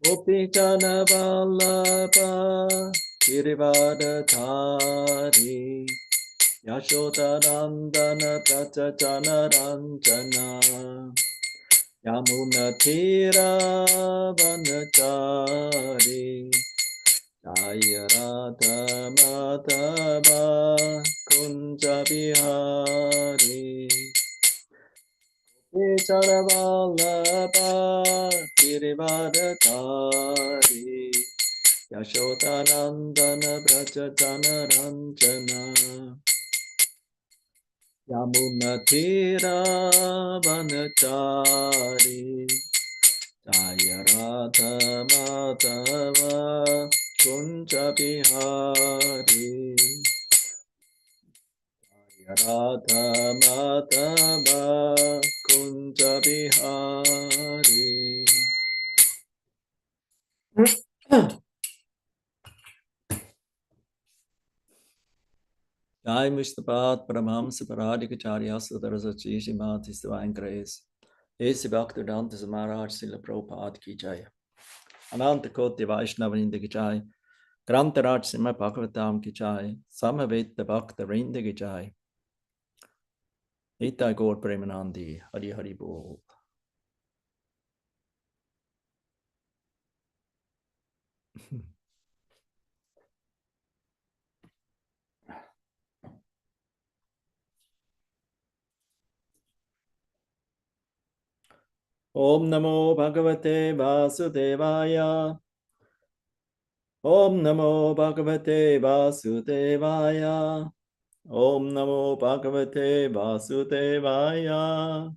Gopijana Vallabha Girivardhari Yashodanandana Prachachana Ranjana Yamuna Thira Vanachari Jaya Radha Madhava Kunja Bihari Vallabha Girivardhari Yashodanandana Brajajana Ranjana Yamuna Thira Vanachari Jaya Radha Madhava Kunja Bihari Radha Madhava Kunja Bihari. Jai Mishtapat Paramhamsa Paradikacharya Sudarasachi Shimati Divine Grace. Esi Bhaktivedanta Maharaj Srila Prabhupada Ki Jai. Ananta Koti Vaishnavrinda Ki Jai. Grantaraj Sima Bhagavatam Ki Jai. Samaveta Bhakta Vrinda Ki Jai. Nitai Gaur Premanandi. Hari Hari Bol. Om Namo Bhagavate Vasudevaya. Om Namo Bhagavate Vasudevaya. Om Namo Bhagavate Vasudevaya.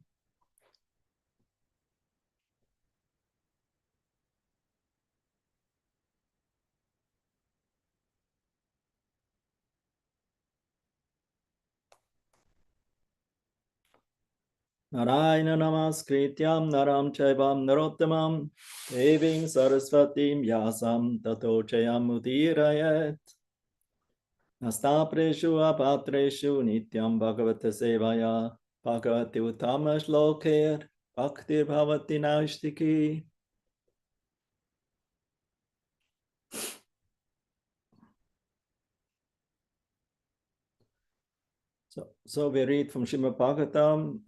Narayana Namaskrityam Naram Chaivam Narottamam Deving Saraswatim Yasam Tato Chayam Udirayet Nastapreshu Apatreshu Nityam Bhagavata Sevaya Bhagavati Uttama Shlokher Bhaktir Bhavati Naistiki. So we read from Srimad Bhagavatam,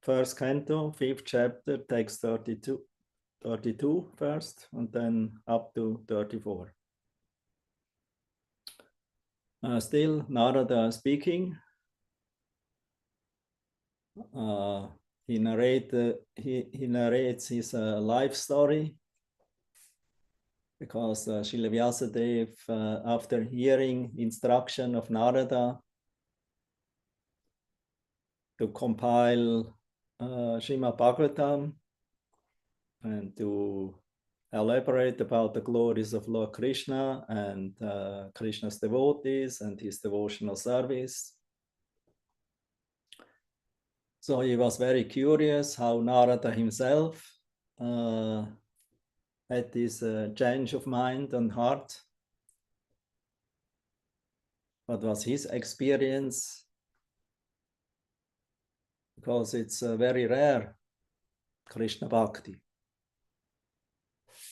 first canto, 5th chapter, text 32 first, and then up to 34. Still Narada speaking. He narrates his life story, because Srila Vyasadeva, after hearing instruction of Narada to compile Srimad Bhagavatam and to elaborate about the glories of Lord Krishna and Krishna's devotees and his devotional service. So he was very curious how Narada himself had this change of mind and heart. What was his experience? Because it's very rare, Krishna Bhakti,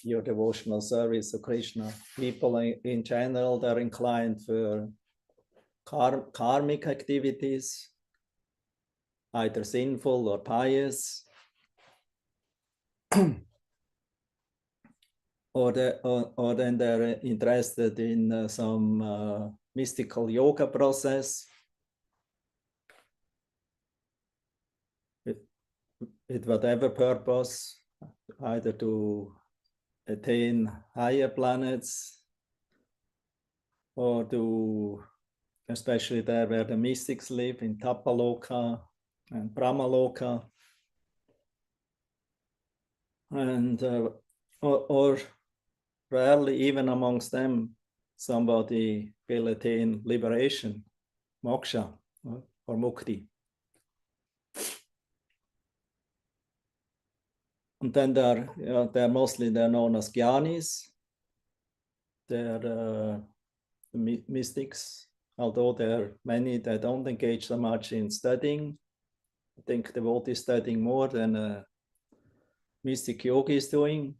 your devotional service to Krishna. People in general, they're inclined for karmic activities, either sinful or pious, or then they're interested in some mystical yoga process. With whatever purpose, either to attain higher planets, or to, especially there where the mystics live, in Tapaloka and Brahmaloka, and or rarely even amongst them somebody will attain liberation, moksha, or mukti. And then they're mostly known as jnanis. They're mystics, although there are many that don't engage so much in studying. I think devotee is studying more than a mystic yogi is doing.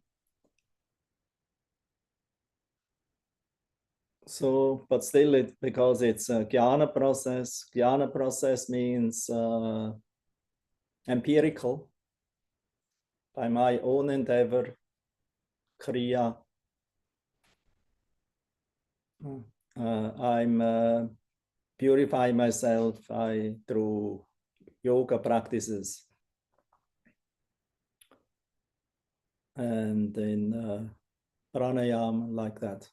So, but still, because it's a jnana process means empirical, by my own endeavor, kriya. I'm purify myself through yoga practices and in pranayama, like that,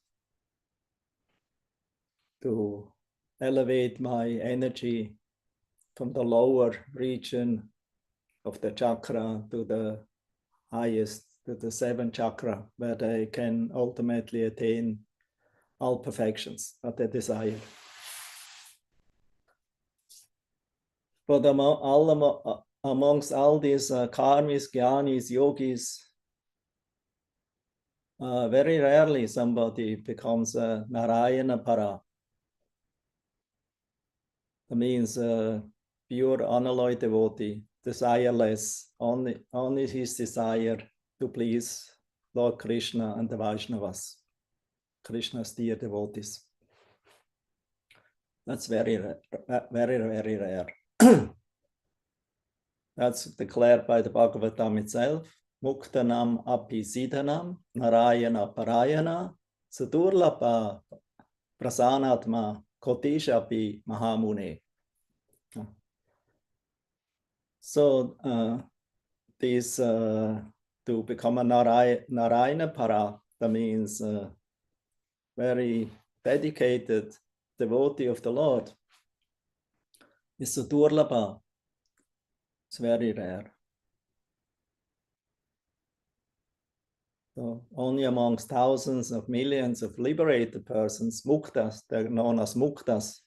to elevate my energy from the lower region of the chakra to the highest, to the seventh chakra, where they can ultimately attain all perfections that they desire. But amongst all these karmis, jnanis, yogis, very rarely somebody becomes a Narayana para. That means a pure unalloyed devotee, desireless, only his desire to please Lord Krishna and the Vaishnavas, Krishna's dear devotees. That's very rare. That's declared by the Bhagavatam itself. Muktanam api siddhanam narayana parayana sadurlapa prasanatma kotisha api mahamune. So this to become a Narayana para, that means very dedicated devotee of the Lord, is sadurlapa. It's very rare. So only amongst thousands of millions of liberated persons, muktas, they're known as muktas,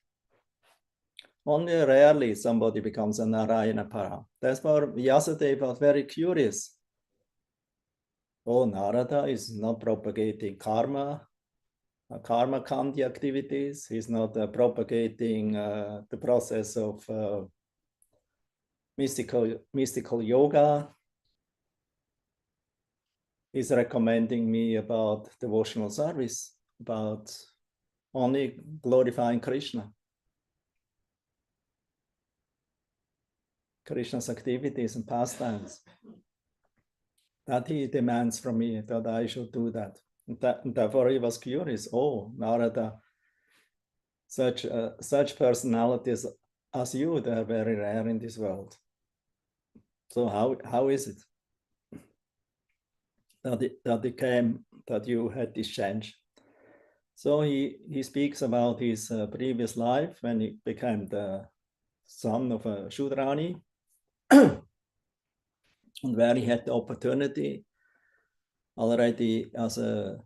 only rarely somebody becomes a Narayana para. That's why Vyasadeva was very curious. Oh, Narada is not propagating karma kandi activities. He's not propagating the process of mystical yoga. He's recommending me about devotional service, about only glorifying Krishna. Krishna's activities and pastimes. That he demands from me, that I should do that. And therefore he was curious. Oh, Narada, such personalities as you, they are very rare in this world. So how is it that you had this change? So he speaks about his previous life when he became the son of a Shudrani, and where he had the opportunity already as a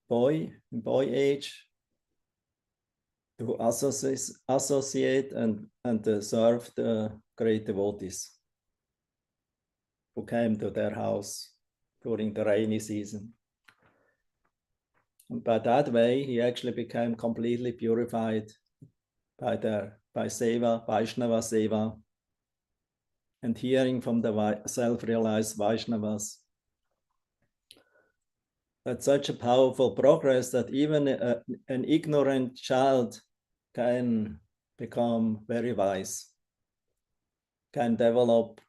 boy, in boy age, to associate and serve the great devotees who came to their house during the rainy season. And by that way, he actually became completely purified by seva, Vaishnava seva, and hearing from the self-realized Vaishnavas. That's such a powerful progress that even an ignorant child can become very wise, can develop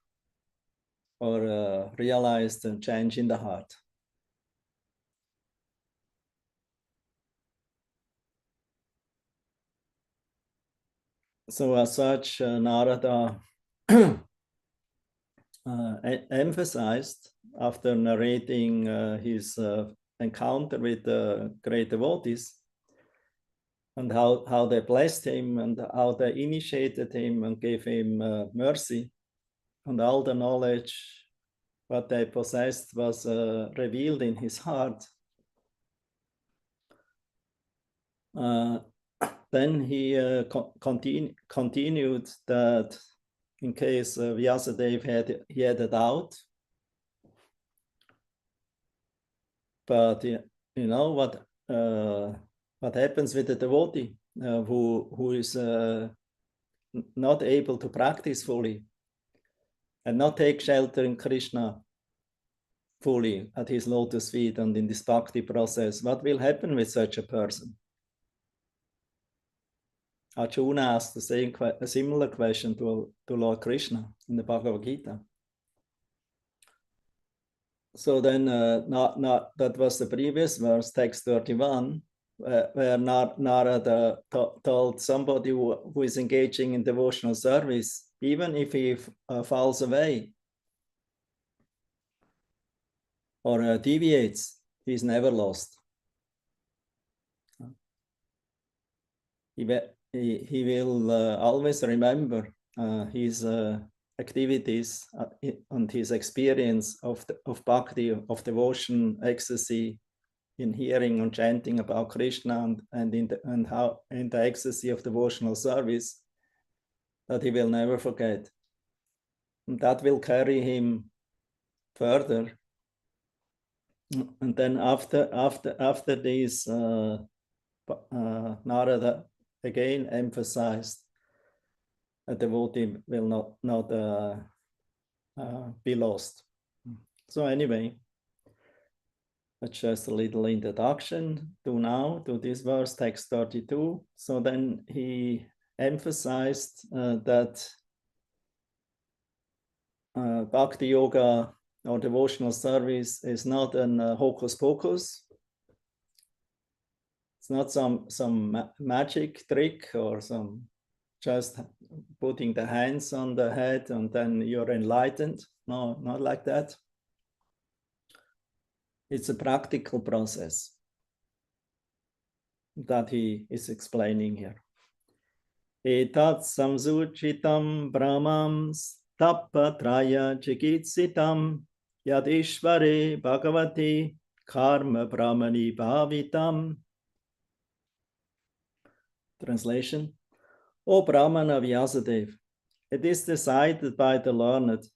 or realize the change in the heart. So as such, Narada emphasized, after narrating his encounter with the great devotees, and how they blessed him and how they initiated him and gave him mercy, and all the knowledge what they possessed was revealed in his heart. Then he continued that in case Vyasadeva he had a doubt, but you know what happens with the devotee who is not able to practice fully and not take shelter in Krishna fully at his lotus feet and in this bhakti process? What will happen with such a person? Arjuna asked a similar question to Lord Krishna in the Bhagavad Gita. So then, that was the previous verse, text 31, where Narada told somebody who is engaging in devotional service, even if he falls away or deviates, he's never lost. He will always remember his activities and his experience of bhakti, of devotion, ecstasy, in hearing and chanting about Krishna, and in the ecstasy of devotional service, that he will never forget. And that will carry him further. And then after this, Narada again emphasized a devotee will not be lost. So anyway, that's just a little introduction to this verse, text 32. So then he emphasized that bhakti yoga or devotional service is not an hocus pocus. It's not some magic trick or some just putting the hands on the head and then you're enlightened. No, not like that. It's a practical process that he is explaining here. Etat samsuchitam brahmam tappatraya chikitsitam yadishvare bhagavati karma brahmani bhavitam. Translation. O Brahmana Vyasadeva, it is decided by the learned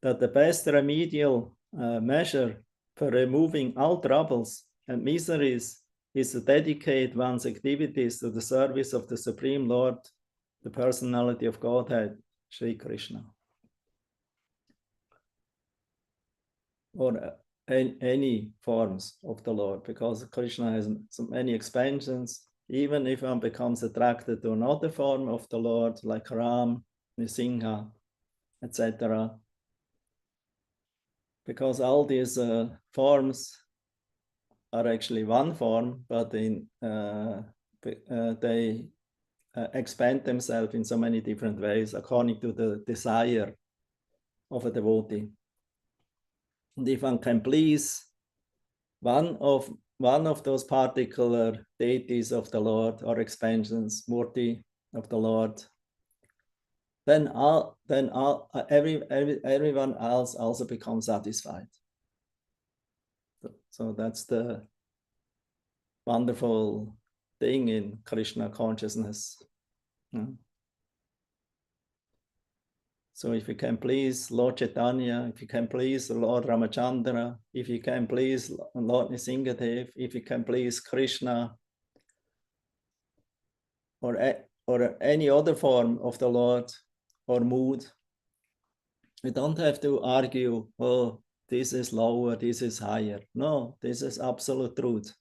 that the best remedial measure for removing all troubles and miseries is to dedicate one's activities to the service of the Supreme Lord, the personality of Godhead, Sri Krishna. Or any forms of the Lord, because Krishna has so many expansions. Even if one becomes attracted to another form of the Lord, like Ram, Nrsimha, etc., because all these forms are actually one form, but they expand themselves in so many different ways according to the desire of a devotee. And if one can please one of those particular deities of the Lord or expansions, Murti of the Lord, then everyone else also becomes satisfied. So that's the wonderful thing in Krishna consciousness. So if you can please Lord Chaitanya, if you can please Lord Ramachandra, if you can please Lord Nrsimhadev, if you can please Krishna, or any other form of the Lord or mood, we don't have to argue, oh, this is lower, this is higher. No, this is absolute truth.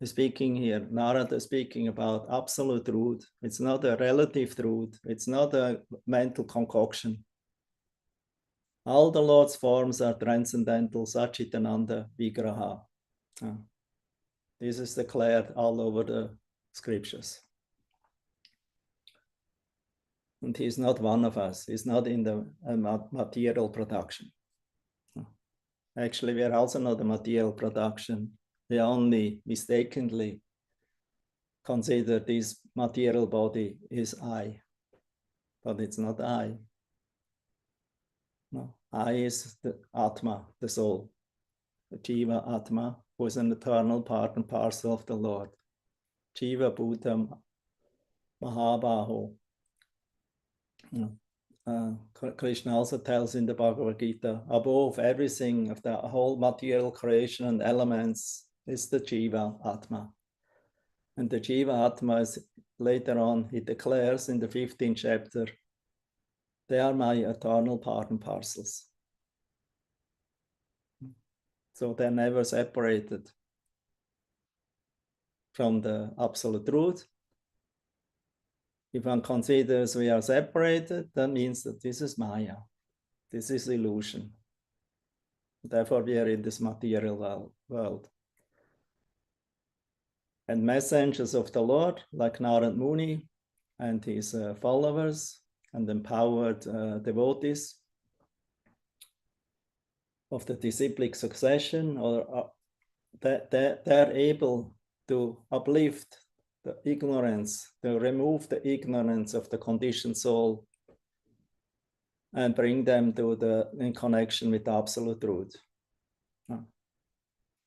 We're speaking here, Narada is speaking about absolute truth. It's not a relative truth. It's not a mental concoction. All the Lord's forms are transcendental, Satchitananda Vigraha. This is declared all over the scriptures. And he's not one of us. He's not in the material production. Actually, we are also not a material production. We only mistakenly consider this material body is I, but it's not I. No, I is the Atma, the soul, the Jiva Atma, who is an eternal part and parcel of the Lord. Jiva Bhutam Mahabaho. Krishna also tells in the Bhagavad Gita, above everything of the whole material creation and elements is the Jiva Atma. And the Jiva Atma is later on, he declares in the 15th chapter, they are my eternal part and parcels. So they're never separated from the absolute truth. If one considers we are separated, that means that this is Maya. This is illusion. Therefore, we are in this material world. And messengers of the Lord, like Narad Muni and his followers and empowered devotees of the disciplic succession, or they're able to uplift the ignorance, to remove the ignorance of the conditioned soul and bring them to in connection with the absolute truth.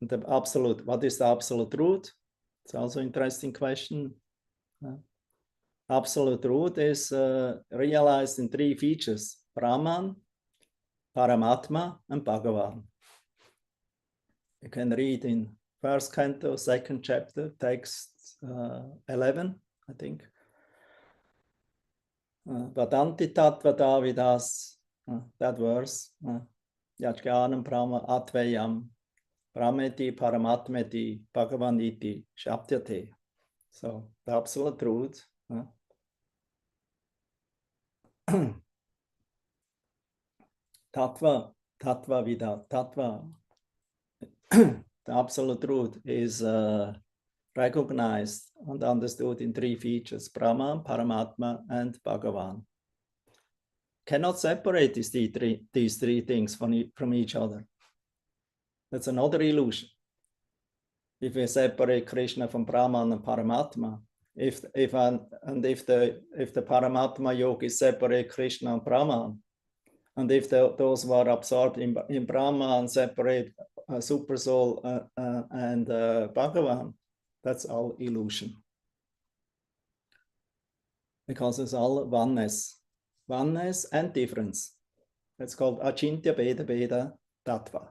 The absolute, what is the absolute truth? It's also an interesting question. Absolute truth is realized in three features: Brahman, Paramatma, and Bhagavan. You can read in first canto, second chapter, text 11, I think. Vadanti tattva davidas, that verse. Yajganam Brahma Atvayam, Brahmeti Paramatmeti Bhagavaniti Shabdyate. So the absolute truth. Tattva vida, tattva. The absolute truth is recognized and understood in three features: Brahman, Paramatma, and Bhagavan. Cannot separate these three things from each other. That's another illusion. If we separate Krishna from Brahman and Paramatma, if the Paramatma yogis separate Krishna and Brahman, and if those who are absorbed in Brahman separate Super Soul and Bhagavan, that's all illusion. Because it's all oneness and difference. It's called Achintya Beda Beda Tattva.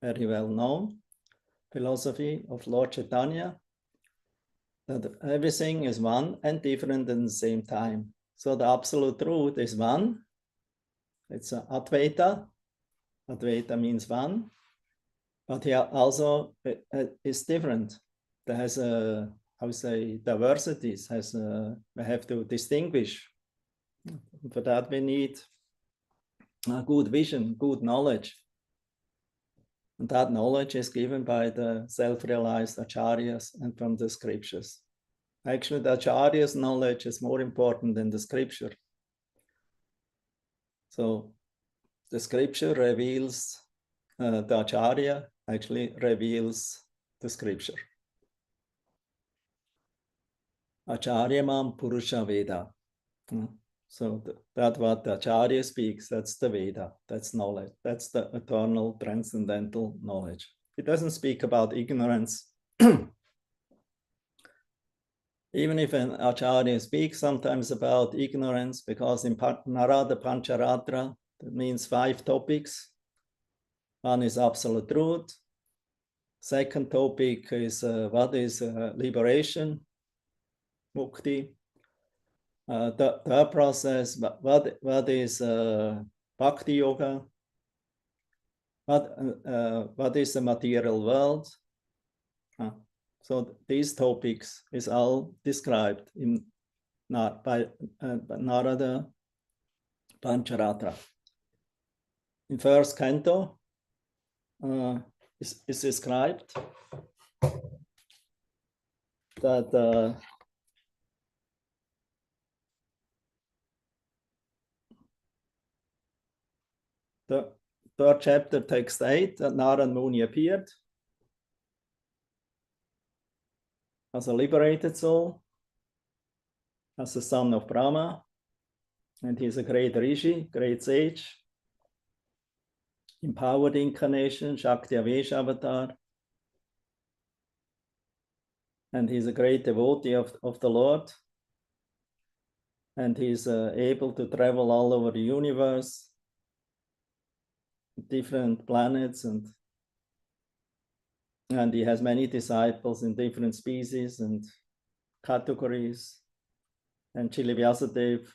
Very well known philosophy of Lord Chaitanya, that everything is one and different at the same time. So the absolute truth is one. It's Advaita. Advaita means one. But here also is different. There has diversities. We have to distinguish. For that we need a good vision, good knowledge. And that knowledge is given by the self-realized acharyas and from the scriptures. Actually, the acharya's knowledge is more important than the scripture. So the scripture reveals, the acharya actually reveals the scripture. Acharyamam Purusha Veda. So that's what the acharya speaks, that's the Veda, that's knowledge, that's the eternal transcendental knowledge. It doesn't speak about ignorance. Even if an acharya speaks sometimes about ignorance, because in Narada Pancharatra, that means 5 topics. One is absolute truth. Second topic is what is liberation, mukti. The process, what is bhakti yoga? What is the material world? So these topics is all described by Narada Pancharatra. In first canto is described that the third chapter, text 8, that Narad Muni appeared as a liberated soul, as the son of Brahma, and he's a great rishi, great sage, empowered incarnation, Shakti Avesha avatar, and he's a great devotee of the Lord, and he's able to travel all over the universe, different planets, and he has many disciples in different species and categories. And Chili Vyasadeva,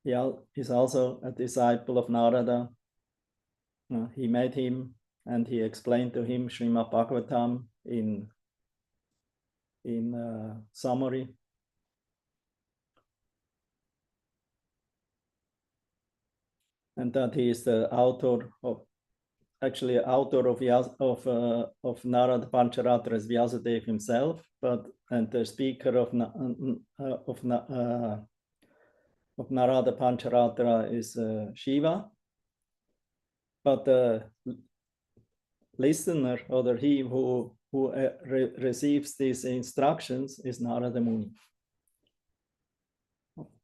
he is also a disciple of Narada. He met him and he explained to him Srimad Bhagavatam in summary. and that he is the author of, actually author of Narada Pancharatra is Vyasadeva himself, and the speaker of Narada Pancharatra is Shiva, but the listener, or he who receives these instructions, is Narada Muni.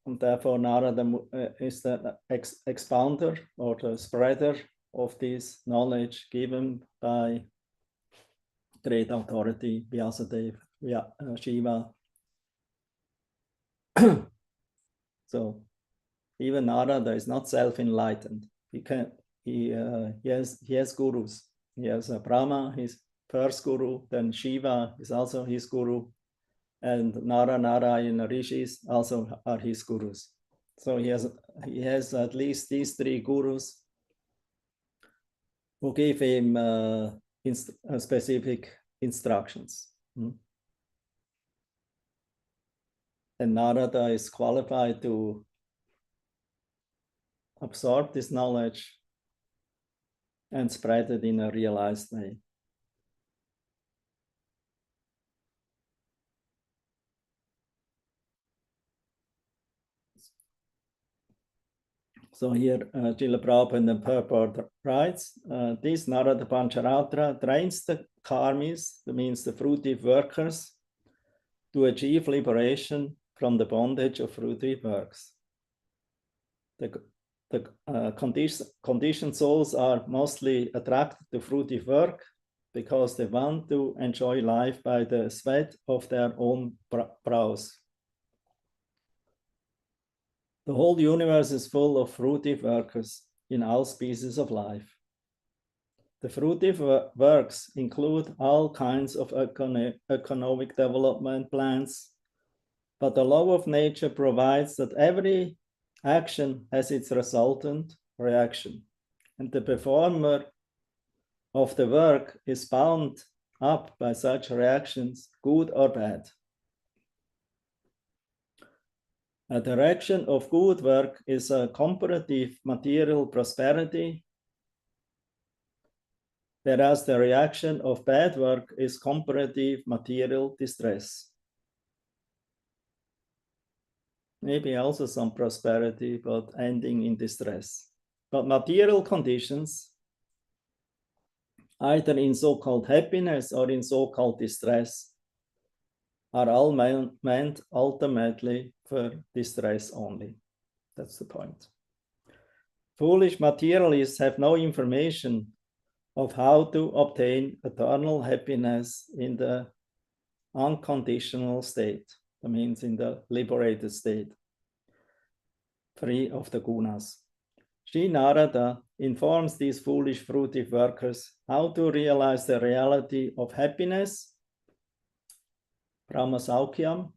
And therefore Narada is the expounder or the spreader of this knowledge given by great authority, Vyasadeva, Shiva. So even Narada is not self-enlightened. He has gurus. He has Brahma, his first guru, then Shiva is also his guru, and Narayana rishis also are his gurus. So he has at least these three gurus who give him specific instructions. And Narada is qualified to absorb this knowledge and spread it in a realized way. So here, Srila Prabhupada in the purport writes, this Narada Pancharatra trains the karmis, that means the fruitive workers, to achieve liberation from the bondage of fruitive works. The conditioned souls are mostly attracted to fruitive work because they want to enjoy life by the sweat of their own brows. The whole universe is full of fruitive workers in all species of life. The fruitive works include all kinds of economic development plans, but the law of nature provides that every action has its resultant reaction, and the performer of the work is bound up by such reactions, good or bad. A direction of good work is a comparative material prosperity, whereas the reaction of bad work is comparative material distress. Maybe also some prosperity, but ending in distress. But material conditions, either in so-called happiness or in so-called distress, are all meant ultimately for distress only. That's the point. Foolish materialists have no information of how to obtain eternal happiness in the unconditional state. That means in the liberated state, free of the gunas. Sri Narada informs these foolish fruitive workers how to realize the reality of happiness, Brahma Saukyam.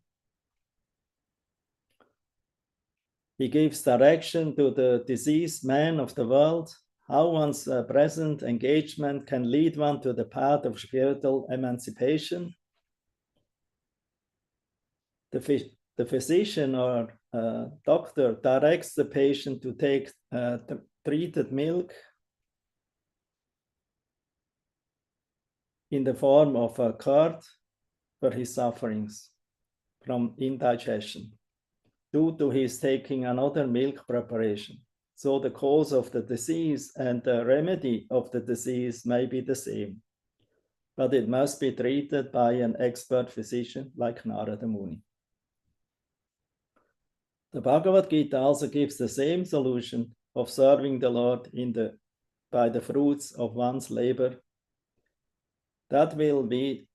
He gives direction to the diseased man of the world, how one's present engagement can lead one to the path of spiritual emancipation. The physician or doctor directs the patient to take treated milk in the form of a curd for his sufferings from indigestion, due to his taking another milk preparation. So the cause of the disease and the remedy of the disease may be the same, but it must be treated by an expert physician like Narada Muni. The Bhagavad Gita also gives the same solution of serving the Lord by the fruits of one's labor. That will lead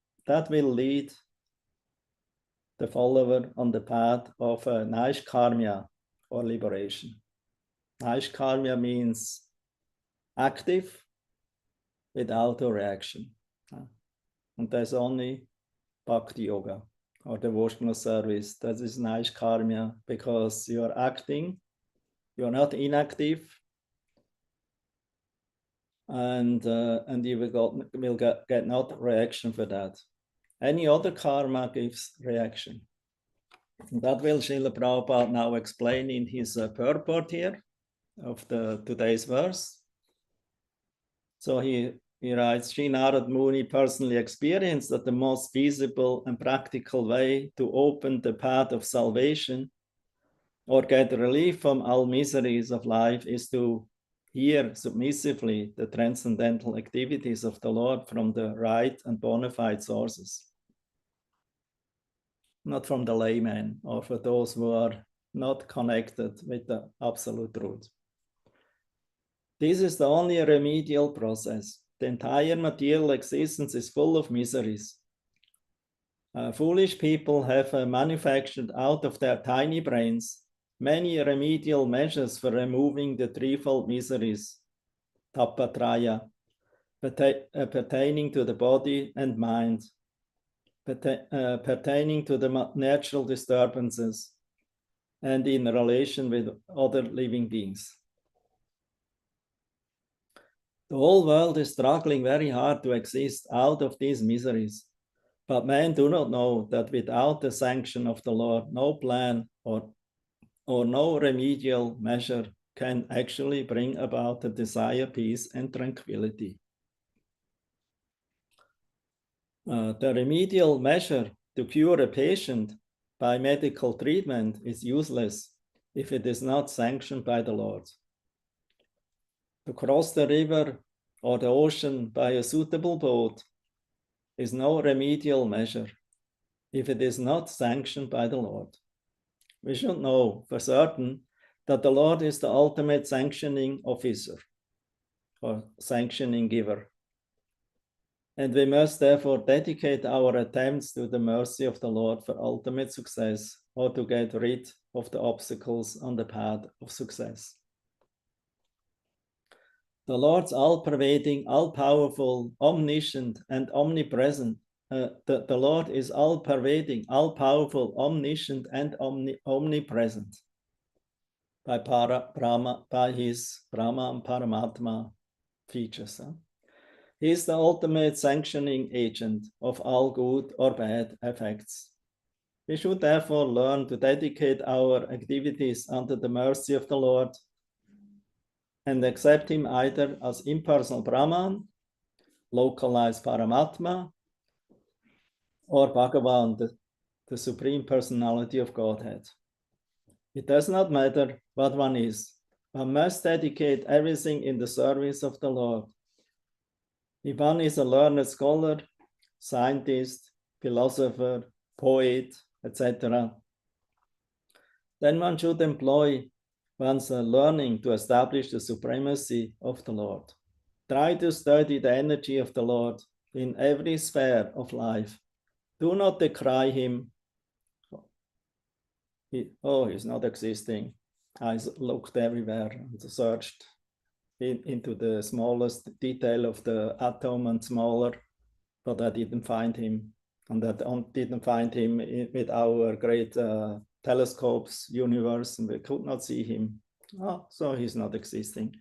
the follower on the path of Naishkarmya or liberation. Naishkarmya means active without a reaction. And there's only Bhakti Yoga or devotional service. That is Naishkarmya, because you're acting, you're not inactive, and you will get not reaction for that. Any other karma gives reaction. And that will Srila Prabhupada now explain in his purport here. of the today's verse. So he writes, Sri Narad Muni personally experienced that the most feasible and practical way to open the path of salvation or get relief from all miseries of life is to hear submissively the transcendental activities of the Lord from the right and bona fide sources, not from the layman or for those who are not connected with the absolute truth. This is the only remedial process. The entire material existence is full of miseries. Foolish people have manufactured out of their tiny brains many remedial measures for removing the threefold miseries, tapatraya, pertaining to the body and mind, pertaining to the natural disturbances, and in relation with other living beings. The whole world is struggling very hard to exist out of these miseries. But men do not know that without the sanction of the Lord, no plan or no remedial measure can actually bring about the desired peace and tranquility. The remedial measure to cure a patient by medical treatment is useless if it is not sanctioned by the Lord. To cross the river or the ocean by a suitable boat is no remedial measure if it is not sanctioned by the Lord. We should know for certain that the Lord is the ultimate sanctioning officer or sanctioning giver. And we must therefore dedicate our attempts to the mercy of the Lord for ultimate success or to get rid of the obstacles on the path of success. The Lord's all-pervading, all-powerful, omniscient, and omnipresent. The Lord is all-pervading, all-powerful, omniscient, and omnipresent by his Brahma and Paramatma features. He is the ultimate sanctioning agent of all good or bad effects. We should therefore learn to dedicate our activities under the mercy of the Lord and accept him either as impersonal Brahman, localized Paramatma, or Bhagavan, the Supreme Personality of Godhead. It does not matter what one is. One must dedicate everything in the service of the Lord. If one is a learned scholar, scientist, philosopher, poet, etc., then one should employ one's learning to establish the supremacy of the Lord. Try to study the energy of the Lord in every sphere of life. Do not decry him. He's not existing. I looked everywhere and searched into the smallest detail of the atom and smaller, but I didn't find him. And I didn't find him with our great telescopes, universe, and we could not see him. So he's not existing.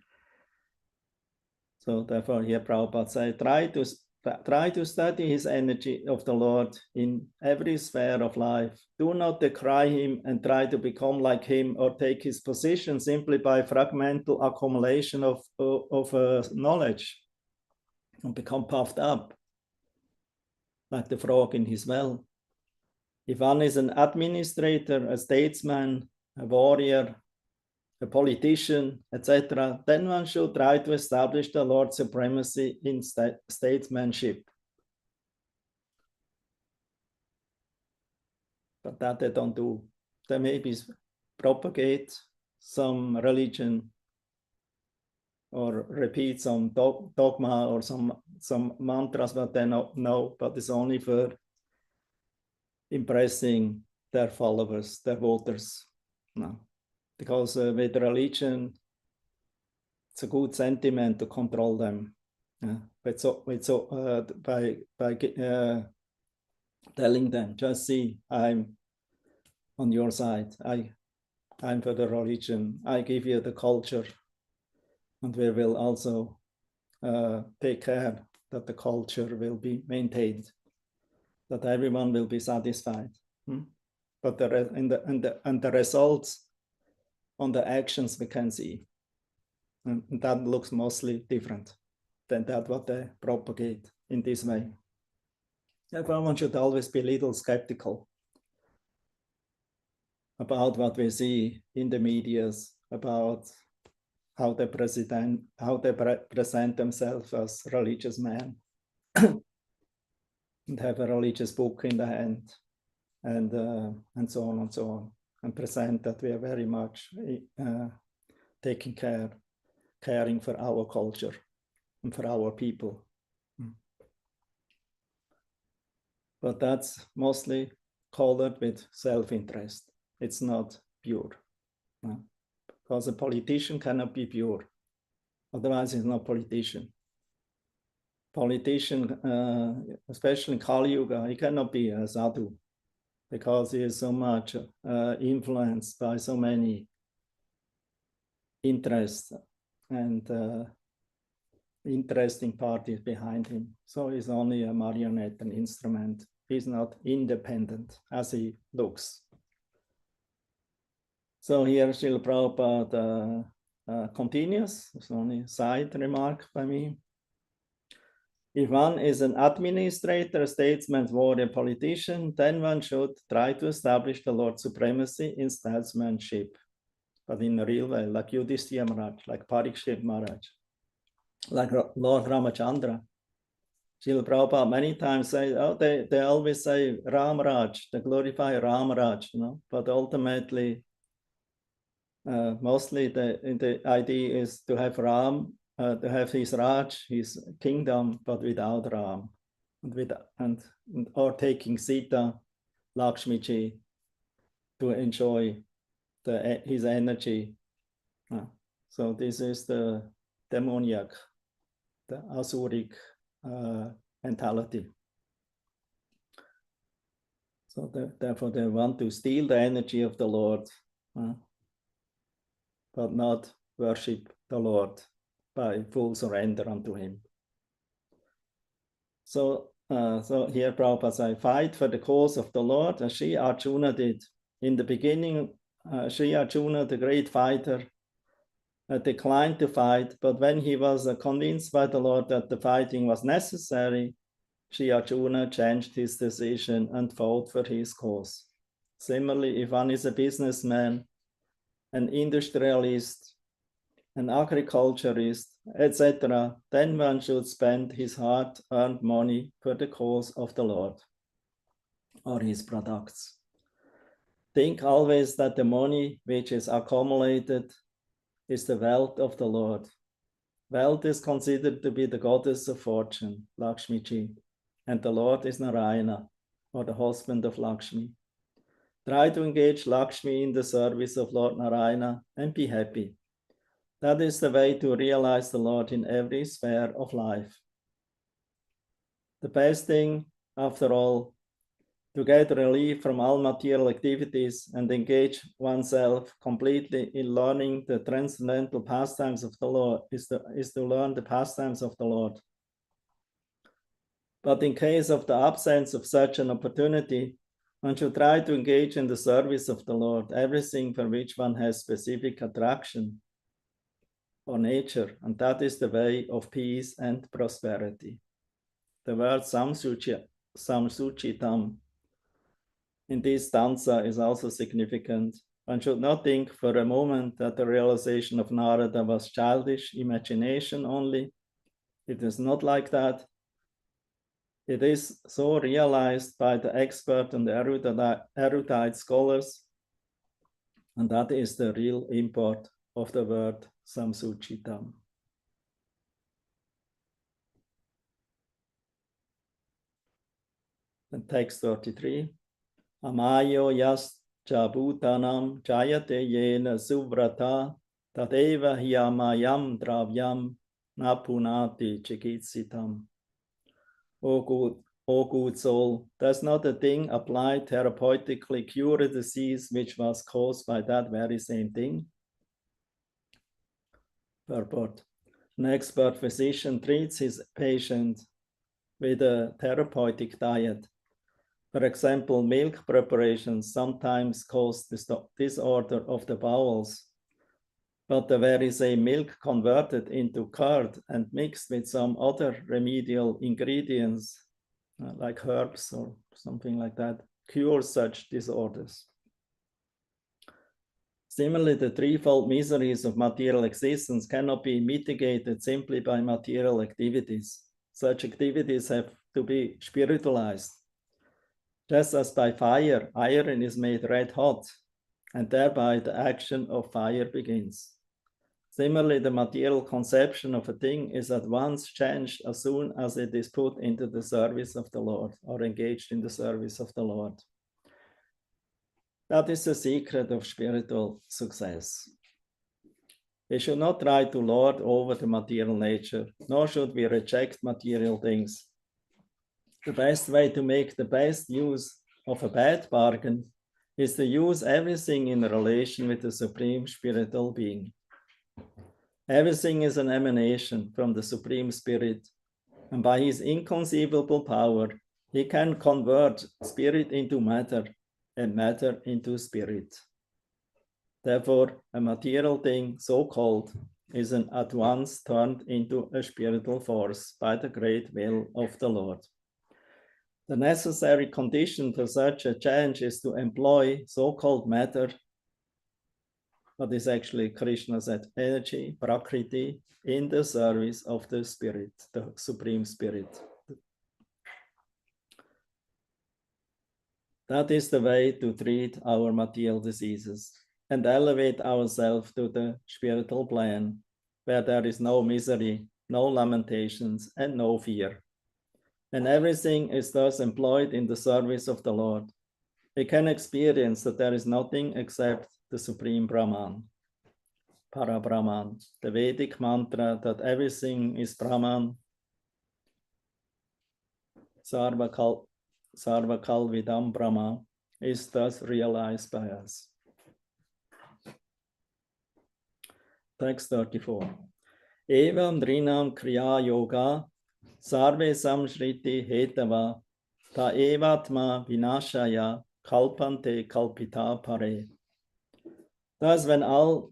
So therefore here Prabhupada said, try to study his energy of the Lord in every sphere of life. Do not decry him and try to become like him or take his position simply by fragmental accumulation of knowledge and become puffed up like the frog in his well. If one is an administrator, a statesman, a warrior, a politician, etc., then one should try to establish the Lord's supremacy in statesmanship. But that they don't do. They maybe propagate some religion or repeat some dogma or some mantras, but they don't know, but it's only for impressing their followers, their voters. No. Because with religion, it's a good sentiment to control them. By telling them, just see, I'm on your side. I'm for the religion. I give you the culture. And we will also take care that the culture will be maintained, that everyone will be satisfied. But the results on the actions we can see. And that looks mostly different than that what they propagate in this way. Therefore, one should always be a little skeptical about what we see in the medias, about how they present themselves as religious men and have a religious book in the hand, and so on and so on, and present that we are very much caring for our culture and for our people. But that's mostly colored with self-interest. It's not pure. Because a politician cannot be pure. Otherwise, he's not a politician. Politician, especially in Kali Yuga, he cannot be a sadhu because he is so much influenced by so many interests and interesting parties behind him. So he's only a marionette, an instrument. He's not independent as he looks. So here Srila Prabhupada continues. It's only a side remark by me. If one is an administrator, a statesman, warrior, politician, then one should try to establish the Lord's supremacy in statesmanship, but in a real way, like Yudhishthira Maharaj, like Parikshit Maharaj, like Lord Ramachandra. Srila Prabhupada many times say, they always say Ramaraj, they glorify Ramaraj, but ultimately, mostly the idea is to have Ram, to have his Raj, his kingdom, but without Ram, or taking Sita, Lakshmi Ji, to enjoy his energy. So this is the demoniac, the Asuric mentality. So therefore they want to steal the energy of the Lord, but not worship the Lord by full surrender unto him. So here Prabhupada says, fight for the cause of the Lord, as Sri Arjuna did. In the beginning, Sri Arjuna, the great fighter, declined to fight, but when he was convinced by the Lord that the fighting was necessary, Sri Arjuna changed his decision and fought for his cause. Similarly, if one is a businessman, an industrialist, an agriculturist, etc., then one should spend his hard-earned money for the cause of the Lord or his products. Think always that the money which is accumulated is the wealth of the Lord. Wealth is considered to be the goddess of fortune, Lakshmi Ji, and the Lord is Narayana, or the husband of Lakshmi. Try to engage Lakshmi in the service of Lord Narayana and be happy. That is the way to realize the Lord in every sphere of life. The best thing, after all, to get relief from all material activities and engage oneself completely in learning the transcendental pastimes of the Lord is to learn the pastimes of the Lord. But in case of the absence of such an opportunity, one should try to engage in the service of the Lord, everything for which one has specific attraction or nature, and that is the way of peace and prosperity. The word samsuchitam in this stanza is also significant. One should not think for a moment that the realization of Narada was childish imagination only. It is not like that. It is so realized by the expert and the erudite scholars, and that is the real import of the word samsuchitam. And text 33. Amayo yas jabhutanam jayate yena suvrata tadeva hiyamayam dravyam napunati chikitsitam. O good soul, does not a thing applied therapeutically cure a disease which was caused by that very same thing? Purport. An expert physician treats his patient with a therapeutic diet. For example, milk preparations sometimes cause disorder of the bowels, but the very same milk converted into curd and mixed with some other remedial ingredients, like herbs or something like that, cures such disorders. Similarly, the threefold miseries of material existence cannot be mitigated simply by material activities. Such activities have to be spiritualized. Just as by fire, iron is made red hot, and thereby the action of fire begins. Similarly, the material conception of a thing is at once changed as soon as it is put into the service of the Lord or engaged in the service of the Lord. That is the secret of spiritual success. We should not try to lord over the material nature, nor should we reject material things. The best way to make the best use of a bad bargain is to use everything in relation with the Supreme Spiritual Being. Everything is an emanation from the Supreme Spirit, and by his inconceivable power, he can convert spirit into matter and matter into spirit. Therefore, a material thing, so-called, is at once turned into a spiritual force by the great will of the Lord. The necessary condition for such a change is to employ so-called matter, what is actually Krishna said, energy, prakriti, in the service of the Spirit, the Supreme Spirit. That is the way to treat our material diseases and elevate ourselves to the spiritual plane, where there is no misery, no lamentations, and no fear. And everything is thus employed in the service of the Lord. We can experience that there is nothing except the Supreme Brahman, Para-Brahman, the Vedic mantra that everything is Brahman, Sarvakal Vidam Brahma, is thus realized by us. Text 34. Evam Drinam Kriya Yoga Sarve Samshriti Hetava Ta Evatma Vinashaya Kalpante Kalpita Pare. Thus, when all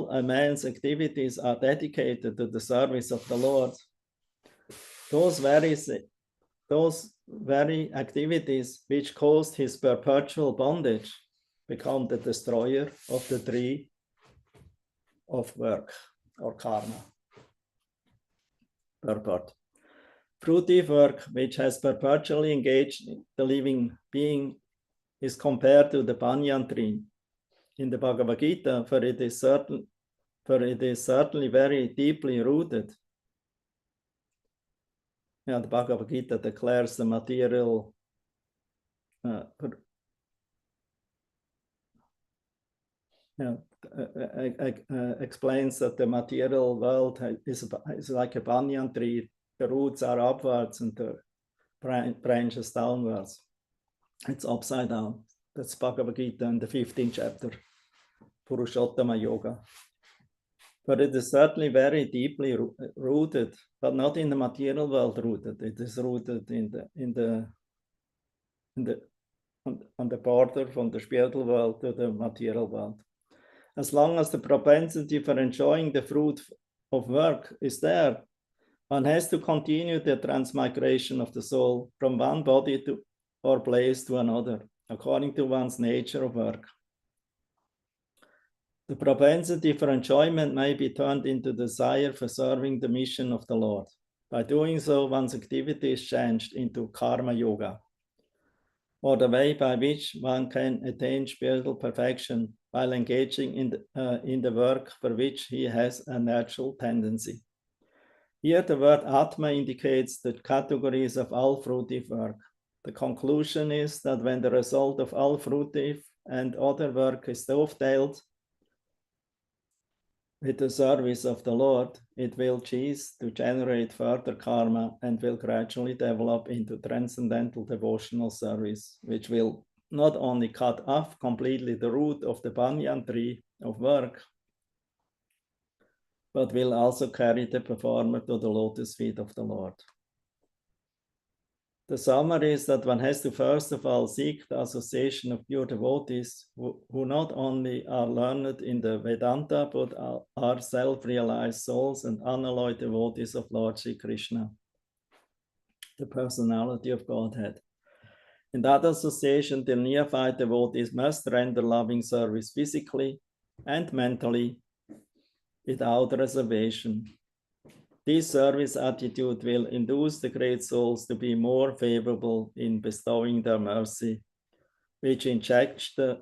a man's activities are dedicated to the service of the Lord, those very activities which caused his perpetual bondage become the destroyer of the tree of work or karma. Purport. Fruitive work which has perpetually engaged the living being is compared to the banyan tree. In the Bhagavad Gita, for it is certainly very deeply rooted. Yeah, the Bhagavad Gita declares the material explains that the material world is like a banyan tree. The roots are upwards and the branches downwards. It's upside down. That's Bhagavad Gita in the 15th chapter, Purushottama Yoga. But it is certainly very deeply rooted, but not in the material world rooted. It is rooted on the border from the spiritual world to the material world. As long as the propensity for enjoying the fruit of work is there, one has to continue the transmigration of the soul from one body or place to another, according to one's nature of work. The propensity for enjoyment may be turned into desire for serving the mission of the Lord. By doing so, one's activity is changed into karma yoga, or the way by which one can attain spiritual perfection while engaging in the work for which he has a natural tendency. Here the word Atma indicates the categories of all fruitive work. The conclusion is that when the result of all fruitive and other work is dovetailed with the service of the Lord, it will cease to generate further karma and will gradually develop into transcendental devotional service, which will not only cut off completely the root of the banyan tree of work, but will also carry the performer to the lotus feet of the Lord. The summary is that one has to first of all seek the association of pure devotees who not only are learned in the Vedanta, but are self-realized souls and unalloyed devotees of Lord Sri Krishna, the personality of Godhead. In that association, the neophyte devotees must render loving service physically and mentally without reservation. This service attitude will induce the great souls to be more favorable in bestowing their mercy, which injects the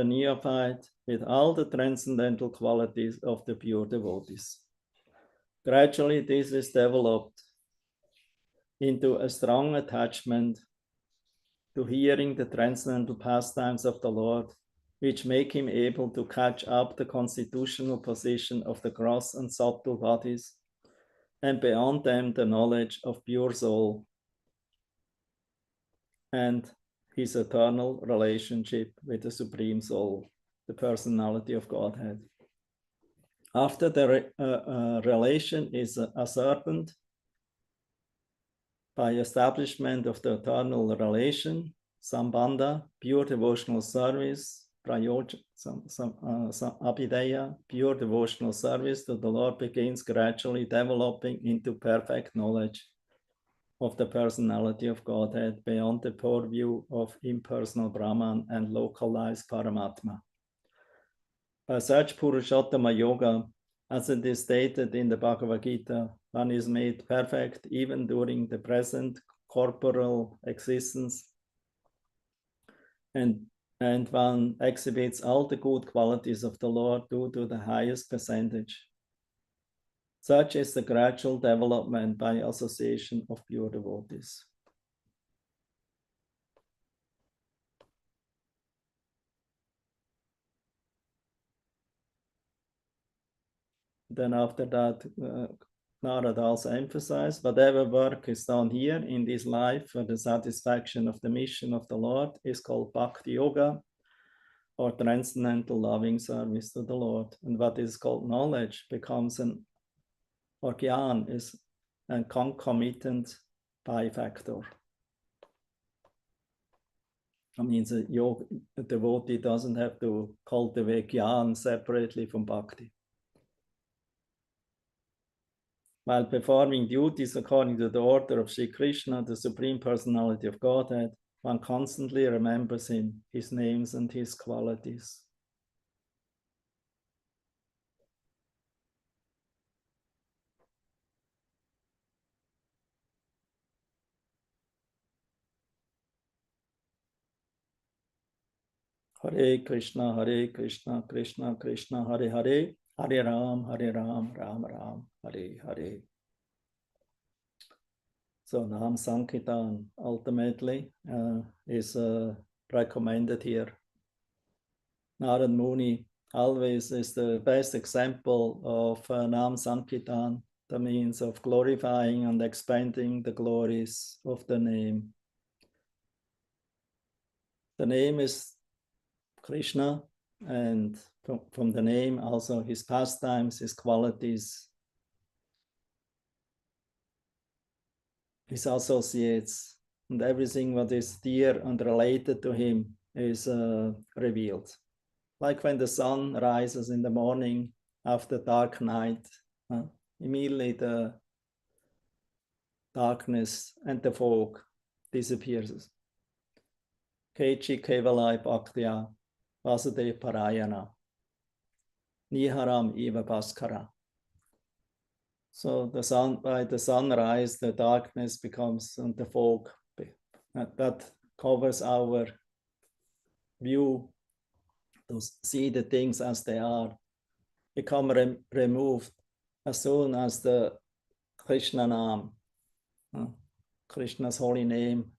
neophyte with all the transcendental qualities of the pure devotees. Gradually, this is developed into a strong attachment to hearing the transcendental pastimes of the Lord, which make him able to catch up the constitutional position of the gross and subtle bodies, and beyond them the knowledge of pure soul and his eternal relationship with the Supreme Soul, the personality of Godhead. After the relation is ascertained by establishment of the eternal relation, sambandha, pure devotional service, abhideya, pure devotional service to the Lord begins gradually developing into perfect knowledge of the personality of Godhead beyond the purview of impersonal Brahman and localized Paramatma. By such Purushottama Yoga, as it is stated in the Bhagavad Gita, one is made perfect even during the present corporal existence, and one exhibits all the good qualities of the Lord due to the highest percentage. Such is the gradual development by association of pure devotees. Then after that, Narad also emphasized, whatever work is done here in this life for the satisfaction of the mission of the Lord is called Bhakti Yoga, or transcendental loving service to the Lord. And what is called knowledge becomes or Gyan is a concomitant bifactor. That means a devotee doesn't have to cultivate Gyan separately from Bhakti. While performing duties according to the order of Sri Krishna, the Supreme Personality of Godhead, one constantly remembers him, his names and his qualities. Hare Krishna, Krishna Krishna, Hare Hare, Hare Ram, Ram Ram, Hare Hare. So Nam Sankirtan ultimately is recommended here. Narad Muni always is the best example of Nam Sankirtan, the means of glorifying and expanding the glories of the name. The name is Krishna, and from the name also his pastimes, his qualities, his associates, and everything what is dear and related to him is revealed. Like when the sun rises in the morning after dark night, immediately the darkness and the fog disappears. Kechi Kevalai Bhaktya Vasudev Parayana Niharam Eva Bhaskara. So by the sunrise, the darkness becomes, and the fog that covers our view to see the things as they are, become removed as soon as the Krishna Nam, Krishna's holy name,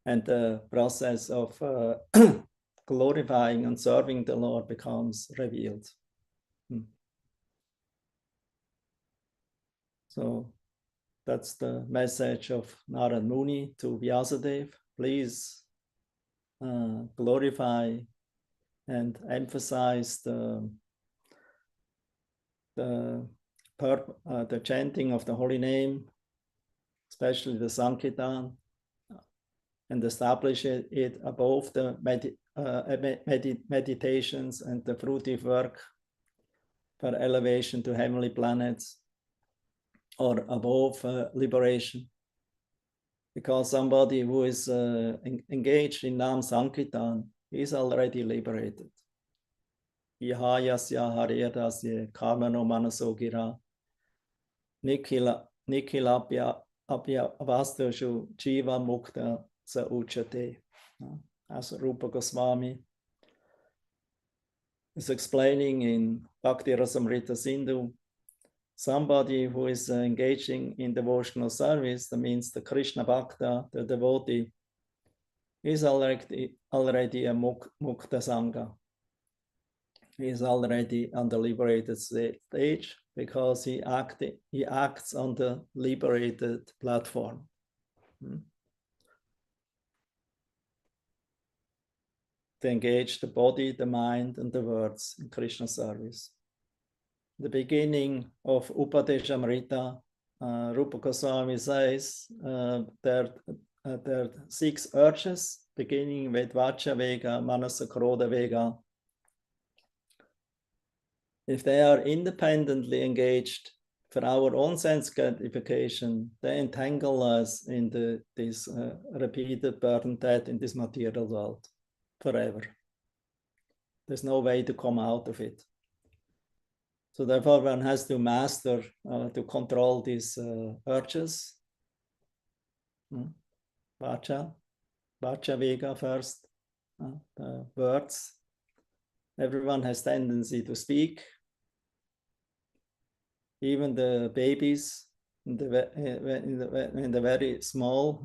and the process of glorifying and serving the Lord becomes revealed. So that's the message of Narad Muni to Vyasadeva. Please glorify and emphasize the chanting of the holy name especially the Sankirtan, and establish it above the meditations and the fruitive work for elevation to heavenly planets, or above liberation. Because somebody who is engaged in Nam Sankirtan is already liberated. Yahayasya Haryadasya Karmano Manaso Gira Nikhilapya Avastashu Jiva Mukta Sa Uchate. As Rupa Goswami is explaining in Bhakti Rasamrita Sindhu, somebody who is engaging in devotional service, that means the Krishna Bhakta, the devotee, is already a Mukta Sangha. He is already on the liberated stage because he acts on the liberated platform. To engage the body, the mind, and the words in Krishna service. The beginning of Upadeshamrita, Rupa Goswami says there are 6 urges, beginning with Vacha Vega, Manasa Krodha Vega. If they are independently engaged for our own sense gratification, they entangle us in this repeated burden death in this material world forever. There's no way to come out of it. So therefore, one has to master to control these urges. Vacha Vega first, the words. Everyone has tendency to speak. Even the babies, in the very small,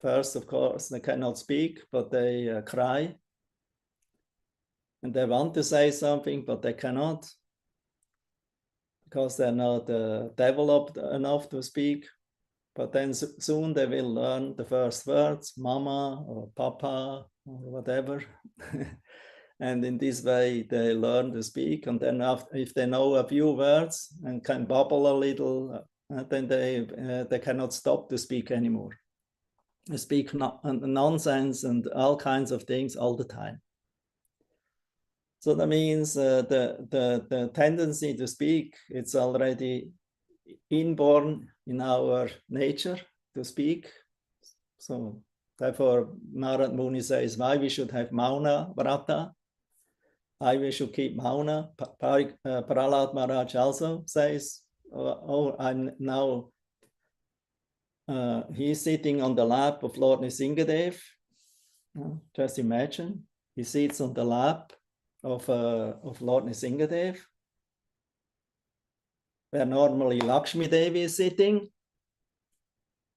first, of course, they cannot speak, but they cry. And they want to say something, but they cannot, because they're not developed enough to speak. But then soon they will learn the first words, mama or papa or whatever. And in this way, they learn to speak. And then if they know a few words and can babble a little, then they cannot stop to speak anymore. They speak nonsense and all kinds of things all the time. So that means the tendency to speak, it's already inborn in our nature to speak. So therefore, Narad Muni says why we should have Mauna Vrata, why we should keep Mauna. Prahlad Maharaj also says, I'm now, he's sitting on the lap of Lord Nrsingadev. Just imagine, he sits on the lap of Lord Nrsingadev, where normally Lakshmi Devi is sitting.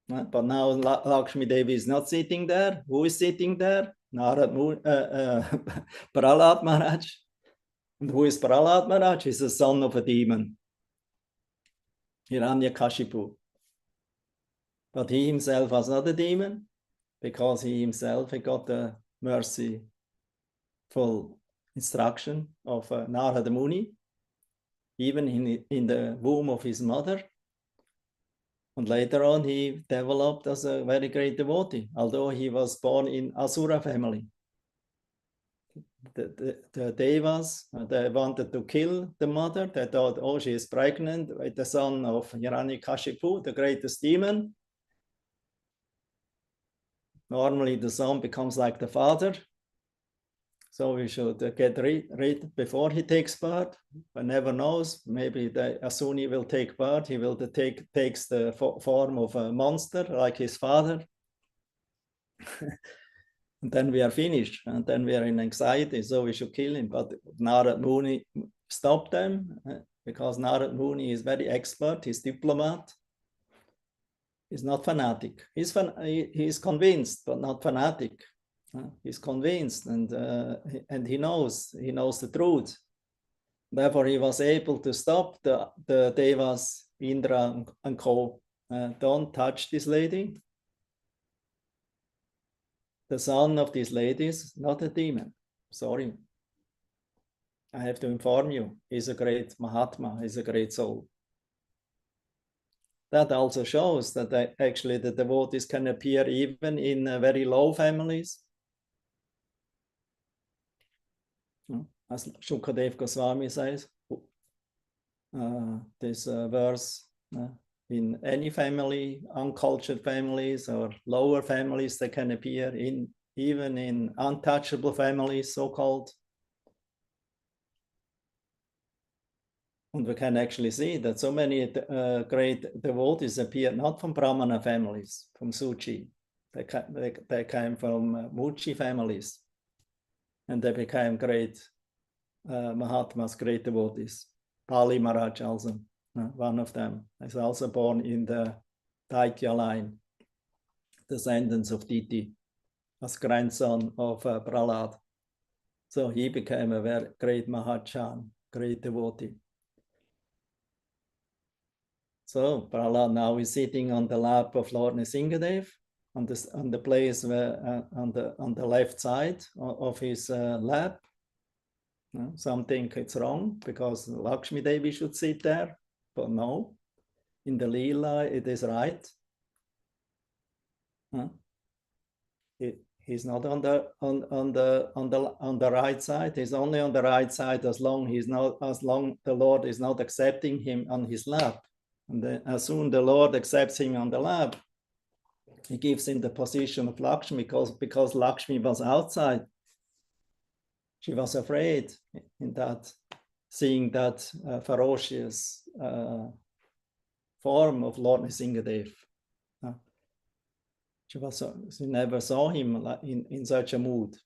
But now Lakshmi Devi is not sitting there. Who is sitting there? Prahlad Maharaj. And who is Prahlad Maharaj? He's the son of a demon, Hiranyakashipu. But he himself was not a demon, because he himself got the merciful instruction of Narada Muni, even in the womb of his mother. And later on, he developed as a very great devotee, although he was born in Asura family. The Devas, they wanted to kill the mother. They thought, oh, she is pregnant with the son of Hiranyakashipu, the greatest demon. Normally, the son becomes like the father. So we should get rid before he takes birth. One never knows. Maybe as soon he will take birth, he will takes the form of a monster like his father. And then we are finished. And then we are in anxiety. So we should kill him. But Narad Muni stopped them because Narad Muni is very expert. He's diplomat. He's not fanatic. He's convinced, but not fanatic. He's convinced, and he knows the truth. Therefore, he was able to stop the Devas, Indra and co. Don't touch this lady. The son of this lady is not a demon. Sorry. I have to inform you. He's a great Mahatma. He's a great soul. that also shows that actually the devotees can appear even in very low families. As Shukadev Goswami says, this verse, in any family, uncultured families or lower families, they can appear even in untouchable families, so-called. And we can actually see that so many great devotees appear not from Brahmana families, from Suchi. They came from Muchi families, and they became great Mahatmas, great devotees. Pali Maharaj also, one of them, is also born in the Daitya line, descendants of Diti, as grandson of Prahlad. So he became a very great Mahachan, great devotee. So Prahlad now is sitting on the lap of Lord Nrsingadev, on the place where on the left side of his lap. Some think it's wrong because Lakshmi Devi should sit there, but no, in the Leela it is right. He's not on the right side. He's only on the right side as long the Lord is not accepting him on his lap. And then as soon the Lord accepts him on the lap, he gives him the position of Lakshmi because Lakshmi was outside. She was afraid in that, seeing that ferocious form of Lord Nrsingadev. She never saw him in such a mood.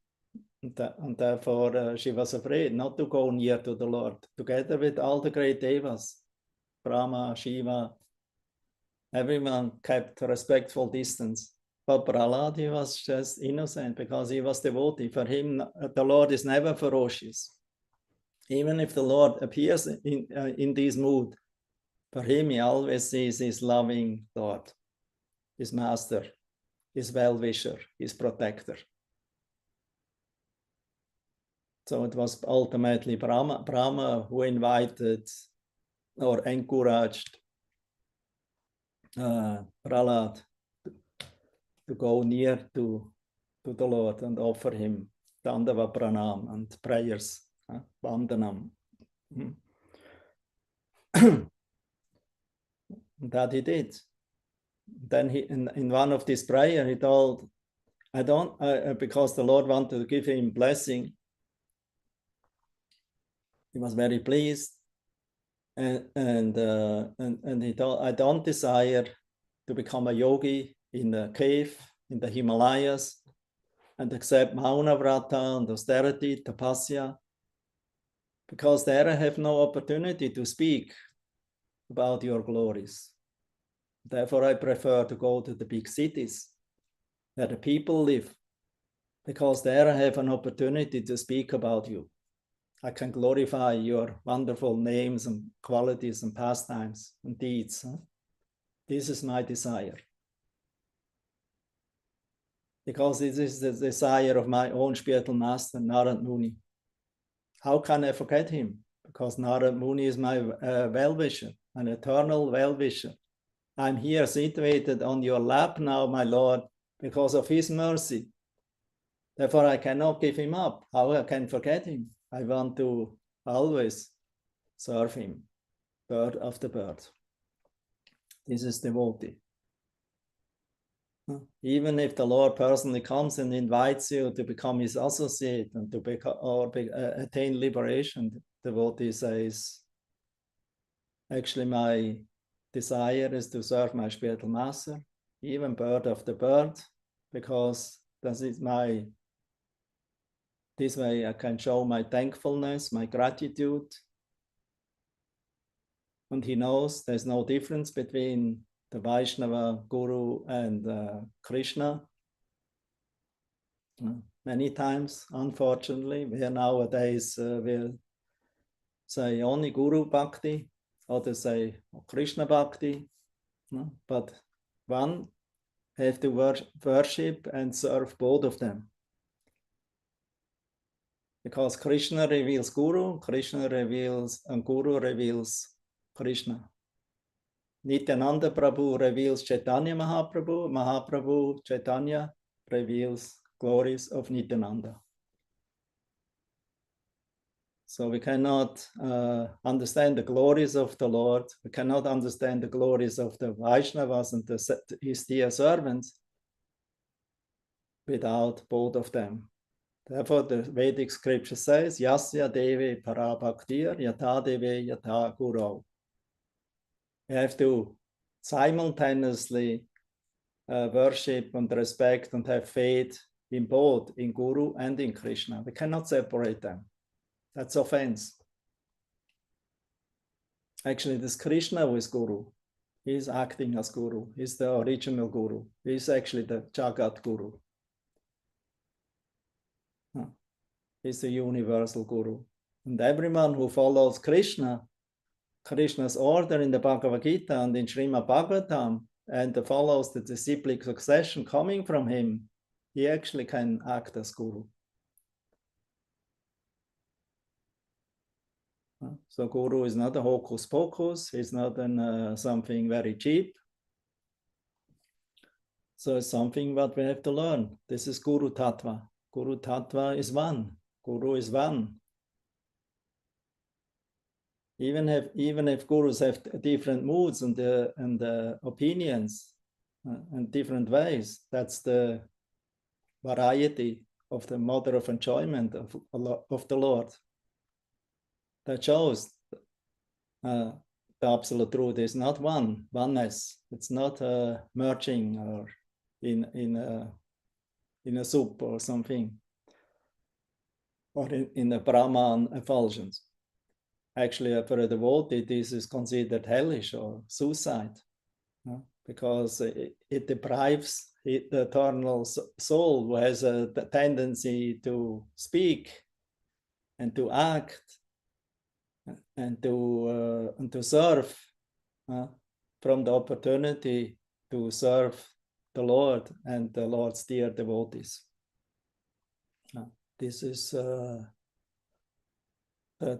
And therefore she was afraid not to go near to the Lord, together with all the great devas, Brahma, Shiva. Everyone kept a respectful distance. But Prahlad, he was just innocent because he was devotee. For him, the Lord is never ferocious. Even if the Lord appears in this mood, for him, he always sees his loving Lord, his master, his well-wisher, his protector. So it was ultimately Brahma who invited or encouraged Prahlad to go near to the Lord and offer him Dandava Pranam and prayers, Vandanam. That he did. Then he, in one of these prayers, he told, because the Lord wanted to give him blessing, he was very pleased. And he told, I don't desire to become a yogi in a cave in the Himalayas and accept Mauna Vrata and austerity, tapasya, because there I have no opportunity to speak about your glories. Therefore, I prefer to go to the big cities where the people live, because there I have an opportunity to speak about you. I can glorify your wonderful names and qualities and pastimes and deeds. This is my desire. Because this is the desire of my own spiritual master, Narad Muni. How can I forget him? Because Narad Muni is my well-wisher, an eternal well-wisher. I'm here situated on your lap now, my Lord, because of his mercy. Therefore, I cannot give him up. How I can forget him? I want to always serve him, bird after bird. This is devotee. Even if the Lord personally comes and invites you to become his associate and to attain liberation, the devotee says, actually my desire is to serve my spiritual master, even bird after bird, because this way I can show my thankfulness, my gratitude. And he knows there's no difference between the Vaishnava Guru and Krishna. Many times, unfortunately, we nowadays will say only Guru Bhakti, others say Krishna Bhakti, but one have to worship and serve both of them. Because Krishna reveals Guru, and Guru reveals Krishna. Nityananda Prabhu reveals Chaitanya Mahaprabhu. Mahaprabhu Chaitanya reveals glories of Nityananda. So we cannot understand the glories of the Lord. We cannot understand the glories of the Vaishnavas and his dear servants without both of them. Therefore, the Vedic scripture says, Yasya Devi Parabhaktir Yata Devi Yata Guru. We have to simultaneously worship and respect and have faith in both, in Guru and in Krishna. We cannot separate them. That's offense. Actually, this Krishna who is Guru. He's acting as Guru. He's the original Guru. He's actually the Jagat Guru. He's the universal Guru. And everyone who follows Krishna, Krishna's order in the Bhagavad Gita and in Srimad Bhagavatam, and follows the disciplic succession coming from him, he actually can act as Guru. So Guru is not a hocus pocus. He's not something very cheap. So it's something that we have to learn. This is Guru Tattva. Guru Tattva is one. Guru is one. Even if gurus have different moods and opinions and different ways, that's the variety of the mother of enjoyment of the Lord. That shows the absolute truth is not oneness. It's not merging or in a soup or something, or in a Brahman effulgence. Actually, for a devotee, this is considered hellish or suicide, because it deprives the eternal soul, who has a tendency to speak and to act and to serve, from the opportunity to serve the Lord and the Lord's dear devotees. This is the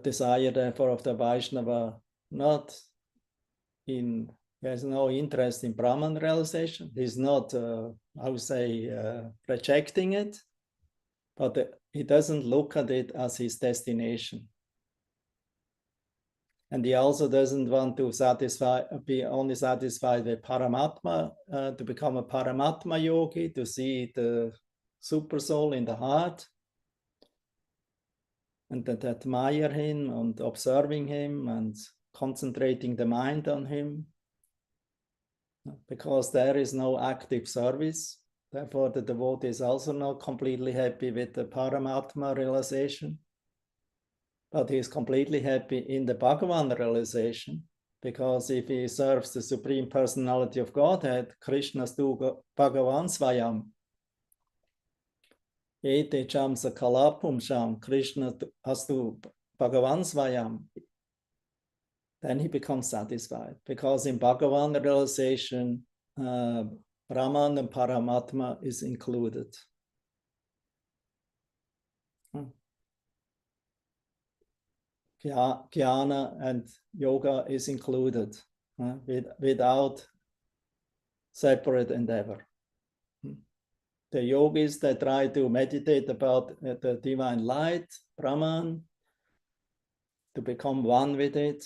desire, therefore, of the Vaishnava. He has no interest in Brahman realization. He's not, rejecting it, but he doesn't look at it as his destination. And he also doesn't want to be only satisfied with Paramatma, to become a Paramatma yogi, to see the super soul in the heart, and that admire him and observing him and concentrating the mind on him, because there is no active service. Therefore, the devotee is also not completely happy with the Paramatma realization, but he is completely happy in the Bhagavan realization, because if he serves the Supreme Personality of Godhead, Krishnastu Bhagavan Svayam, Ete Cham Sakalapum Sham, Krishna Astu Bhagavan Svayam, then he becomes satisfied, because in Bhagavan realization, Brahman and Paramatma is included. Jnana and yoga is included, without separate endeavor. The yogis that try to meditate about the divine light, Brahman, to become one with it,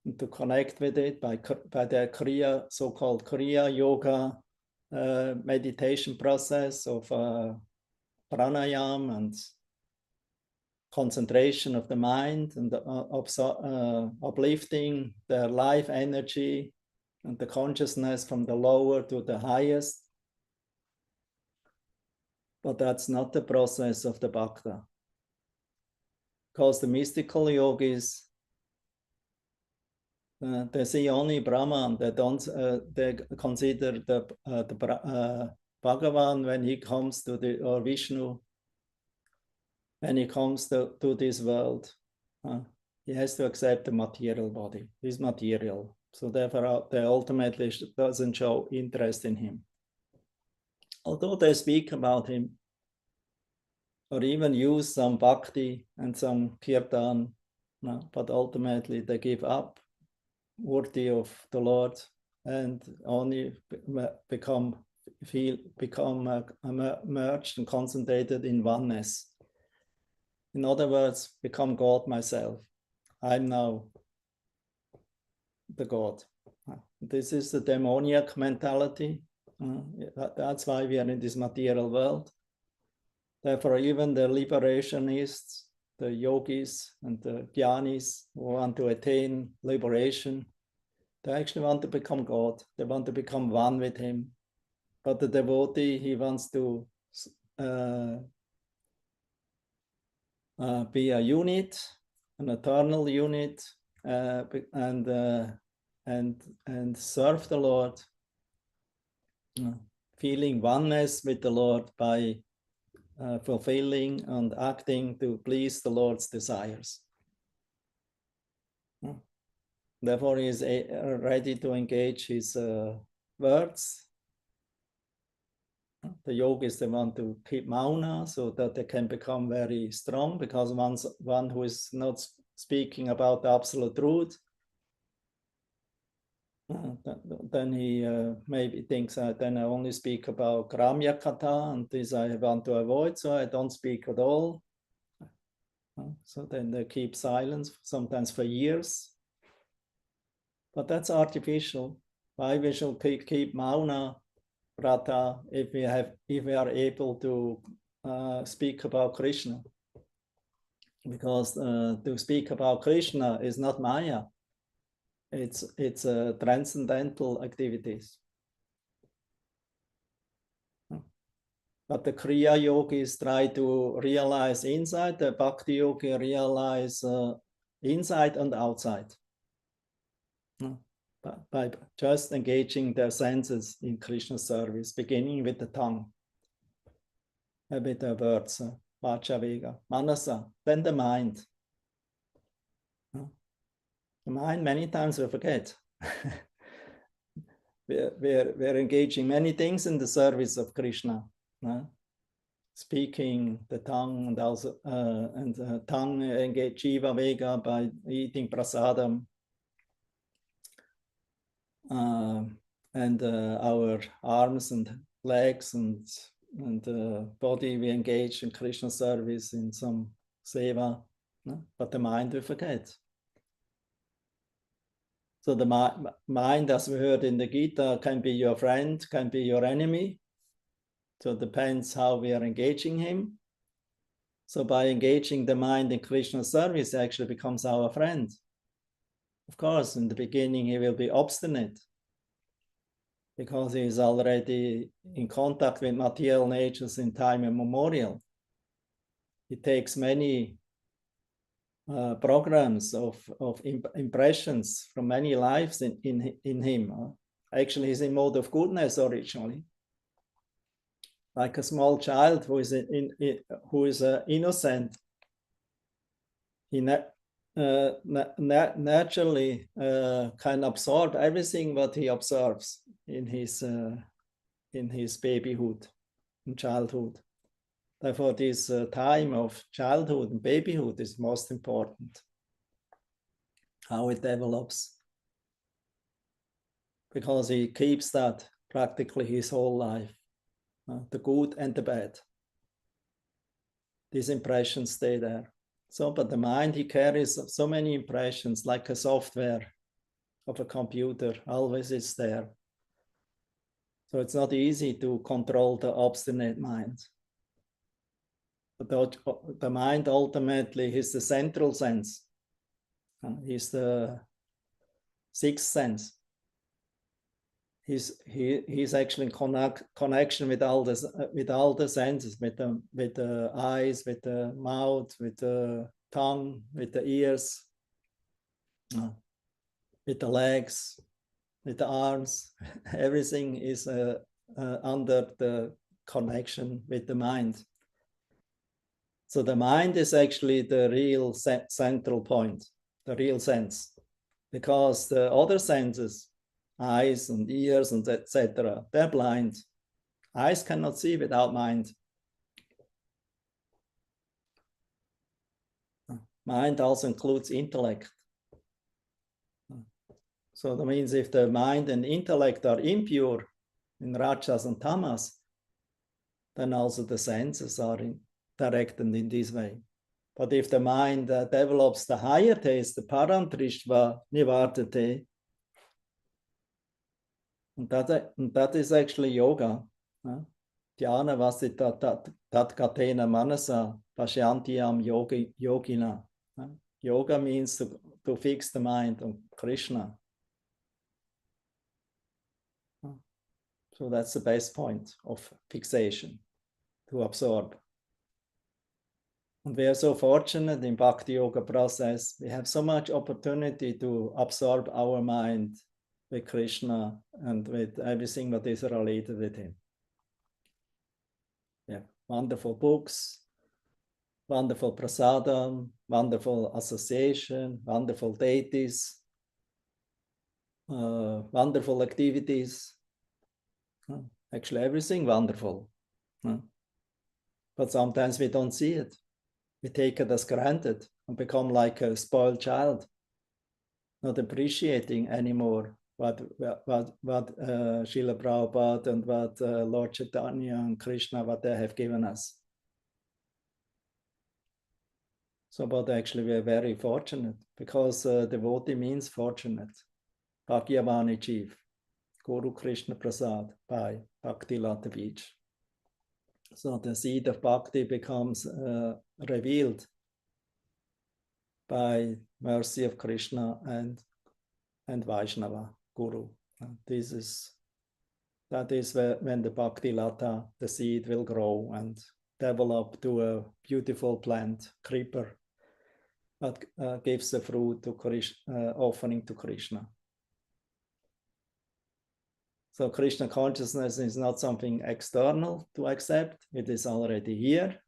and to connect with it by their Kriya, so-called Kriya Yoga meditation process of pranayam and concentration of the mind, and uplifting their life energy and the consciousness from the lower to the highest. But that's not the process of the Bhakta. Because the mystical yogis, they see only Brahman. They don't. They consider the Bhagavan when he comes to or Vishnu when he comes to this world. He has to accept the material body. He's material, so therefore they ultimately doesn't show interest in him. Although they speak about him, or even use some bhakti and some kirtan, but ultimately they give up worthy of the Lord, and only become merged and concentrated in oneness. In other words, become God myself. I'm now the God. This is the demoniac mentality. That's why we are in this material world. Therefore, even the liberationists, the yogis and the jnanis who want to attain liberation, they actually want to become God. They want to become one with him. But the devotee, he wants to be a unit, an eternal unit, and serve the Lord, feeling oneness with the Lord by fulfilling and acting to please the Lord's desires. Therefore, he is ready to engage his words. The yogis, they want to keep mauna so that they can become very strong, because one who is not speaking about the absolute truth, then he maybe thinks, then I only speak about Gramya Katha, and this I want to avoid, so I don't speak at all. So then they keep silence, sometimes for years. But that's artificial. Why we should keep Mauna Prata if we are able to speak about Krishna? Because to speak about Krishna is not Maya. It's transcendental activities. But the Kriya yogis try to realize inside, the Bhakti yogi realize inside and outside. By just engaging their senses in Krishna service, beginning with the tongue, with the words, Vacha Vega, Manasa, then the mind. The mind, many times we forget. we're engaging many things in the service of Krishna. Speaking, the tongue, and also tongue engage Jiva Vega by eating prasadam. And our arms and legs and body, we engage in Krishna service in some seva, but the mind we forget. So the mind, as we heard in the Gita, can be your friend, can be your enemy. So it depends how we are engaging him. So by engaging the mind in Krishna service, it actually becomes our friend. Of course, in the beginning, he will be obstinate, because he is already in contact with material natures in time immemorial. He takes many programs of impressions from many lives in him. Actually, he's in mode of goodness originally, like a small child who is innocent. He naturally can absorb everything what he observes in his babyhood, in childhood. Therefore, this time of childhood and babyhood is most important, how it develops, because he keeps that practically his whole life, the good and the bad. These impressions stay there. So, but the mind, he carries so many impressions, like a software of a computer, always is there. So it's not easy to control the obstinate mind. But the mind ultimately is the central sense. He's the sixth sense. He's actually in connection with all the senses, with the eyes, with the mouth, with the tongue, with the ears, with the legs, with the arms. Everything is under the connection with the mind. So the mind is actually the real central point, the real sense, because the other senses, eyes and ears and etc., they're blind. Eyes cannot see without mind. Mind also includes intellect. So that means if the mind and intellect are impure in rajas and tamas, then also the senses are directed in this way. But if the mind develops the higher taste, the parantrishva nivartate, and that is actually yoga. Dhyana vasita tat katena manasa pashyantiyam yogina. Yoga means to fix the mind on Krishna. So that's the best point of fixation, to absorb. And we are so fortunate in Bhakti Yoga process. We have so much opportunity to absorb our mind with Krishna and with everything that is related with him. Yeah, wonderful books, wonderful prasadam, wonderful association, wonderful deities, wonderful activities. Actually, everything wonderful. But sometimes we don't see it. We take it as granted and become like a spoiled child, not appreciating anymore what Srila Prabhupada and what Lord Chaitanya and Krishna, what they have given us. So, but actually we are very fortunate, because devotee means fortunate. Bhagyavani chief, Guru Krishna Prasad by Bhakti Lata Beach. So the seed of bhakti becomes revealed by mercy of Krishna and Vaishnava Guru. That is when the Bhakti Lata, the seed, will grow and develop to a beautiful plant, creeper, that gives the fruit to Krishna, offering to Krishna. So Krishna consciousness is not something external to accept. It is already here,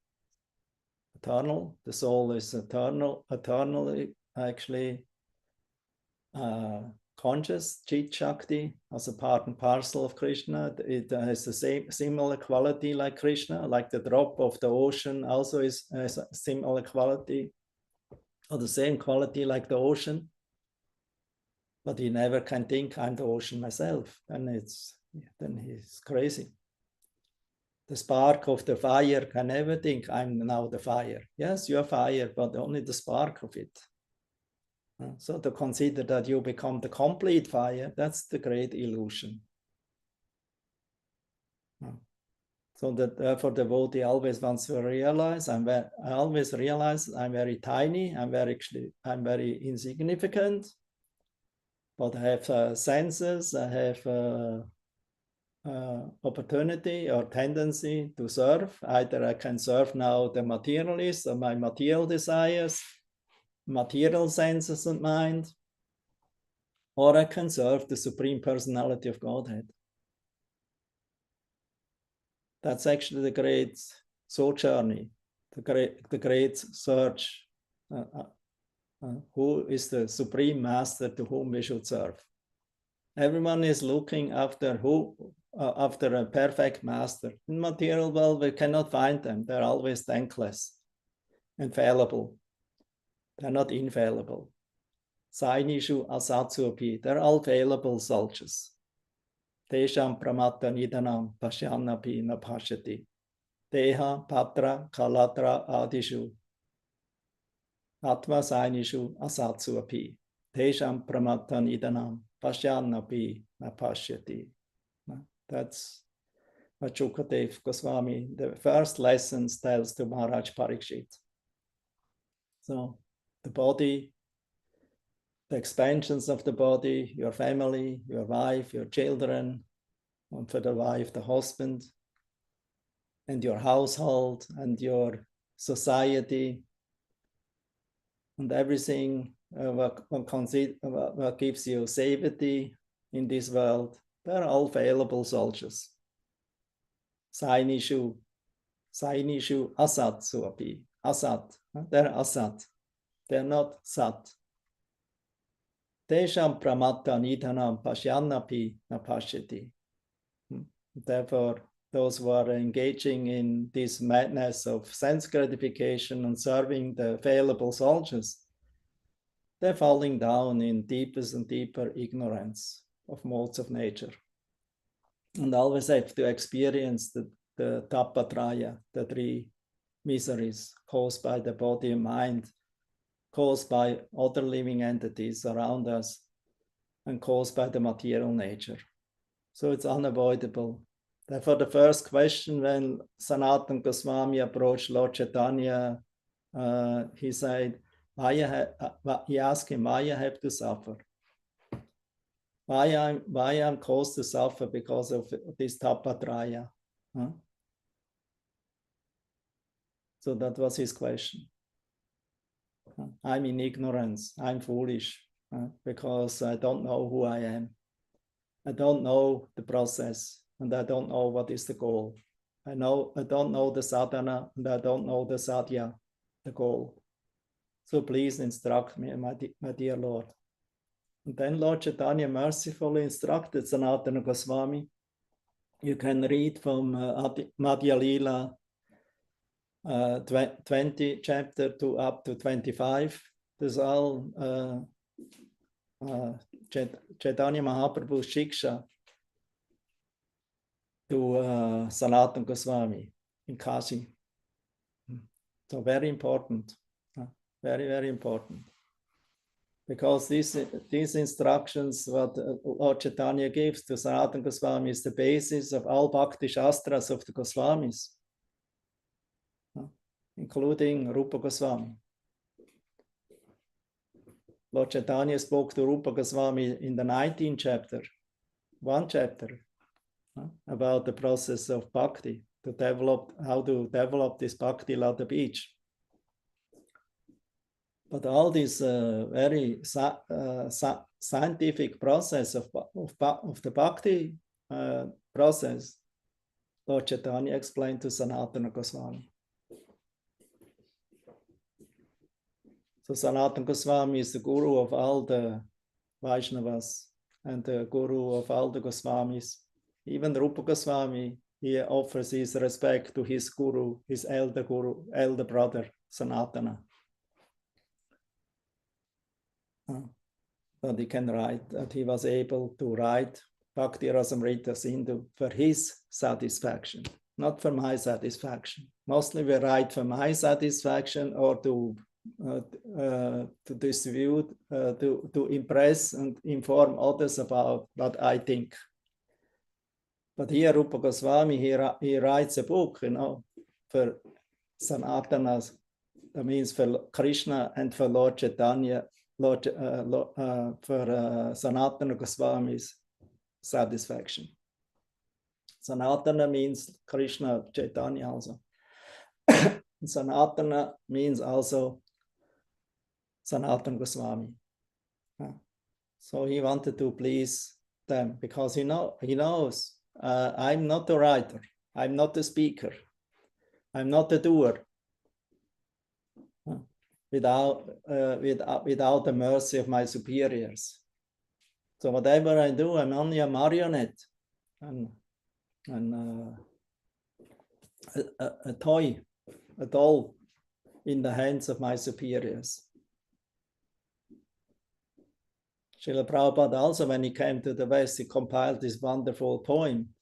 eternal. The soul is eternally actually conscious, Chit Shakti, as a part and parcel of Krishna. It has the same similar quality like Krishna, like the drop of the ocean also has a similar quality, or the same quality like the ocean. But he never can think, I'm the ocean myself. Then he's crazy. The spark of the fire can never think, I'm now the fire. Yes, you're fire, but only the spark of it. So to consider that you become the complete fire, that's the great illusion. So that therefore the devotee always wants to realize, I always realize I'm very tiny, I'm very insignificant, but I have senses, I have opportunity or tendency to serve. Either I can serve now the materialist or my material desires, material senses and mind, or I can serve the Supreme Personality of Godhead. That's actually the great soul journey, the great search. Who is the Supreme Master to whom we should serve? Everyone is looking after after a perfect master. In material world, we cannot find them. They're always thankless, infallible. They're not infallible. Sainishu asatsuapi, they're all fallible soldiers. Tesham pramatta nidanam pashyanapi na pashyati. Deha patra kalatra adishu. Atma sainishu asatsuapi. Tesham pramatta nidanam pashyanapi na pashyati. That's what Shukadev Goswami, the first lessons, tells to Maharaj Parikshit. So the body, the expansions of the body, your family, your wife, your children, and for the wife, the husband, and your household, and your society, and everything what gives you safety in this world, they're all fallible soldiers. Sainishu asat suapi. Asat. They're asat. They're not sat. Tesham pramatta nidhanam pashyanapi na pashyati. Therefore, those who are engaging in this madness of sense gratification and serving the fallible soldiers, they're falling down in deepest and deeper ignorance of modes of nature. And always have to experience the tapatraya, the three miseries caused by the body and mind, caused by other living entities around us, and caused by the material nature. So it's unavoidable. Therefore, the first question when Sanatana Goswami approached Lord Chaitanya, he said, he asked him, why I have to suffer? Why I'm caused to suffer because of this tapatraya? Huh? So that was his question. I'm in ignorance, I'm foolish, because I don't know who I am. I don't know the process, and I don't know what is the goal. I don't know the sadhana, and I don't know the sadhya, the goal. So please instruct me, my dear Lord. And then Lord Chaitanya mercifully instructed Sanatana Goswami. You can read from Madhya Lila 20 chapter to up to 25. This is all Chaitanya Mahaprabhu's Shiksha to Sanatana Goswami in Kashi. So very important, very, very important. Because these instructions, what Lord Chaitanya gives to Sanatana Goswami, is the basis of all Bhakti Shastras of the Goswamis, including Rupa Goswami. Lord Chaitanya spoke to Rupa Goswami in the 19th chapter, one chapter, about the process of bhakti, how to develop this bhakti ladder beach. But all this very scientific process of the bhakti process, Lord Chaitanya explained to Sanatana Goswami. So Sanatana Goswami is the guru of all the Vaishnavas and the guru of all the Goswamis. Even Rupa Goswami, he offers his respect to his guru, his elder brother, Sanatana. That he can write, that he was able to write Bhakti Rasamrita Sindhu for his satisfaction, not for my satisfaction. Mostly we write for my satisfaction or to distribute, to impress and inform others about what I think. But here Rupa Goswami, he writes a book, for Sanatana, that means for Krishna and for Lord Chaitanya, for Sanatana Goswami's satisfaction. Sanatana means Krishna, Chaitanya also. Sanatana means also Sanatana Goswami. So he wanted to please them because he knows I'm not a writer, I'm not a speaker, I'm not a doer. Without the mercy of my superiors. So whatever I do, I'm only a marionette and a toy, a doll in the hands of my superiors. Srila Prabhupada also, when he came to the West, he compiled this wonderful poem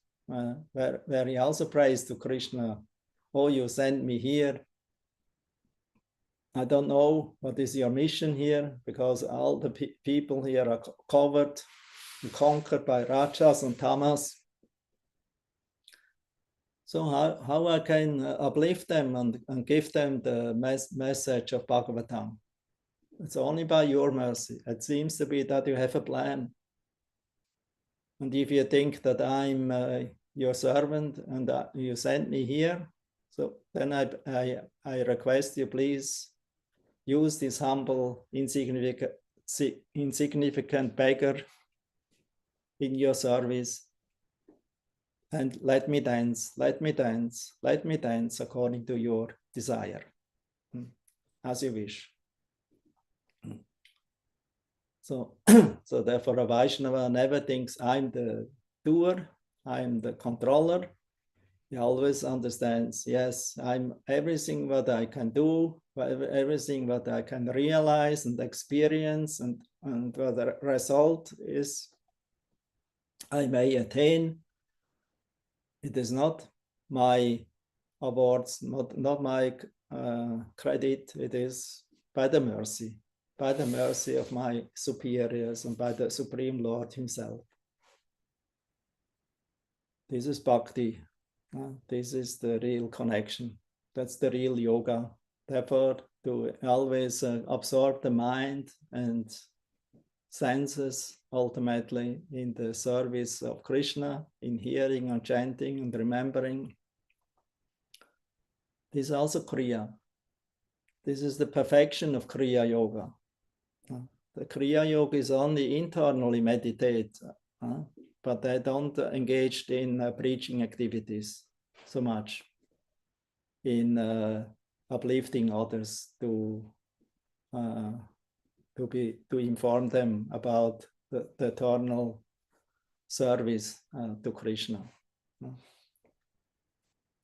where he also prays to Krishna, oh, you sent me here. I don't know what is your mission here, because all the people here are covered and conquered by Rajas and Tamas. So how I can uplift them and give them the message of Bhagavatam? It's only by your mercy. It seems to be that you have a plan. And if you think that I'm your servant and that you sent me here, so then I request you, please use this humble, insignificant beggar in your service and let me dance according to your desire, as you wish. So therefore a Vaishnava never thinks I'm the doer, I'm the controller. He always understands, yes, I'm everything what I can do everything that I can realize and experience, and what the result is I may attain. It is not my awards, not my credit. It is by the mercy of my superiors and by the Supreme Lord himself. This is bhakti. This is the real connection. That's the real yoga. Therefore, to always absorb the mind and senses ultimately in the service of Krishna, in hearing and chanting and remembering. This is also Kriya. This is the perfection of Kriya Yoga. The Kriya Yoga is only internally meditate, but they don't engage in preaching activities so much, in uplifting others to inform them about the eternal service to Krishna.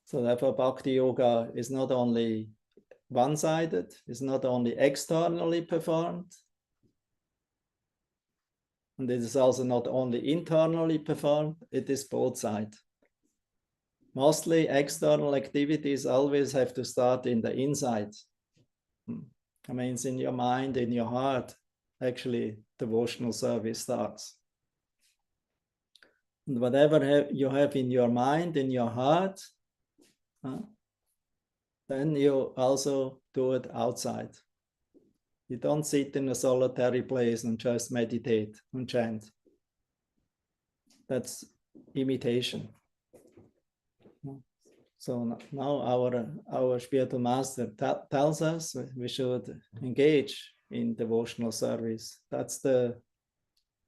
So therefore, Bhakti Yoga is not only one-sided, it's not only externally performed, and it is also not only internally performed, it is both sides. Mostly external activities always have to start in the inside. I mean, it's in your mind, in your heart, actually devotional service starts. And whatever you have in your mind, in your heart, then you also do it outside. You don't sit in a solitary place and just meditate and chant. That's imitation. So now our spiritual master tells us we should engage in devotional service. That's the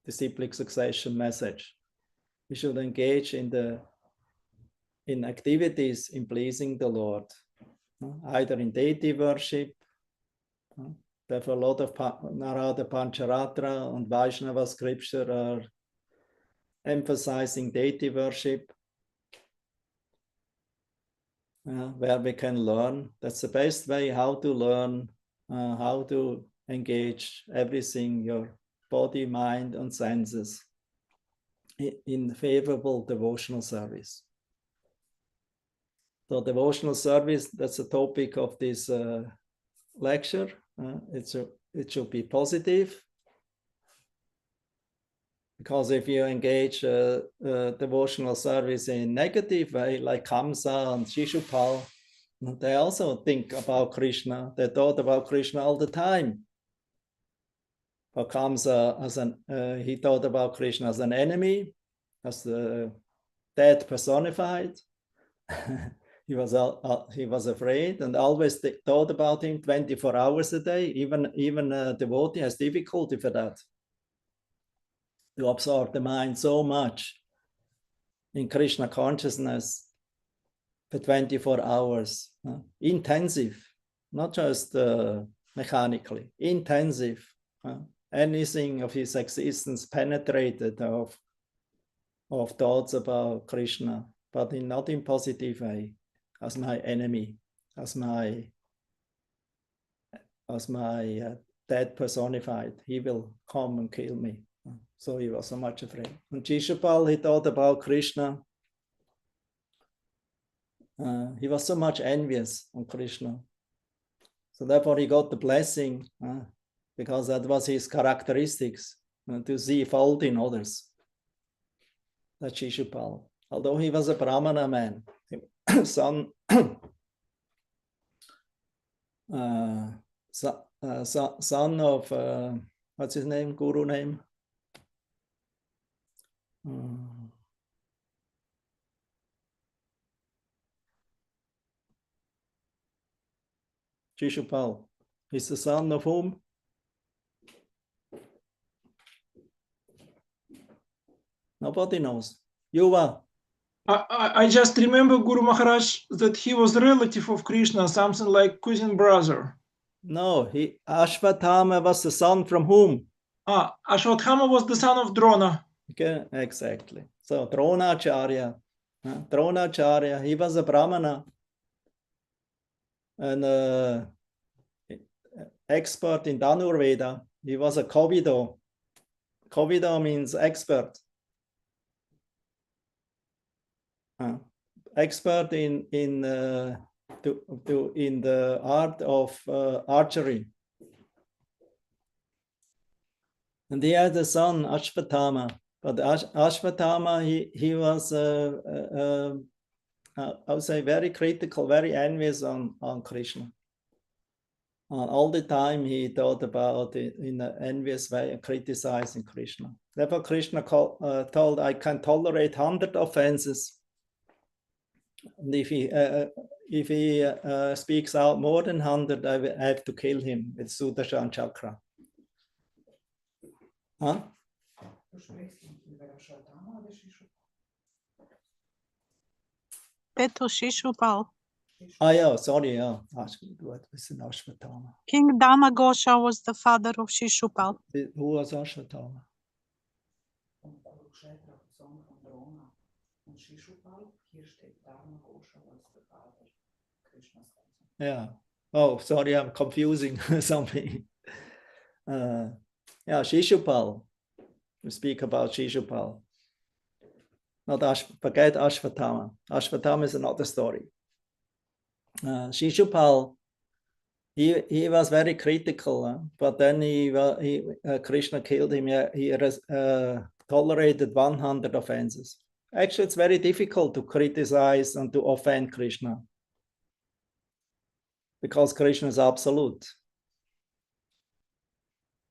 disciplic succession message. We should engage in activities in pleasing the Lord, either in deity worship. Therefore, a lot of Narada Pancharatra and Vaishnava scripture are emphasizing deity worship, where we can learn. That's the best way how to learn, how to engage everything, your body, mind, and senses, in favorable devotional service. So devotional service, that's the topic of this lecture. It should be positive, because if you engage devotional service in negative way, like Kamsa and Shishupal, they also think about Krishna. They thought about Krishna all the time. But Kamsa, he thought about Krishna as an enemy, as the dead personified. He was afraid and always thought about him 24 hours a day. Even a devotee has difficulty for that, to absorb the mind so much in Krishna consciousness for 24 hours. Intensive, not just mechanically, intensive. Anything of his existence penetrated of thoughts about Krishna, but not in positive way, as my enemy, as my dead personified. He will come and kill me. So he was so much afraid. And Shishupal, he thought about Krishna. He was so much envious on Krishna. So therefore he got the blessing, because that was his characteristics, to see fault in others. That's Shishupal. Although he was a Brahmana man, son of, what's his name, guru name? Shishupal. He's the son of whom? Nobody knows. Yuva. I just remember, Guru Maharaj, that he was a relative of Krishna, something like cousin brother. No, Ashvatthama was the son from whom? Ashvatthama was the son of Drona. Okay, exactly. So Dronacharya, he was a Brahmana. And expert in Dhanurveda. He was a Kovido. Kovido means expert. Expert in the art of archery. And he had a son, Ashvatthama. But Ashvatthama, he was, I would say, very critical, very envious on Krishna. All the time he thought about it in an envious way, criticizing Krishna. Therefore, Krishna told, I can tolerate 100 offenses. And if he speaks out more than 100, I have to kill him with Sudarshan Chakra. Huh? Petu Shishupal. Yeah, sorry, yeah. King Damagosha was the father of Shishupal. Who was Ashvatthama? Yeah. Oh, sorry, I'm confusing something. Yeah, Shishupal. We speak about Shishupal. Not forget Ashvatthama. Ashvatthama is another story. Shishupal, he was very critical, but then Krishna killed him. He tolerated 100 offenses. Actually, it's very difficult to criticize and to offend Krishna, because Krishna is absolute.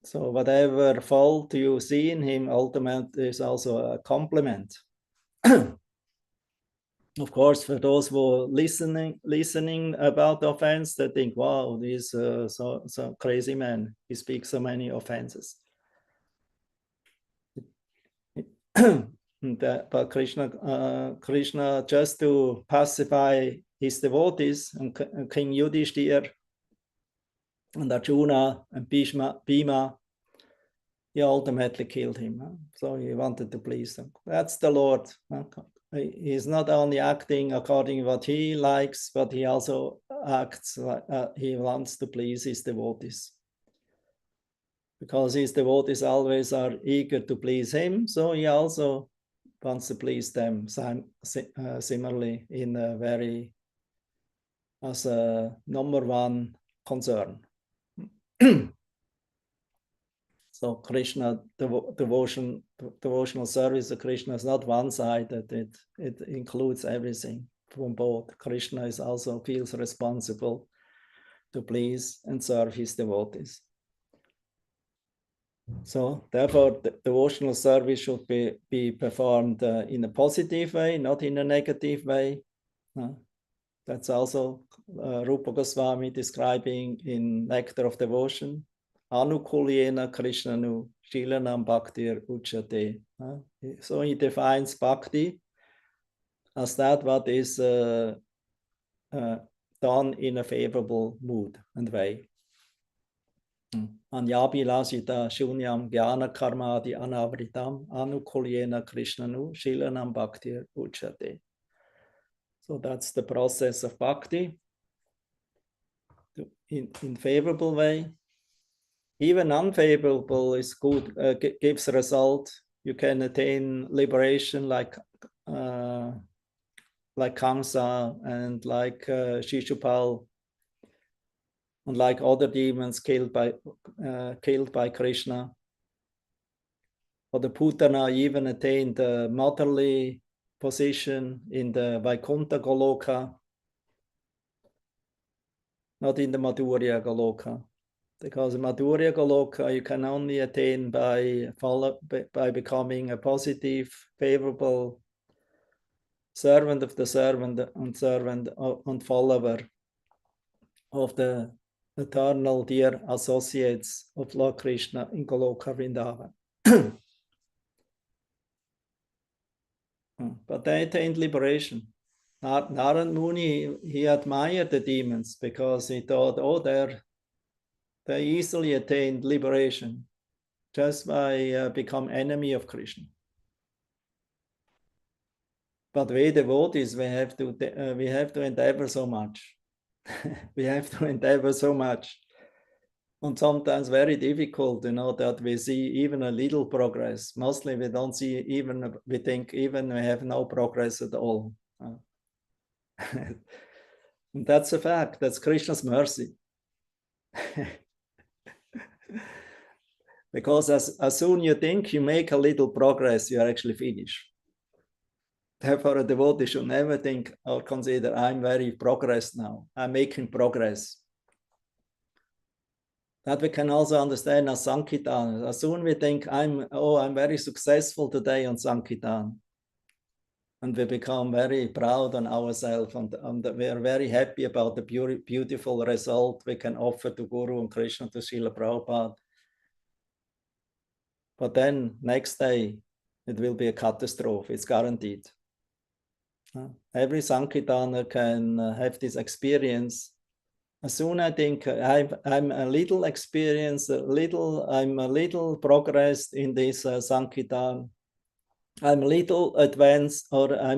So whatever fault you see in him, ultimately is also a compliment. Of course, for those who are listening about the offense, they think, wow, this so crazy man, he speaks so many offenses. But Krishna, just to pacify his devotees, and King Yudhishthira and Arjuna and Bhima, he ultimately killed him. So he wanted to please them. That's the Lord. He's not only acting according to what he likes, but he also acts like he wants to please his devotees. Because his devotees always are eager to please him, so he also wants to please them similarly in a very, as a number one concern. So Krishna, devotional service of Krishna is not one-sided. It includes everything from both. Krishna is also feels responsible to please and serve his devotees. So therefore, the devotional service should be performed in a positive way, not in a negative way. That's also Rupa Goswami describing in Nectar of Devotion. Anukulyena Krishnanu Shilanam Bhaktir Uchate. So he defines bhakti as that what is done in a favorable mood and way. Anyabhilasita shunyam jnana karmadi anavritam anukulyena Krishnanu Shilanam Bhaktir Uchate. So that's the process of bhakti in favorable way. Even unfavorable is good, gives result. You can attain liberation like Kamsa and like Shishupal and like other demons killed by Krishna. Or the Putana even attained the motherly position in the Vaikuntha Goloka, not in the Madhurya Goloka. Because Madhurya Goloka you can only attain by becoming a positive, favorable servant of the servant and follower of the eternal dear associates of Lord Krishna in Goloka Vrindavan. But they attained liberation. Narad Muni, he admired the demons because he thought, oh, they easily attained liberation just by become enemy of Krishna. But we devotees, we have to endeavor so much. We have to endeavor so much And sometimes very difficult, that we see even a little progress. Mostly we don't see even, we think even we have no progress at all. And that's a fact. That's Krishna's mercy. Because as soon you think you make a little progress, you are actually finished. Therefore, a devotee should never think or consider, I'm very progressed now. I'm making progress. That we can also understand as Sankirtan. As soon we think, I'm very successful today on Sankirtan. And we become very proud on ourselves, and we are very happy about the beautiful result we can offer to Guru and Krishna, to Srila Prabhupada. But then next day, it will be a catastrophe, it's guaranteed. Every Sankirtaner can have this experience. As soon as I think I'm a little experienced, I'm a little progressed in this Sankirtan, I'm a little advanced, or I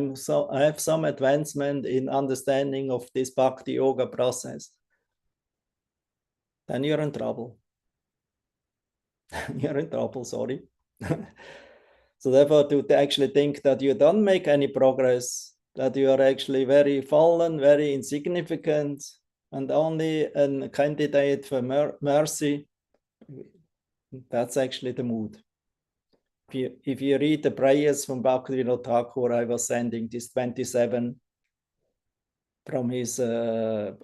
have some advancement in understanding of this Bhakti Yoga process, then you're in trouble. You're in trouble, sorry. So therefore, to actually think that you don't make any progress, that you are actually very fallen, very insignificant, and only a candidate for mercy, that's actually the mood. If you read the prayers from Bhaktivinoda Thakur, I was sending this 27 from his from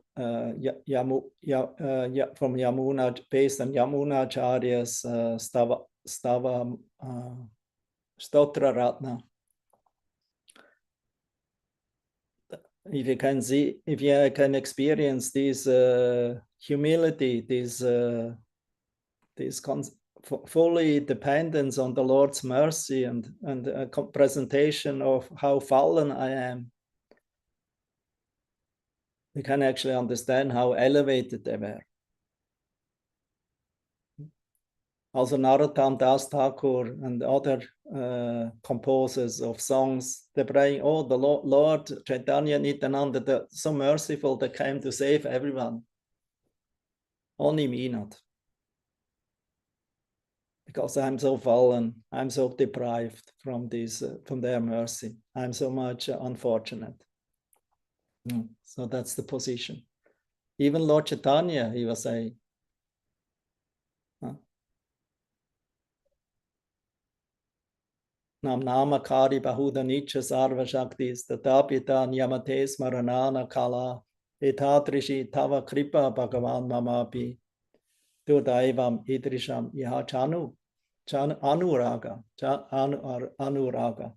Yamuna, based on Yamuna Acharya's Stotra Ratna. If you can see, if you can experience this humility, this fully dependence on the Lord's mercy, and a presentation of how fallen I am, we can actually understand how elevated they were. Also Narottam Das Thakur and other composers of songs, they're praying, oh, the Lord Chaitanya Nityananda, they're so merciful, they came to save everyone. Only me not. Because I'm so fallen, I'm so deprived from their mercy. I'm so much unfortunate. So that's the position. Even Lord Chaitanya, he was saying, Nam Namakari Bahuda Nicha Sarva Shaktis Tatapita Nyamate Smaranana Kala Etatrishi Tava Kripa Bhagavan Mamapi Tudaivam Idrisham Yaha Anuraga.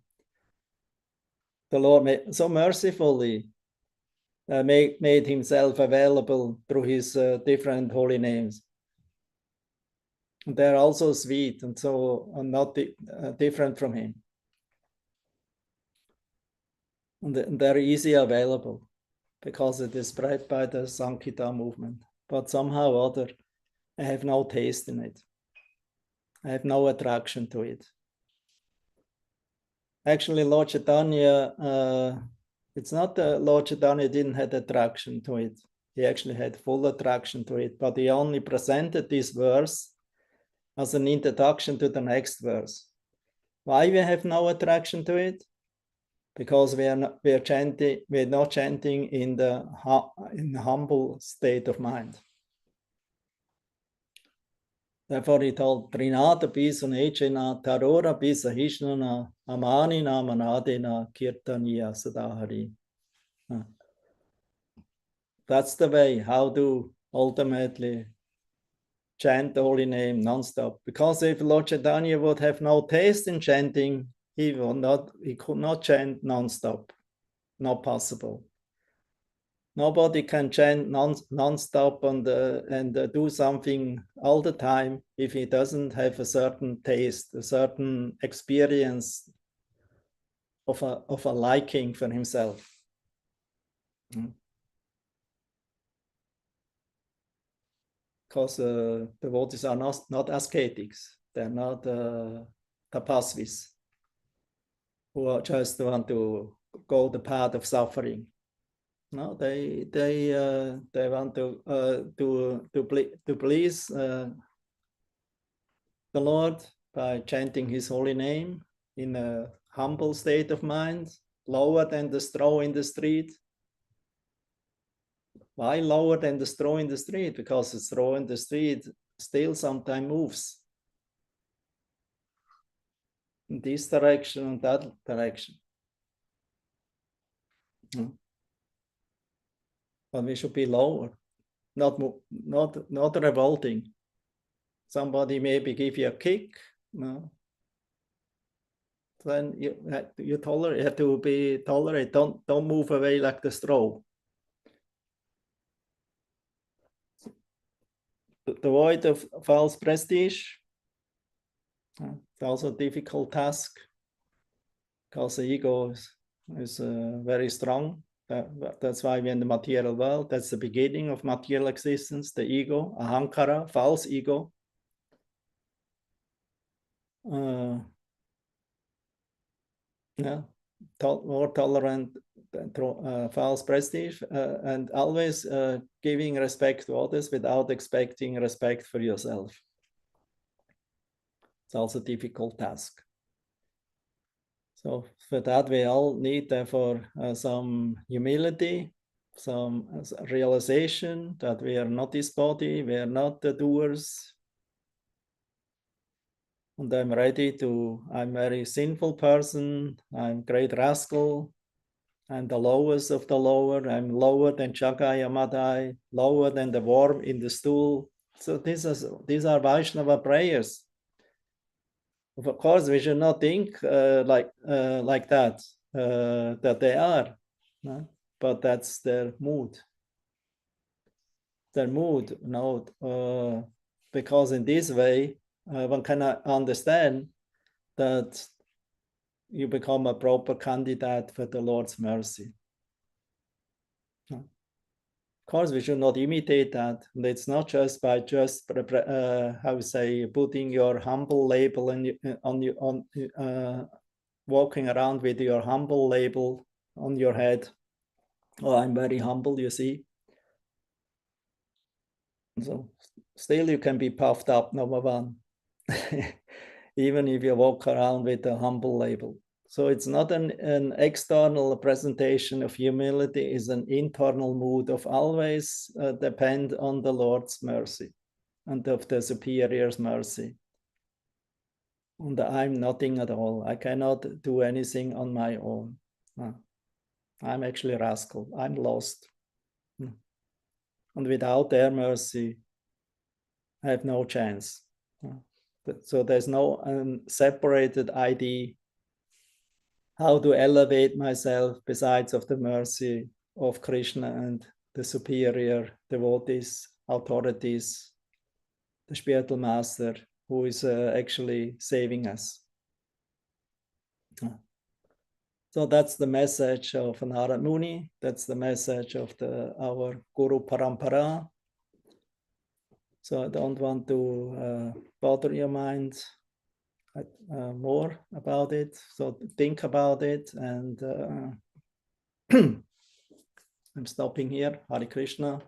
The Lord so mercifully made himself available through his different holy names. They're also sweet and so not different from him. And they're easily available because it is spread by the Sankirtan movement. But somehow or other, I have no taste in it. I have no attraction to it. Actually, Lord Chaitanya, it's not that Lord Chaitanya didn't have attraction to it. He actually had full attraction to it, but he only presented this verse as an introduction to the next verse. Why we have no attraction to it? Because we're not chanting in the humble state of mind. Therefore, he told Trinata Pisunechena Tarora Pisahishnana Amanina Manadena Kirtaniya Sadahari. That's the way how to ultimately chant the holy name non-stop. Because if Lord Chaitanya would have no taste in chanting, he could not chant non-stop. Not possible. Nobody can chant non-stop and do something all the time if he doesn't have a certain taste, a certain experience of a liking for himself. Because devotees are not ascetics. They're not tapasvis who just want to go the path of suffering. No, they want to please the Lord by chanting His holy name in a humble state of mind, lower than the straw in the street. Why lower than the straw in the street? Because the straw in the street still sometimes moves in this direction and that direction. But we should be lower, not revolting. Somebody maybe give you a kick, no. Then you have to be tolerant. Don't move away like the straw. To avoid of false prestige. It's also a difficult task because the ego is very strong. That's why we're in the material world. That's the beginning of material existence, the ego, ahankara, false ego. More tolerant than false prestige, and always giving respect to others without expecting respect for yourself. It's also a difficult task. So for that, we all need, therefore, some humility, some realization that we are not this body, we are not the doers. And I'm very sinful person, I'm great rascal, I'm the lowest of the lower, I'm lower than Chagaya Madai, lower than the worm in the stool. So these are Vaishnava prayers. Of course, we should not think like that, that they are, no? But that's their mood. Their mood, because in this way, one cannot understand that you become a proper candidate for the Lord's mercy. No? Of course, we should not imitate that. And it's not just by putting your humble label walking around with your humble label on your head. Oh, I'm very humble, you see. So still you can be puffed up, number one, even if you walk around with a humble label. So it's not an external presentation of humility, it's an internal mood of always depend on the Lord's mercy and of the superior's mercy. And I'm nothing at all. I cannot do anything on my own. No. I'm actually a rascal. I'm lost. And without their mercy, I have no chance. So there's no separated idea how to elevate myself besides of the mercy of Krishna and the superior devotees, authorities, the spiritual master who is actually saving us. So that's the message of Narad Muni. That's the message of our Guru Parampara. So I don't want to bother your mind more about it. So think about it, and I'm stopping here. Hare Krishna.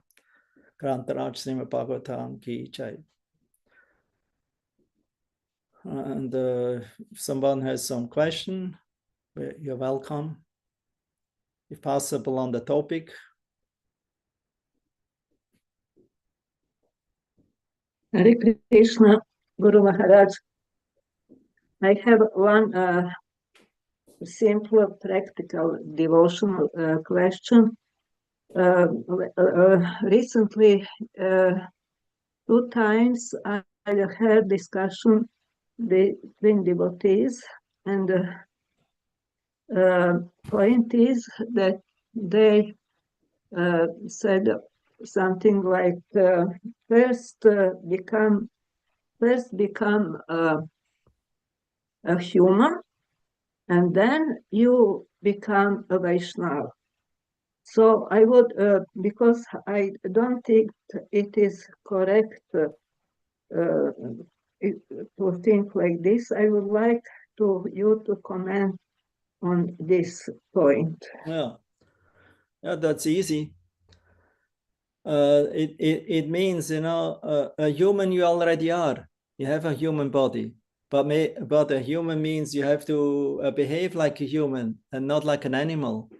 Grantaraj Srimad Bhagavatam Ki Jai. And if someone has some question, you're welcome. If possible, on the topic. Hare Krishna, Guru Maharaj. I have one simple, practical, devotional question. Recently, 2 times I had discussion between devotees, and point is that they said something like first become a human, and then you become a Vaishnava. So I would, because I don't think it is correct to think like this, I would like you to comment on this point. Yeah. Yeah, that's easy. It means, you know, a human you already are. You have a human body, but a human means you have to behave like a human and not like an animal.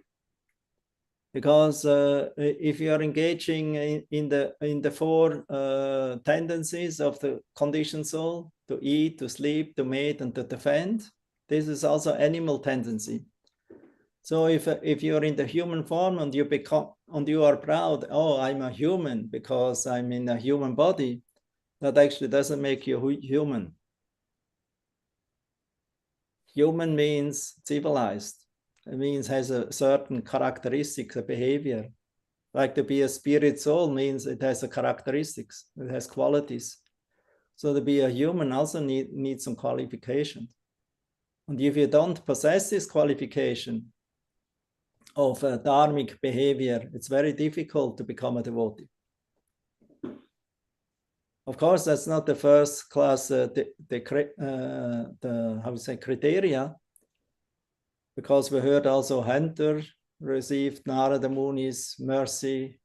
Because if you are engaging in the four tendencies of the conditioned soul, to eat, to sleep, to mate, and to defend, this is also animal tendency. So if you're in the human form and you are proud, oh, I'm a human because I'm in a human body, that actually doesn't make you human. Human means civilized. It means has a certain characteristics, a behavior. Like to be a spirit soul means it has a characteristics, it has qualities. So to be a human also needs some qualification. And if you don't possess this qualification of dharmic behavior, it's very difficult to become a devotee. Of course, that's not the first class, criteria, because we heard also Hunter received Narada Muni's mercy.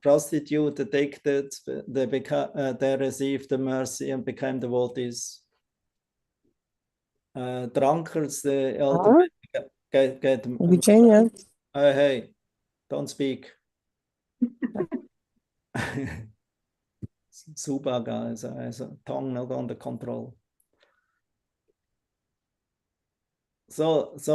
Prostitute addicted, they received the mercy and became devotees. Drunkards, they ultimately get Virginia. hey, don't speak. Subhaga has a tongue not under control. So it's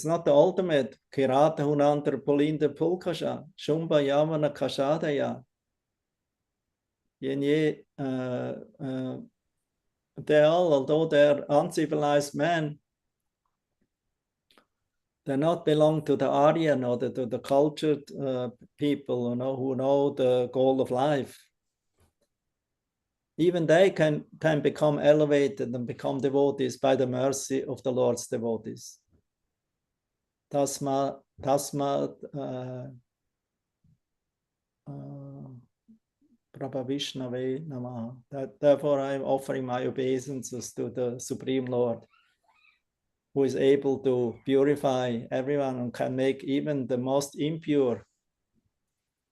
not the ultimate. Kirata hunantar polinda pulkasha, shumba yamana kashadaya. Yenye, they all, although they're uncivilized men, they not belong to the Aryan or to the cultured people, who know the goal of life. Even they can become elevated and become devotees by the mercy of the Lord's devotees. Tasmat Prabhavishnave Namaha. Therefore, I'm offering my obeisances to the Supreme Lord, who is able to purify everyone and can make even the most impure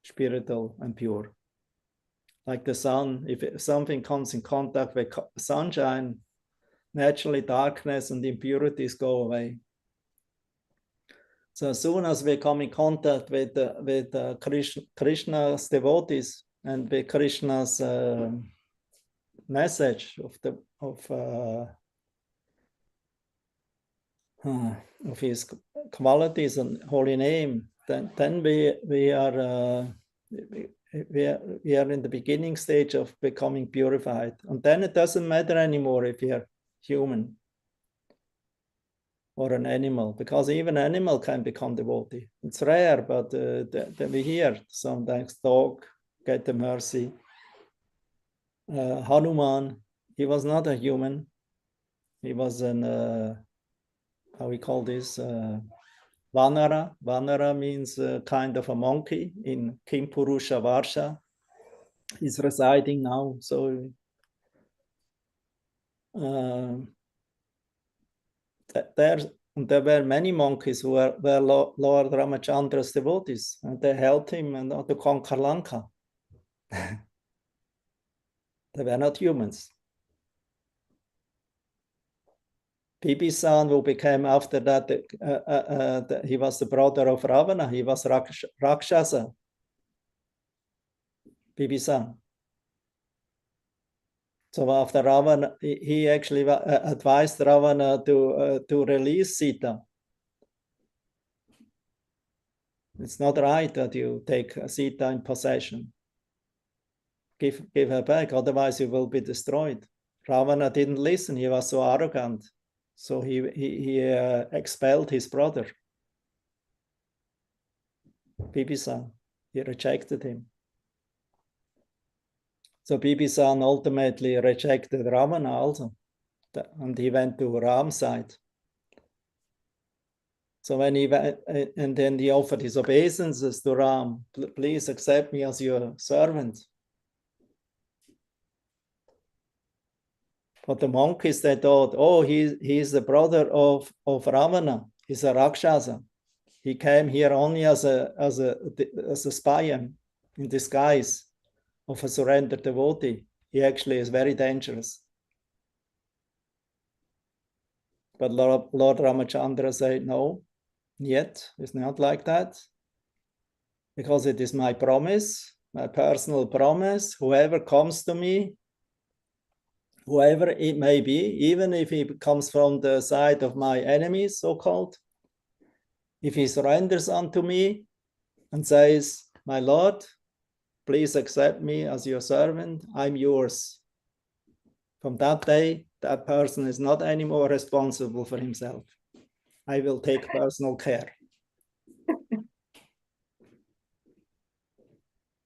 spiritual and pure. Like the sun, if something comes in contact with sunshine, naturally darkness and impurities go away. So as soon as we come in contact with Krishna's devotees and with Krishna's message of his qualities and holy name, then we are in the beginning stage of becoming purified, and then it doesn't matter anymore if you're human or an animal, because even animal can become devotee. It's rare, but we hear sometimes dog get the mercy. Hanuman, he was not a human. He was an, how we call this, Vanara. Vanara means kind of a monkey in Kimpurusha Varsha. He's residing now. So there were many monkeys who were Lord Ramachandra's devotees, and they helped him to conquer Lanka. They were not humans. Bibhisan, who became after that, he was the brother of Ravana. He was Rakshasa. Bibhisan. So after Ravana, he actually advised Ravana to release Sita. It's not right that you take Sita in possession. Give her back, otherwise you will be destroyed. Ravana didn't listen. He was so arrogant. So he expelled his brother, Bibhisan. He rejected him. So Bibhisan ultimately rejected Ravana also, and he went to Ram's side. So when he went, and then he offered his obeisances to Ram, please accept me as your servant. But the monkeys, they thought, oh, he's the brother of Ravana. He's a Rakshasa. He came here only as a spy in disguise of a surrendered devotee. He actually is very dangerous. But Lord Ramachandra said, no, yet it's not like that. Because it is my promise, my personal promise. Whoever comes to me, whoever it may be, even if he comes from the side of my enemies, so-called, if he surrenders unto me and says, my Lord, please accept me as your servant, I'm yours. From that day, that person is not anymore responsible for himself. I will take personal care.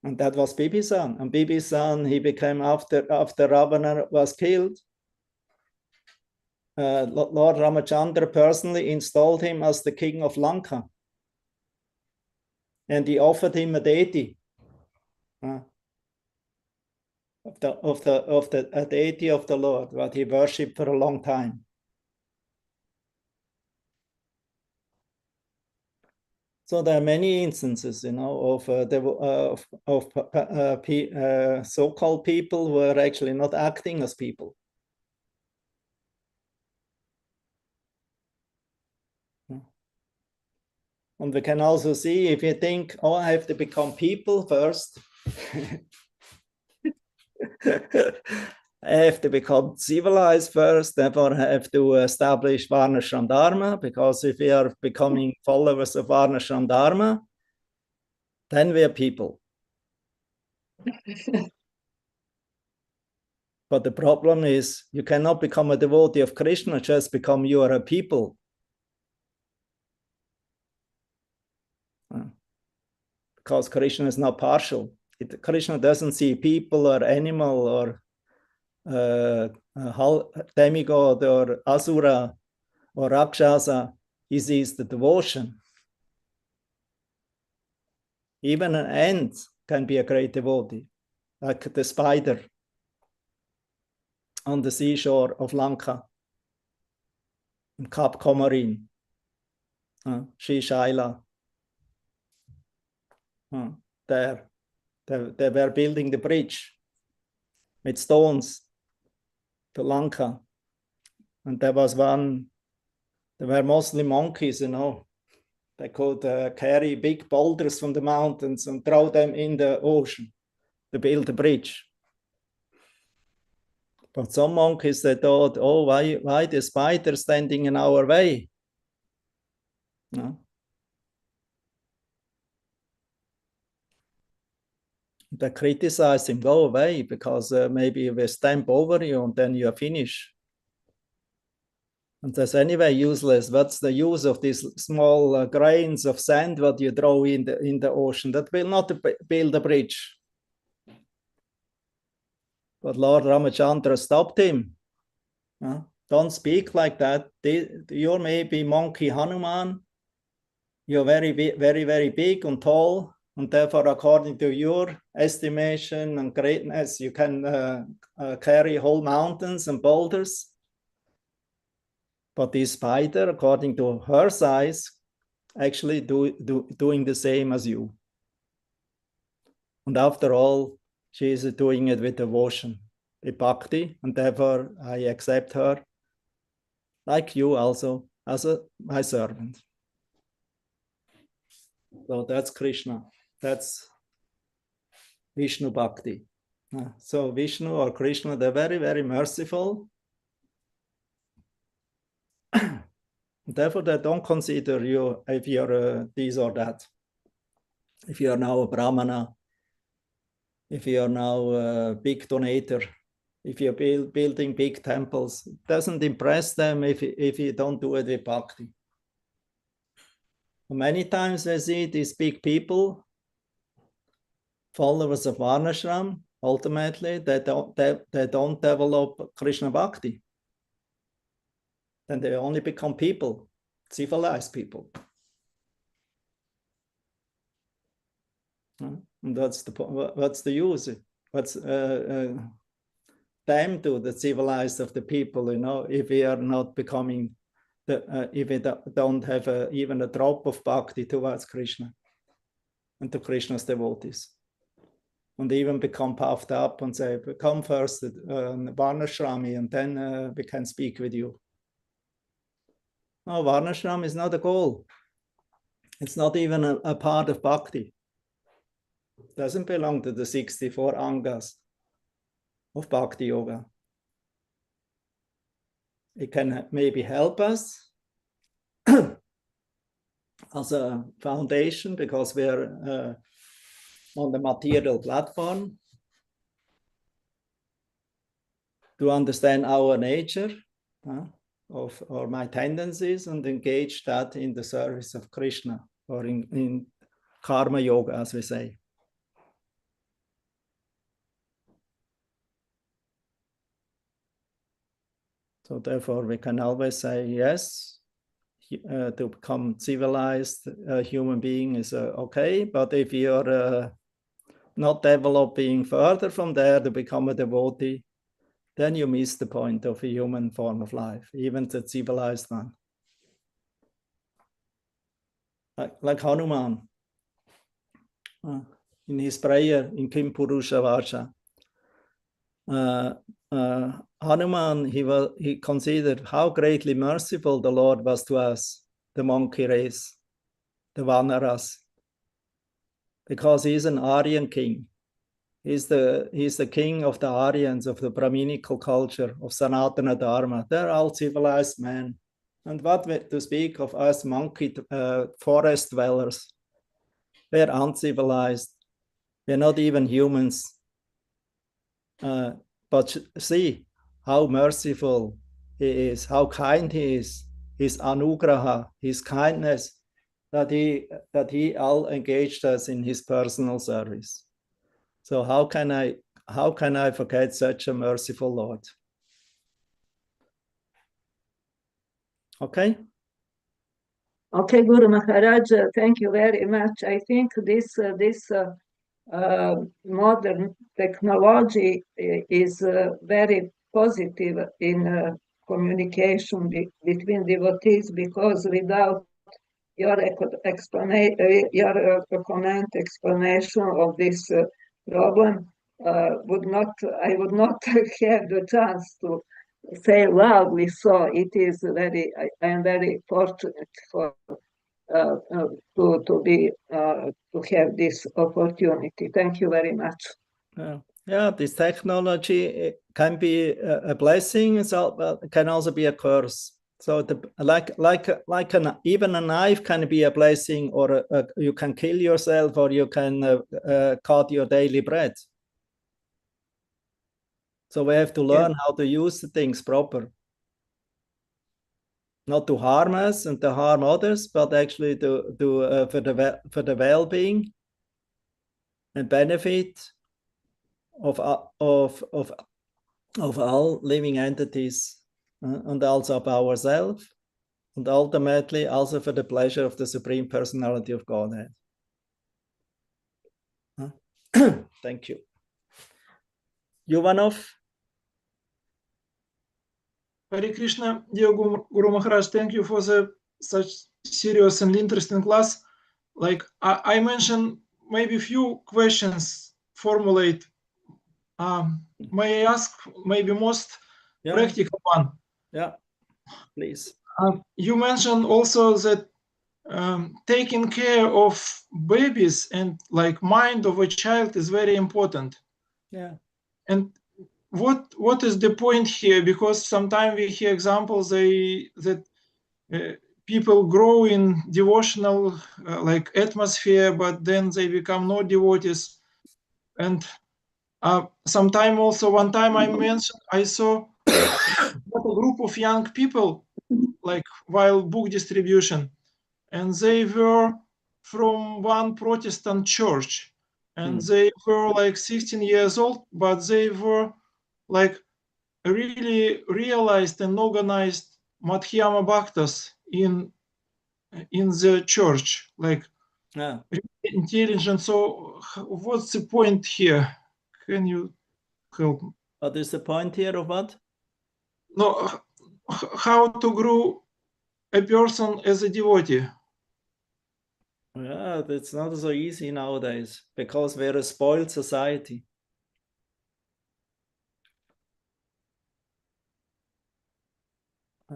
And that was Bibisan. And Bibisan, he became, after Ravana was killed, Lord Ramachandra personally installed him as the king of Lanka. And he offered him a deity. A deity of the Lord, what he worshipped for a long time. So there are many instances, of so-called people who are actually not acting as people. And we can also see, if you think, oh, I have to become people first. I have to become civilized first, therefore I have to establish Varnashram Dharma, because if we are becoming followers of Varnashram Dharma, then we are people. But the problem is, you cannot become a devotee of Krishna just because you are a people. Because Krishna is not partial. Krishna doesn't see people or animal or demigod or asura or rakshasa. He sees the devotion. Even an ant can be a great devotee, like the spider on the seashore of Lanka, in Cap Comorin, Sri Shaila. There, they were building the bridge with stones to Lanka. And there were mostly monkeys, They could carry big boulders from the mountains and throw them in the ocean to build a bridge. But some monkeys, they thought, oh, why the spider standing in our way? No. They criticized him, go away, because maybe we stamp over you and then you're finished. And that's anyway useless. What's the use of these small grains of sand what you throw in the ocean? That will not build a bridge. But Lord Ramachandra stopped him. Don't speak like that. You're maybe monkey Hanuman. You're very, very, very big and tall. And therefore, according to your estimation and greatness, you can carry whole mountains and boulders. But this spider, according to her size, actually doing the same as you. And after all, she is doing it with devotion, with bhakti, and therefore I accept her, like you also, as my servant. So that's Krishna. That's Vishnu Bhakti. So Vishnu or Krishna, they're very, very merciful. Therefore, they don't consider you if you're this or that. If you are now a Brahmana, if you are now a big donator, if you're building big temples, it doesn't impress them if you don't do it with bhakti. Many times I see these big people, followers of Varnashram, ultimately they don't develop Krishna bhakti. Then they only become people, civilized people. And what's the use? them to the civilized of the people, you know, if we are not becoming, if we don't have even a drop of bhakti towards Krishna and to Krishna's devotees. And even become puffed up and say, come first, Varnashrami, and then we can speak with you. No, Varnashram is not a goal. It's not even a part of bhakti. It doesn't belong to the 64 angas of bhakti yoga. It can maybe help us as a foundation because we're on the material platform to understand our nature or my tendencies and engage that in the service of Krishna or in karma yoga, as we say. So therefore we can always say yes, to become civilized human being is okay, but if you're not developing further from there to become a devotee, then you miss the point of a human form of life, even the civilized one. Like Hanuman, in his prayer in Kim Purusha Vacha, Hanuman, he considered how greatly merciful the Lord was to us, the monkey race, the Vanaras, because he's an Aryan king. He's the king of the Aryans, of the Brahminical culture, of Sanatana Dharma. They're all civilized men. And what to speak of us monkey forest dwellers? We're uncivilized. We're not even humans. But see how merciful he is, how kind he is, his anugraha, his kindness, that he all engaged us in his personal service. So how can I forget such a merciful Lord? Okay? Okay, Guru Maharaj, thank you very much. I think this modern technology is very positive in communication between devotees, because without your comment explanation of this problem, I would not have the chance to say loudly. So it is I am very fortunate for to have this opportunity. Thank you very much. Yeah, this technology can be a blessing, but it can also be a curse. So even a knife can be a blessing, or you can kill yourself, or you can cut your daily bread. So we have to learn how to use the things proper. Not to harm us and to harm others, but actually for the well-being and benefit of all living entities, and also of ourselves, and ultimately also for the pleasure of the Supreme Personality of Godhead. Thank you. Yuvanov? Hare Krishna, dear Guru Maharaj, thank you for such serious and interesting class. Like I mentioned, maybe few questions formulate. May I ask maybe most practical one? Yeah, please. You mentioned also that taking care of babies and like mind of a child is very important. Yeah. And what is the point here? Because sometimes we hear examples that people grow in devotional like atmosphere, but then they become no devotees. And sometime also, one time I saw a group of young people, like while book distribution, and they were from one Protestant church, and they were like 16 years old, but they were like really realized and organized Madhyama Bhaktas in the church, like intelligent. So what's the point here? Can you help? What is the point here of what? No, how to grow a person as a devotee? Yeah, that's not so easy nowadays because we're a spoiled society.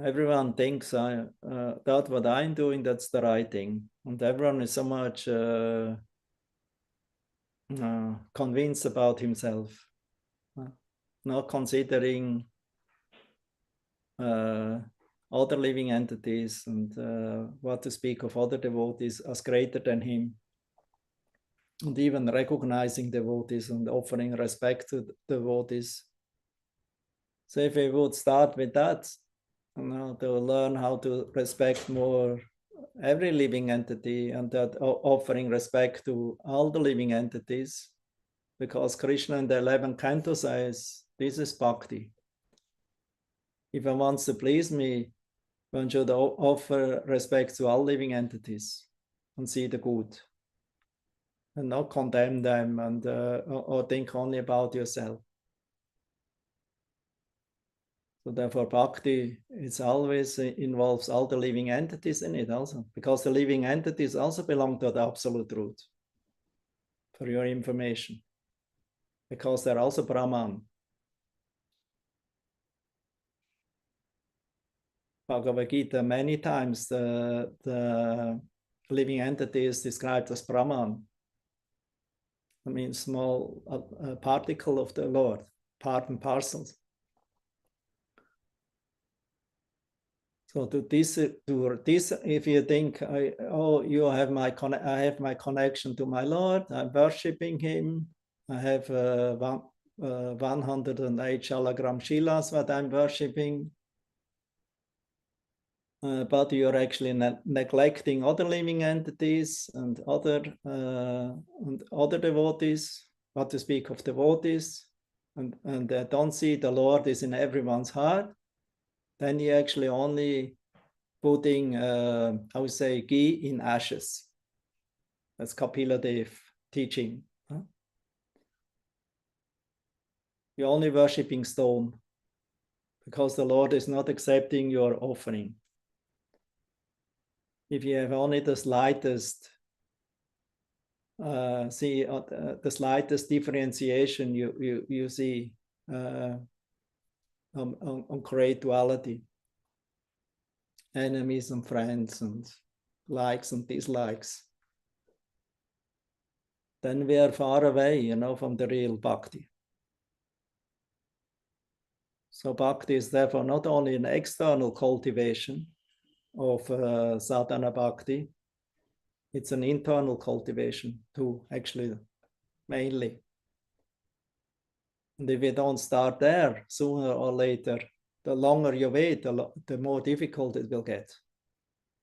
Everyone thinks that what I'm doing, that's the right thing. And everyone is so much convinced about himself, not considering other living entities and what to speak of other devotees as greater than him. And even recognizing devotees and offering respect to devotees. So if we would start with that, to learn how to respect more every living entity and that offering respect to all the living entities, because Krishna in the 11th canto says, this is bhakti. If one wants to please me, one should offer respect to all living entities and see the good and not condemn them and or think only about yourself. So therefore, bhakti, it's always involves all the living entities in it also, because the living entities also belong to the absolute truth, for your information, because they're also Brahman. Bhagavad Gita, many times the living entity is described as Brahman. I mean, small particle of the Lord, part and parcels. So to this, if you think, I have my connection to my Lord, I'm worshiping Him. I have 108 Shalagram Shilas that I'm worshiping. But you're actually neglecting other living entities and other devotees. What to speak of devotees, and don't see the Lord is in everyone's heart. Then you actually only putting, I would say, ghee in ashes. That's Kapila Dev teaching. Huh? You're only worshipping stone because the Lord is not accepting your offering. If you have only the slightest, the slightest differentiation you see on great duality, enemies and friends and likes and dislikes, then we are far away, from the real bhakti. So bhakti is therefore not only an external cultivation of sadhana bhakti, it's an internal cultivation too, actually, mainly. And if you don't start there, sooner or later, the longer you wait, the more difficult it will get.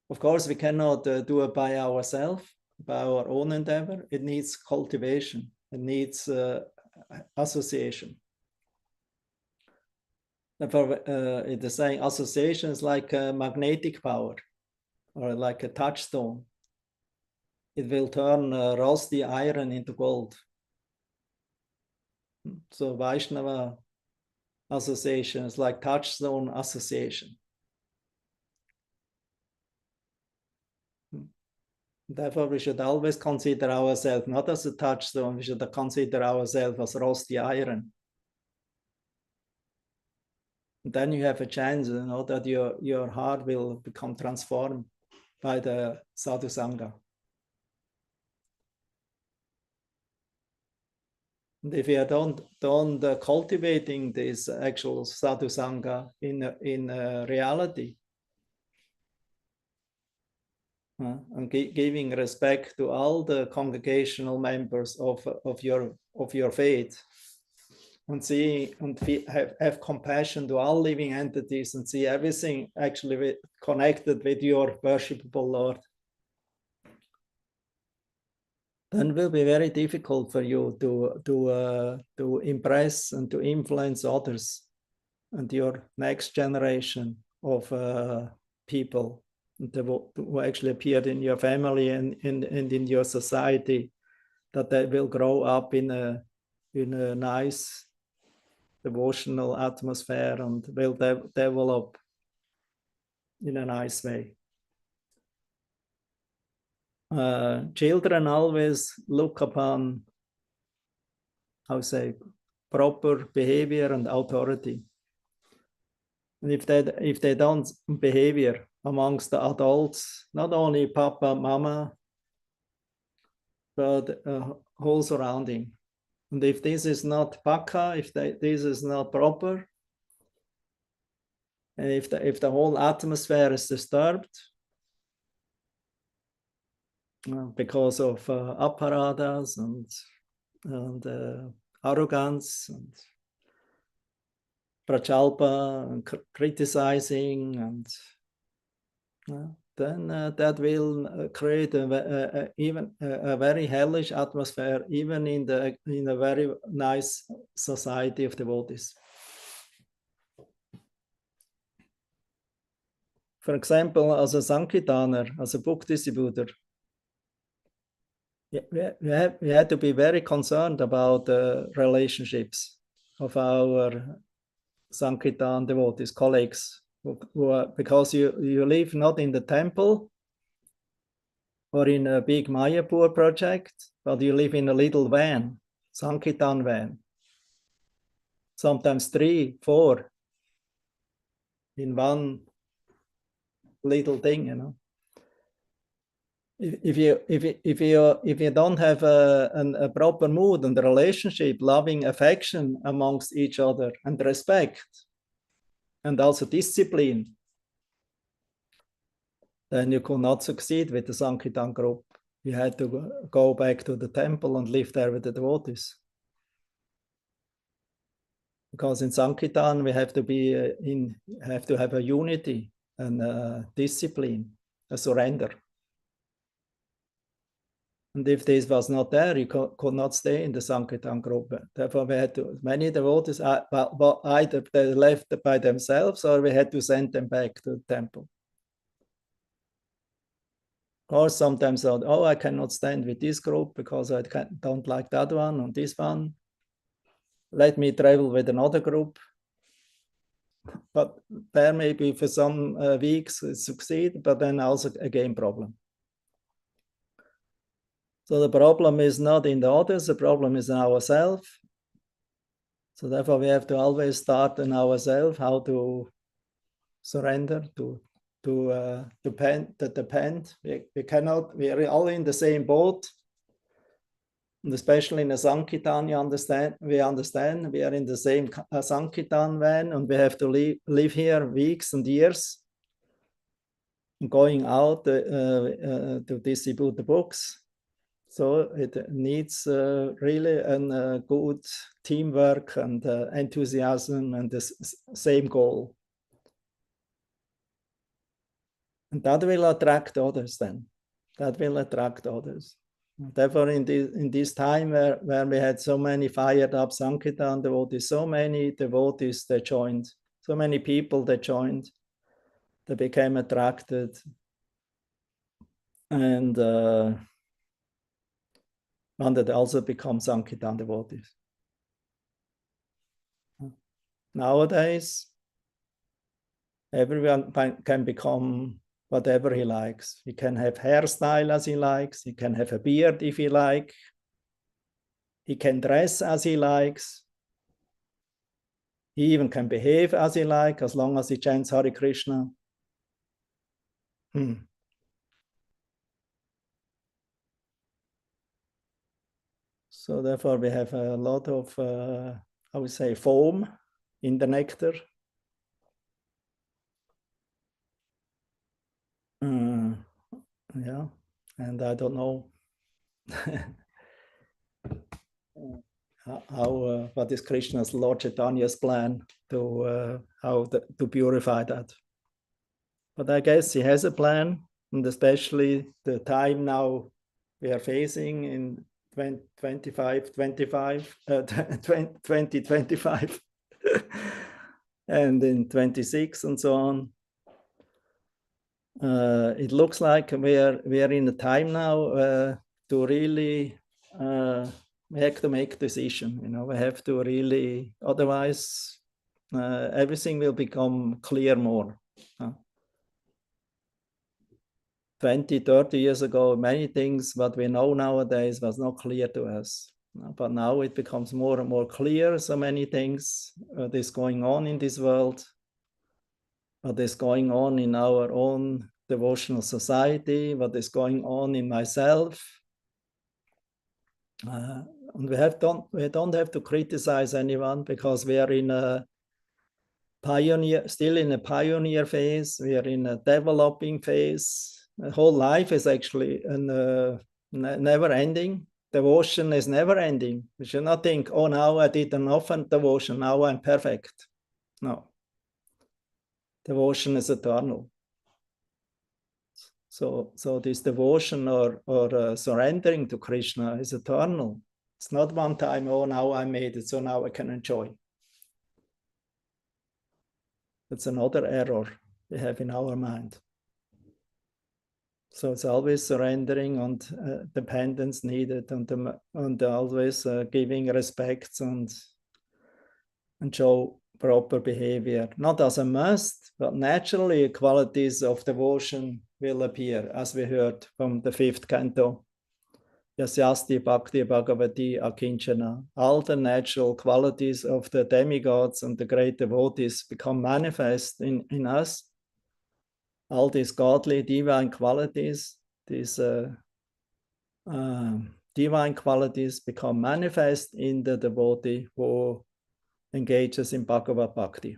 Of course, we cannot do it by ourselves, by our own endeavor. It needs cultivation. It needs association. Therefore, it is saying association is like a magnetic power or like a touchstone. It will turn rusty iron into gold. So Vaishnava association is like touchstone association. Therefore, we should always consider ourselves not as a touchstone, we should consider ourselves as rusty iron. And then you have a chance, that your heart will become transformed by the sadhu sangha. And if you don't cultivating this actual sadhu sangha in reality, and giving respect to all the congregational members of your faith, and see and have compassion to all living entities, and see everything actually connected with your worshipable Lord, then it will be very difficult for you to impress and to influence others and your next generation of people who actually appeared in your family and in your society, that they will grow up in a nice devotional atmosphere and will develop in a nice way. Children always look upon, how to say, proper behavior and authority. And if they don't behavior amongst the adults, not only Papa, Mama, but whole surrounding. And if this is not Paka, if this is not proper, and if the whole atmosphere is disturbed because of apparatus and arrogance and prachalpa and criticizing, and then that will create even a very hellish atmosphere, even in a very nice society of devotees. For example, as a Sankirtaner, as a book distributor, we had to be very concerned about the relationships of our Sankirtan devotees, colleagues, because you live not in the temple or in a big Mayapur project, but you live in a little van, Sankirtan van. Sometimes 3, 4 in one little thing, you know. If you don't have a proper mood and relationship, loving affection amongst each other, and respect, and also discipline, then you could not succeed with the Sankirtan group. You had to go back to the temple and live there with the devotees. Because in Sankirtan we have to have a unity and a discipline, a surrender. And if this was not there, you could not stay in the Sankirtan group. Therefore, we had to, many devotees, either they left by themselves or we had to send them back to the temple. Or sometimes thought, oh, I cannot stand with this group because I don't like that one and this one. Let me travel with another group. But there maybe for some weeks it succeed, but then also again problem. So the problem is not in the others, the problem is in ourselves. So therefore we have to always start in ourselves, how to surrender, to depend. We cannot, we are all in the same boat. And especially in a Sankirtan, we understand we are in the same Sankirtan van and we have to live here weeks and years, going out to distribute the books. So it needs really a good teamwork and enthusiasm and the same goal. And that will attract others then. That will attract others. Therefore, in this time where we had so many fired up Sankirtan devotees, so many devotees that joined, so many people that joined, they became attracted and wanted to also become Sankirtan devotees. Nowadays, everyone can become whatever he likes. He can have hairstyle as he likes. He can have a beard if he likes. He can dress as he likes. He even can behave as he likes, as long as he chants Hare Krishna. So therefore we have a lot of, I would say, foam in the nectar. Yeah, and I don't know what is Krishna's Lord Chaitanya's plan to to purify that. But I guess he has a plan, and especially the time now we are facing in 2025 and in 26 and so on. It looks like we are in a time now to really we have to make a decision. We have to really, otherwise everything will become clear more. 20, 30 years ago, many things what we know nowadays was not clear to us. But now it becomes more and more clear, so many things that is going on in this world, what is going on in our own devotional society, what is going on in myself. And we don't have to criticize anyone, because we are in a still in a pioneer phase. We are in a developing phase. The whole life is actually never ending. Devotion is never ending. We should not think, oh, now I did enough devotion, now I'm perfect. No. Devotion is eternal. So this devotion or surrendering to Krishna is eternal. It's not one time, oh, now I made it, so now I can enjoy. That's another error we have in our mind. So it's always surrendering and dependence needed, and always giving respect and show proper behavior. Not as a must, but naturally qualities of devotion will appear, as we heard from the 5th canto. Yasyasti Bhakti Bhagavati Akinchana. All the natural qualities of the demigods and the great devotees become manifest in us. All these godly, divine qualities, these divine qualities become manifest in the devotee who engages in Bhagavad Bhakti.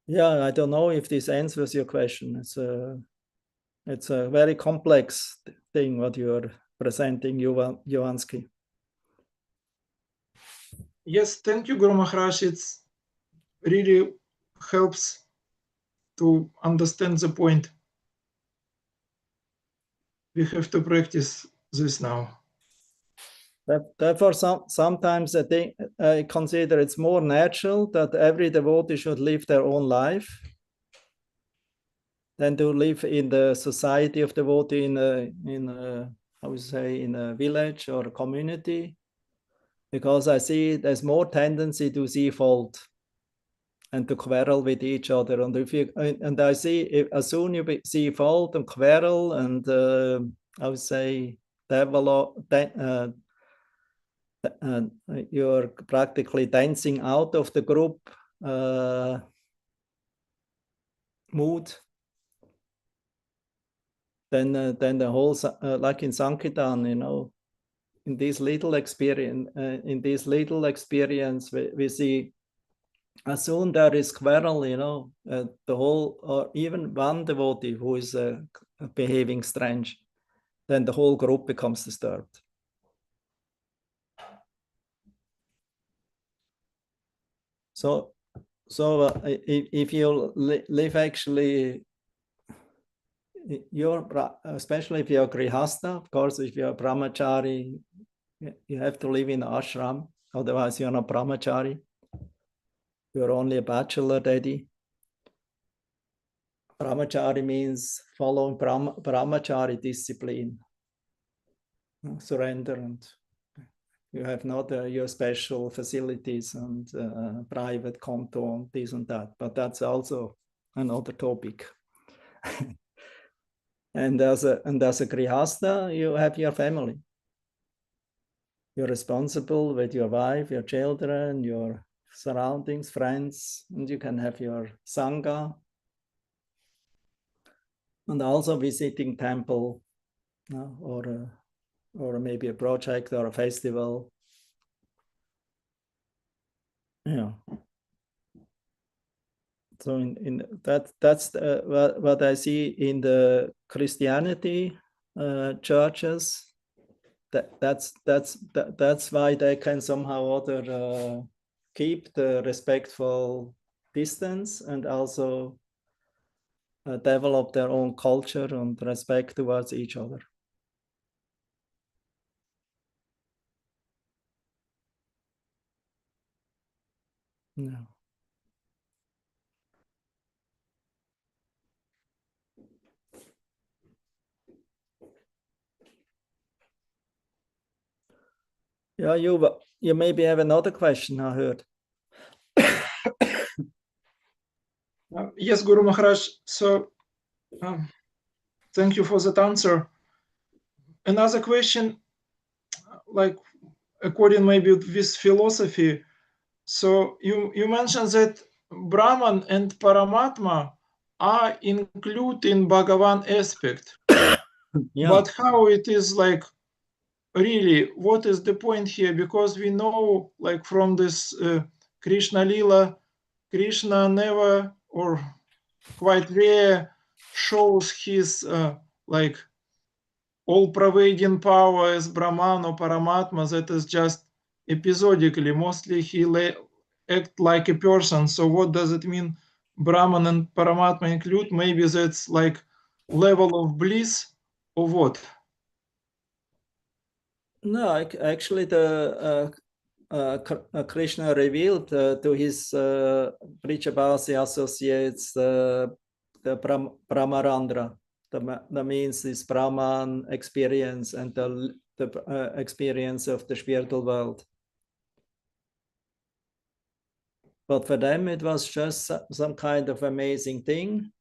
Yeah, I don't know if this answers your question. It's a very complex thing what you're presenting, Jovansky. Yes, thank you, Guru Maharaj. It's really helps to understand the point. We have to practice this now. Therefore, sometimes I consider it's more natural that every devotee should live their own life than to live in the society of devotee in a village or a community, because I see there's more tendency to see fault and to quarrel with each other. And I see as soon you see fault and quarrel and you're practically dancing out of the group mood. Then the whole, like in Sankirtan, in this little experience, we see as soon there is quarrel, the whole, or even one devotee who is behaving strange, then the whole group becomes disturbed. So if you live actually, especially if you're grihasta, of course, if you're brahmachari, you have to live in ashram, otherwise you're not brahmachari. You're only a bachelor daddy. Brahmachari means following brahmachari discipline, surrender, and you have not your special facilities and private konto and this and that, but that's also another topic. And as a grihasta, you have your family. You're responsible with your wife, your children, your surroundings, friends, and you can have your sangha, and also visiting temple or maybe a project or a festival. Yeah. So that's what I see in the Christianity churches. That's why they can somehow or other keep the respectful distance and also develop their own culture and respect towards each other. No. Yeah, you maybe have another question, I heard. Yes, Guru Maharaj. So, thank you for that answer. Another question, like according maybe with philosophy. So you mentioned that Brahman and Paramatma are included in Bhagavan aspect. Yeah. But how it is like really, what is the point here? Because we know like from this Krishna Lila, Krishna never or quite rare shows his like all-pervading power as Brahman or Paramatma. That is just episodically. Mostly he act like a person. So what does it mean? Brahman and Paramatma include? Maybe that's like level of bliss or what? No, actually, the Krishna revealed to his Vrichabhasi associates the Brahmarandra. That means this Brahman experience and the experience of the spiritual world. But for them, it was just some kind of amazing thing,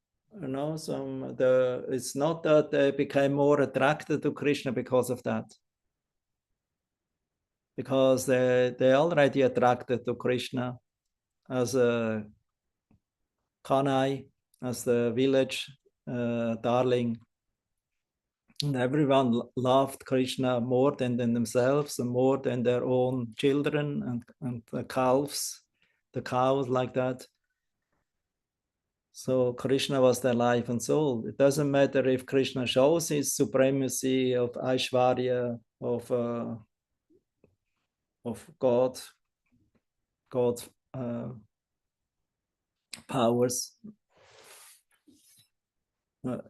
you know. It's not that they became more attracted to Krishna because of that, because they already attracted to Krishna as a Kanai, as the village darling. And everyone loved Krishna more than themselves and more than their own children and the cows like that. So Krishna was their life and soul. It doesn't matter if Krishna shows his supremacy of Aishwarya, of God's powers.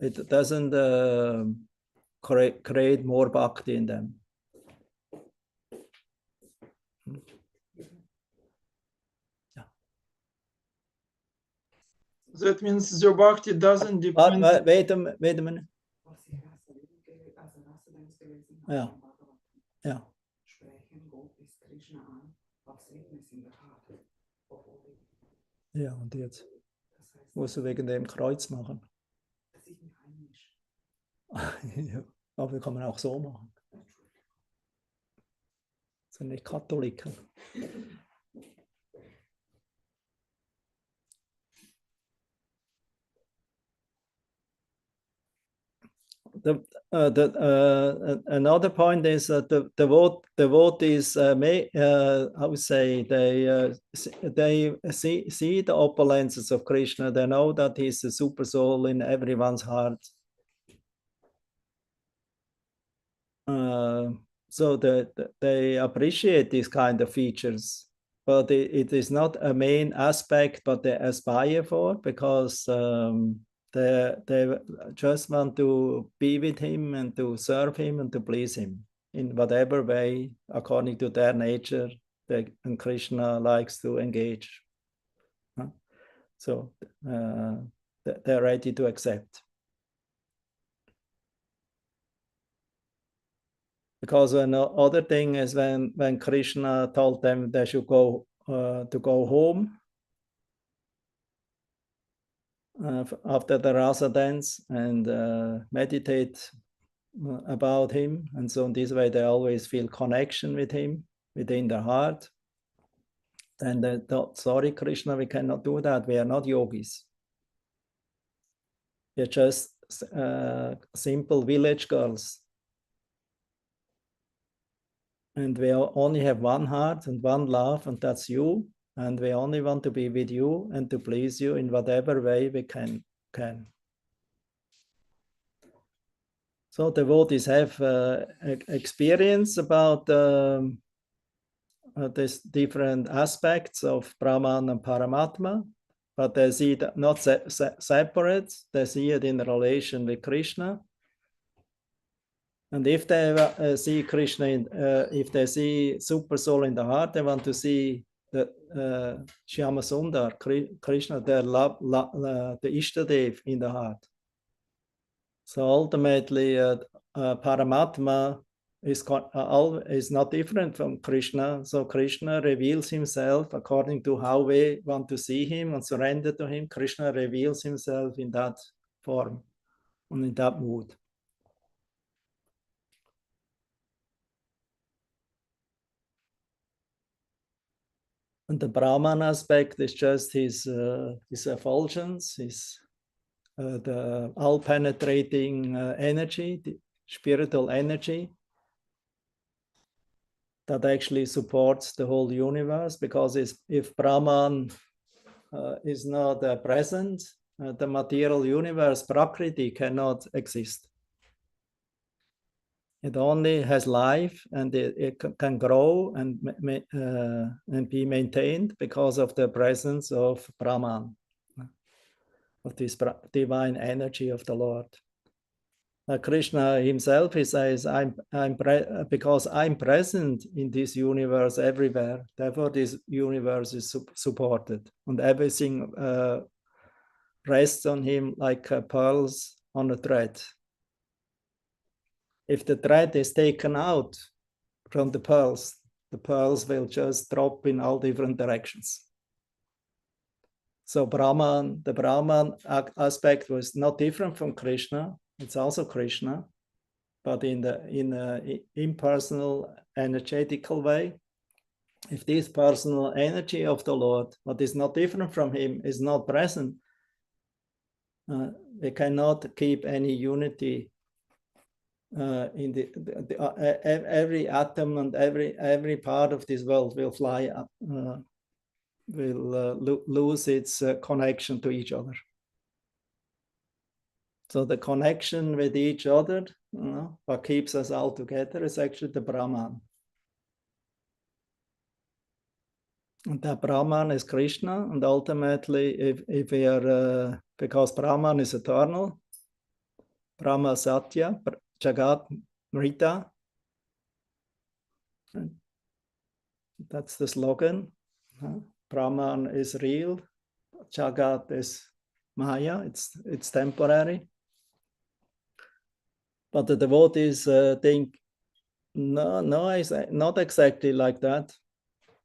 It doesn't create more bhakti in them. Yeah. That means the bhakti doesn't depend. Wait a minute. Yeah. Yeah. Ja, und jetzt musst du wegen dem Kreuz machen. Ja, aber kann man auch so machen. Das sind nicht Katholiken. Another point is that the vote is how we say they see the opulences of Krishna. They know that he's the super soul in everyone's heart. So they appreciate these kind of features, but it is not a main aspect, but they aspire for, because they just want to be with him and to serve him and to please him in whatever way, according to their nature, and Krishna likes to engage. So they're ready to accept. Because another thing is when Krishna told them they should go home after the rasa dance and meditate about him, and so in this way they always feel connection with him within their heart. Then they thought, sorry Krishna, we cannot do that. We are not yogis. We are just simple village girls. And we only have one heart and one love, and that's you. And we only want to be with you and to please you in whatever way we can. So the devotees have experience about these different aspects of Brahman and Paramatma, but they see it not separate. They see it in relation with Krishna. And if they see Krishna, if they see super soul in the heart, they want to see Shyama Sundar, Krishna, the Ishtadev in the heart. So ultimately, Paramatma is not different from Krishna. So Krishna reveals himself according to how we want to see him and surrender to him. Krishna reveals himself in that form and in that mood. And the Brahman aspect is just his effulgence, the all-penetrating energy, the spiritual energy that actually supports the whole universe. Because if Brahman is not present, the material universe, Prakriti, cannot exist. It only has life, and it can grow and be maintained because of the presence of Brahman, of this divine energy of the Lord. Krishna himself, he says, because I'm present in this universe everywhere, therefore this universe is supported, and everything rests on him like pearls on a thread. If the thread is taken out from the pearls will just drop in all different directions. So the Brahman aspect was not different from Krishna. It's also Krishna, but in an impersonal, energetical way. If this personal energy of the Lord, what is not different from him, is not present, we cannot keep any unity in every atom and every part of this world will fly up, will lose its connection to each other. So the connection with each other, what keeps us all together, is actually the Brahman. And that Brahman is Krishna, and ultimately, if we are, because Brahman is eternal, Brahma Satya, Jagat Mrita, that's the slogan. Brahman is real, Jagat is Maya, it's temporary. But the devotees think, no, it's not exactly like that,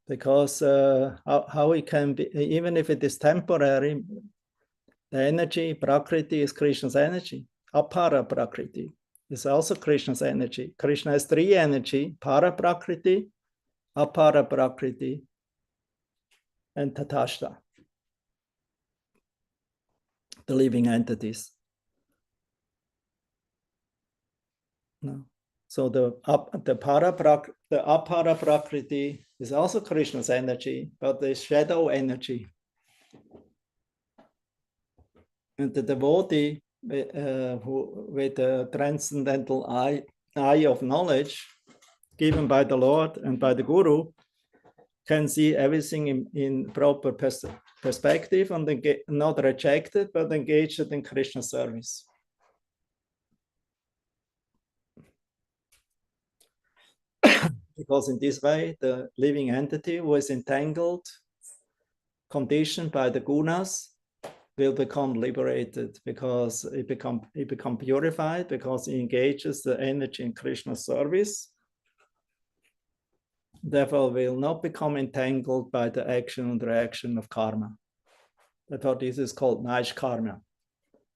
because how it can be, even if it is temporary, the energy, Prakriti, is Krishna's energy. Apara Prakriti is also Krishna's energy. Krishna has three energy: Para Prakriti, Apara Prakriti, and Tatashta, the living entities. No. So the Apara Prakriti is also Krishna's energy, but the shadow energy. And the devotee with the transcendental eye of knowledge given by the Lord and by the Guru can see everything in proper perspective and not rejected, but engaged in Krishna service. Because in this way, the living entity who is entangled, conditioned by the gunas, will become liberated, because it become purified, because it engages the energy in Krishna's service. Therefore, will not become entangled by the action and reaction of karma. Therefore, this is called Naish karma.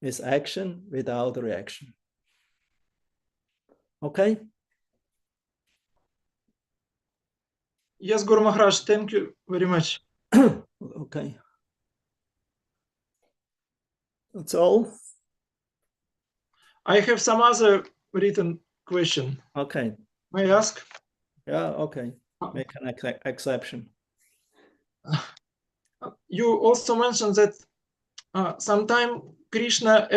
It's action without reaction. Okay? Yes, Guru Maharaj, thank you very much. Okay. That's all? I have some other written question. Okay. May I ask? Yeah, okay. Make an exception. You also mentioned that sometimes Krishna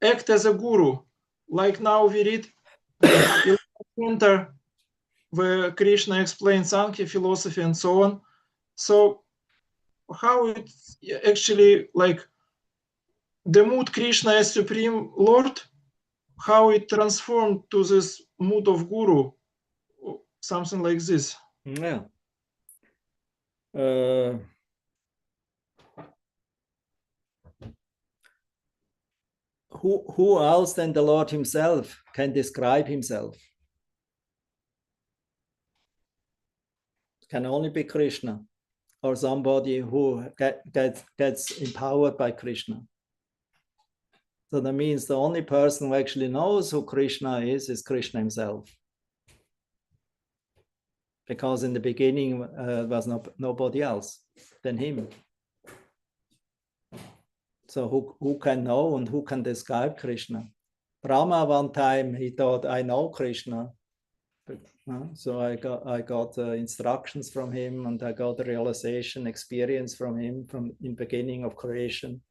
act as a guru, like now we read the center where Krishna explains Sankhya philosophy and so on. So how it's actually like the mood Krishna as Supreme Lord, how it transformed to this mood of guru, something like this. Yeah. Who else than the Lord himself can describe himself? It can only be Krishna or somebody who gets empowered by Krishna. So that means the only person who actually knows who Krishna is Krishna himself. Because in the beginning was nobody else than him. So who can know and who can describe Krishna? Brahma one time he thought, I know Krishna. So I got instructions from him, and I got a realization experience from him from in beginning of creation.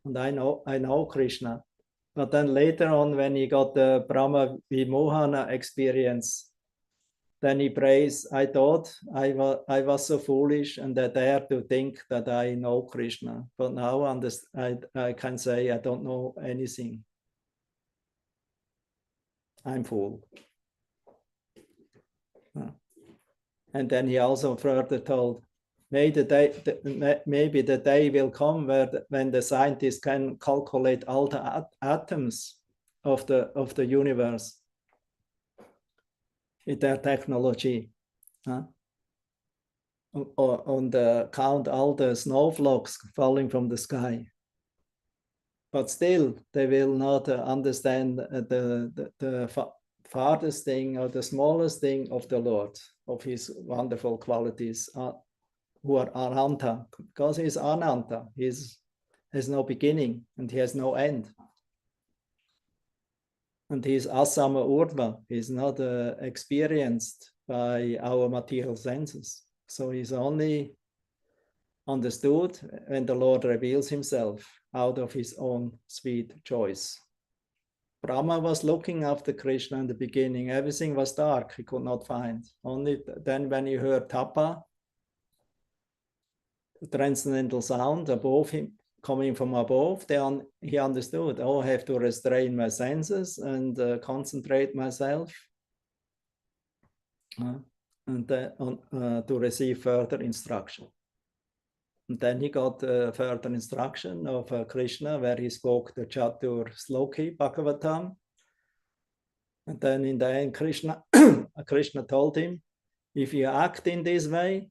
And I know Krishna. But then later on, when he got the Brahma Vimohana experience, then he prays, I thought I was so foolish and I dared to think that I know Krishna. But now I can say I don't know anything. I'm fool. And then he also further told, maybe the day will come when the scientists can calculate all the atoms of the universe with their technology, or count all the snowflakes falling from the sky. But still, they will not understand the farthest thing or the smallest thing of the Lord, of his wonderful qualities, who are Ananta, because he's Ananta. He has no beginning and he has no end. And he's Asama Urdhva. He's not experienced by our material senses. So he's only understood when the Lord reveals himself out of his own sweet choice. Brahma was looking after Krishna in the beginning. Everything was dark. He could not find. Only then when he heard Tapa, the transcendental sound above him, coming from above, then he understood, oh, I have to restrain my senses and concentrate myself and to receive further instruction. And then he got further instruction of Krishna, where he spoke the Chatur Sloki Bhagavatam. And then in the end, Krishna told him, if you act in this way,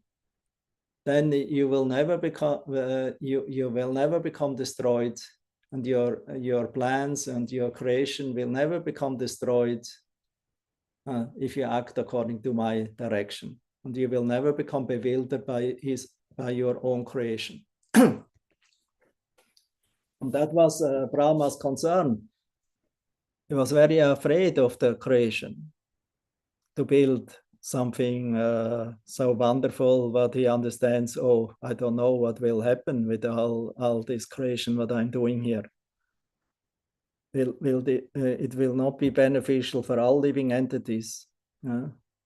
then you will never become you will never become destroyed, and your plans and your creation will never become destroyed if you act according to my direction, and you will never become bewildered by your own creation. And that was Brahma's concern. He was very afraid of the creation, to build something so wonderful, but he understands, oh, I don't know what will happen with all this creation, what I'm doing here. It will not be beneficial for all living entities.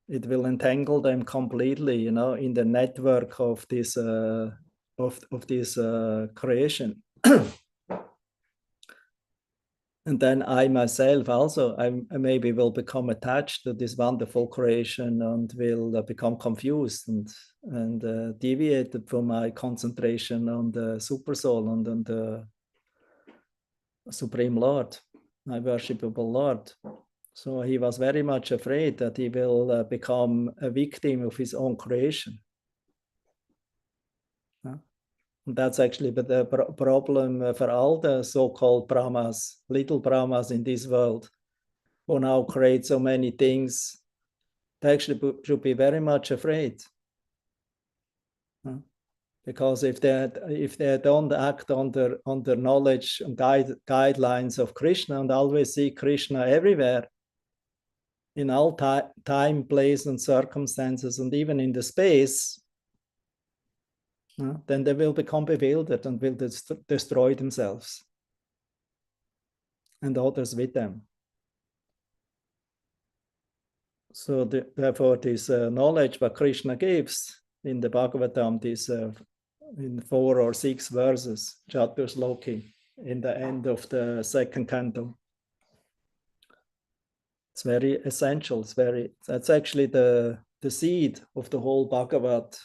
It will entangle them completely, in the network of this creation. And then I myself also, I maybe will become attached to this wonderful creation and will become confused and deviated from my concentration on the Super Soul and on the Supreme Lord, my worshipable Lord. So he was very much afraid that he will become a victim of his own creation. That's actually the problem for all the so-called Brahmas, little Brahmas in this world, who now create so many things. They actually should be very much afraid. Because if they don't act on the knowledge and guidelines of Krishna and always see Krishna everywhere, in all time, place, and circumstances, and even in the space, then they will become bewildered and will destroy themselves and others with them. So therefore, this knowledge that Krishna gives in the Bhagavatam, this in 4 or 6 verses, Chatur Sloki, in the end of the 2nd canto, it's very essential. That's actually the seed of the whole Bhagavat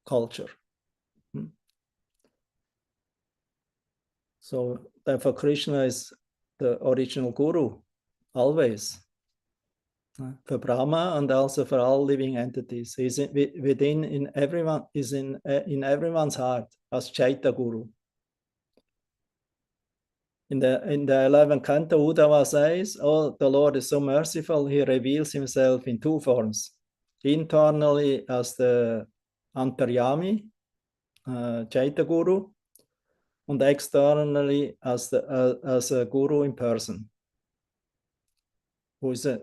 culture. So therefore Krishna is the original guru, always. For Brahma and also for all living entities. He's within in everyone, is in everyone's heart as Chaita Guru. In the 11th canto, Uddhava says, "Oh, the Lord is so merciful, he reveals himself in two forms. Internally as the Antaryami, Chaita Guru, and externally as a Guru in person."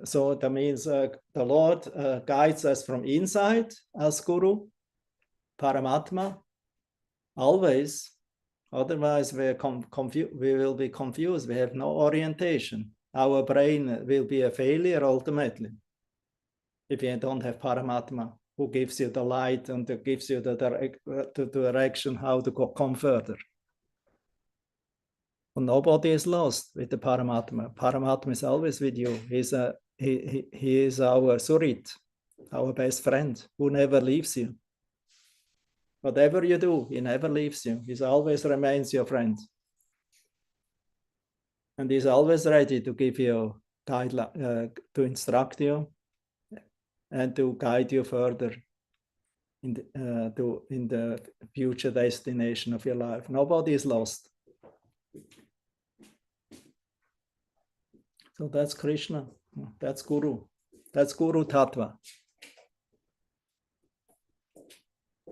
So that means the Lord guides us from inside as Guru, Paramatma, always. Otherwise, we will be confused. We have no orientation. Our brain will be a failure ultimately if you don't have Paramatma, who gives you the light and gives you the direction how to come further. And nobody is lost with the Paramatma. Paramatma is always with you. He is our Surit, our best friend, who never leaves you. Whatever you do, he never leaves you. He always remains your friend. And he's always ready to give you guidelines, to instruct you and to guide you further in the future destination of your life. Nobody is lost. So that's Krishna. That's Guru. That's Guru Tattva.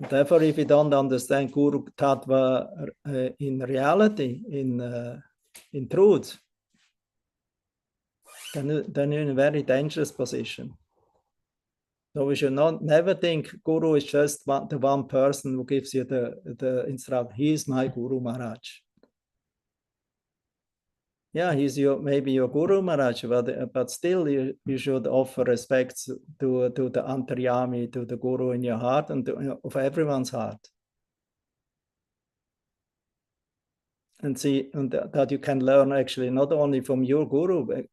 Therefore, if you don't understand Guru Tattva in reality, in truth, then you're in a very dangerous position. So we should never think Guru is just the one person who gives you the instruction. He is my Guru Maharaj. Yeah, he's maybe your Guru Maharaj, but still you should offer respects to the Antaryami, to the Guru in your heart and of everyone's heart. And see that you can learn actually not only from your Guru.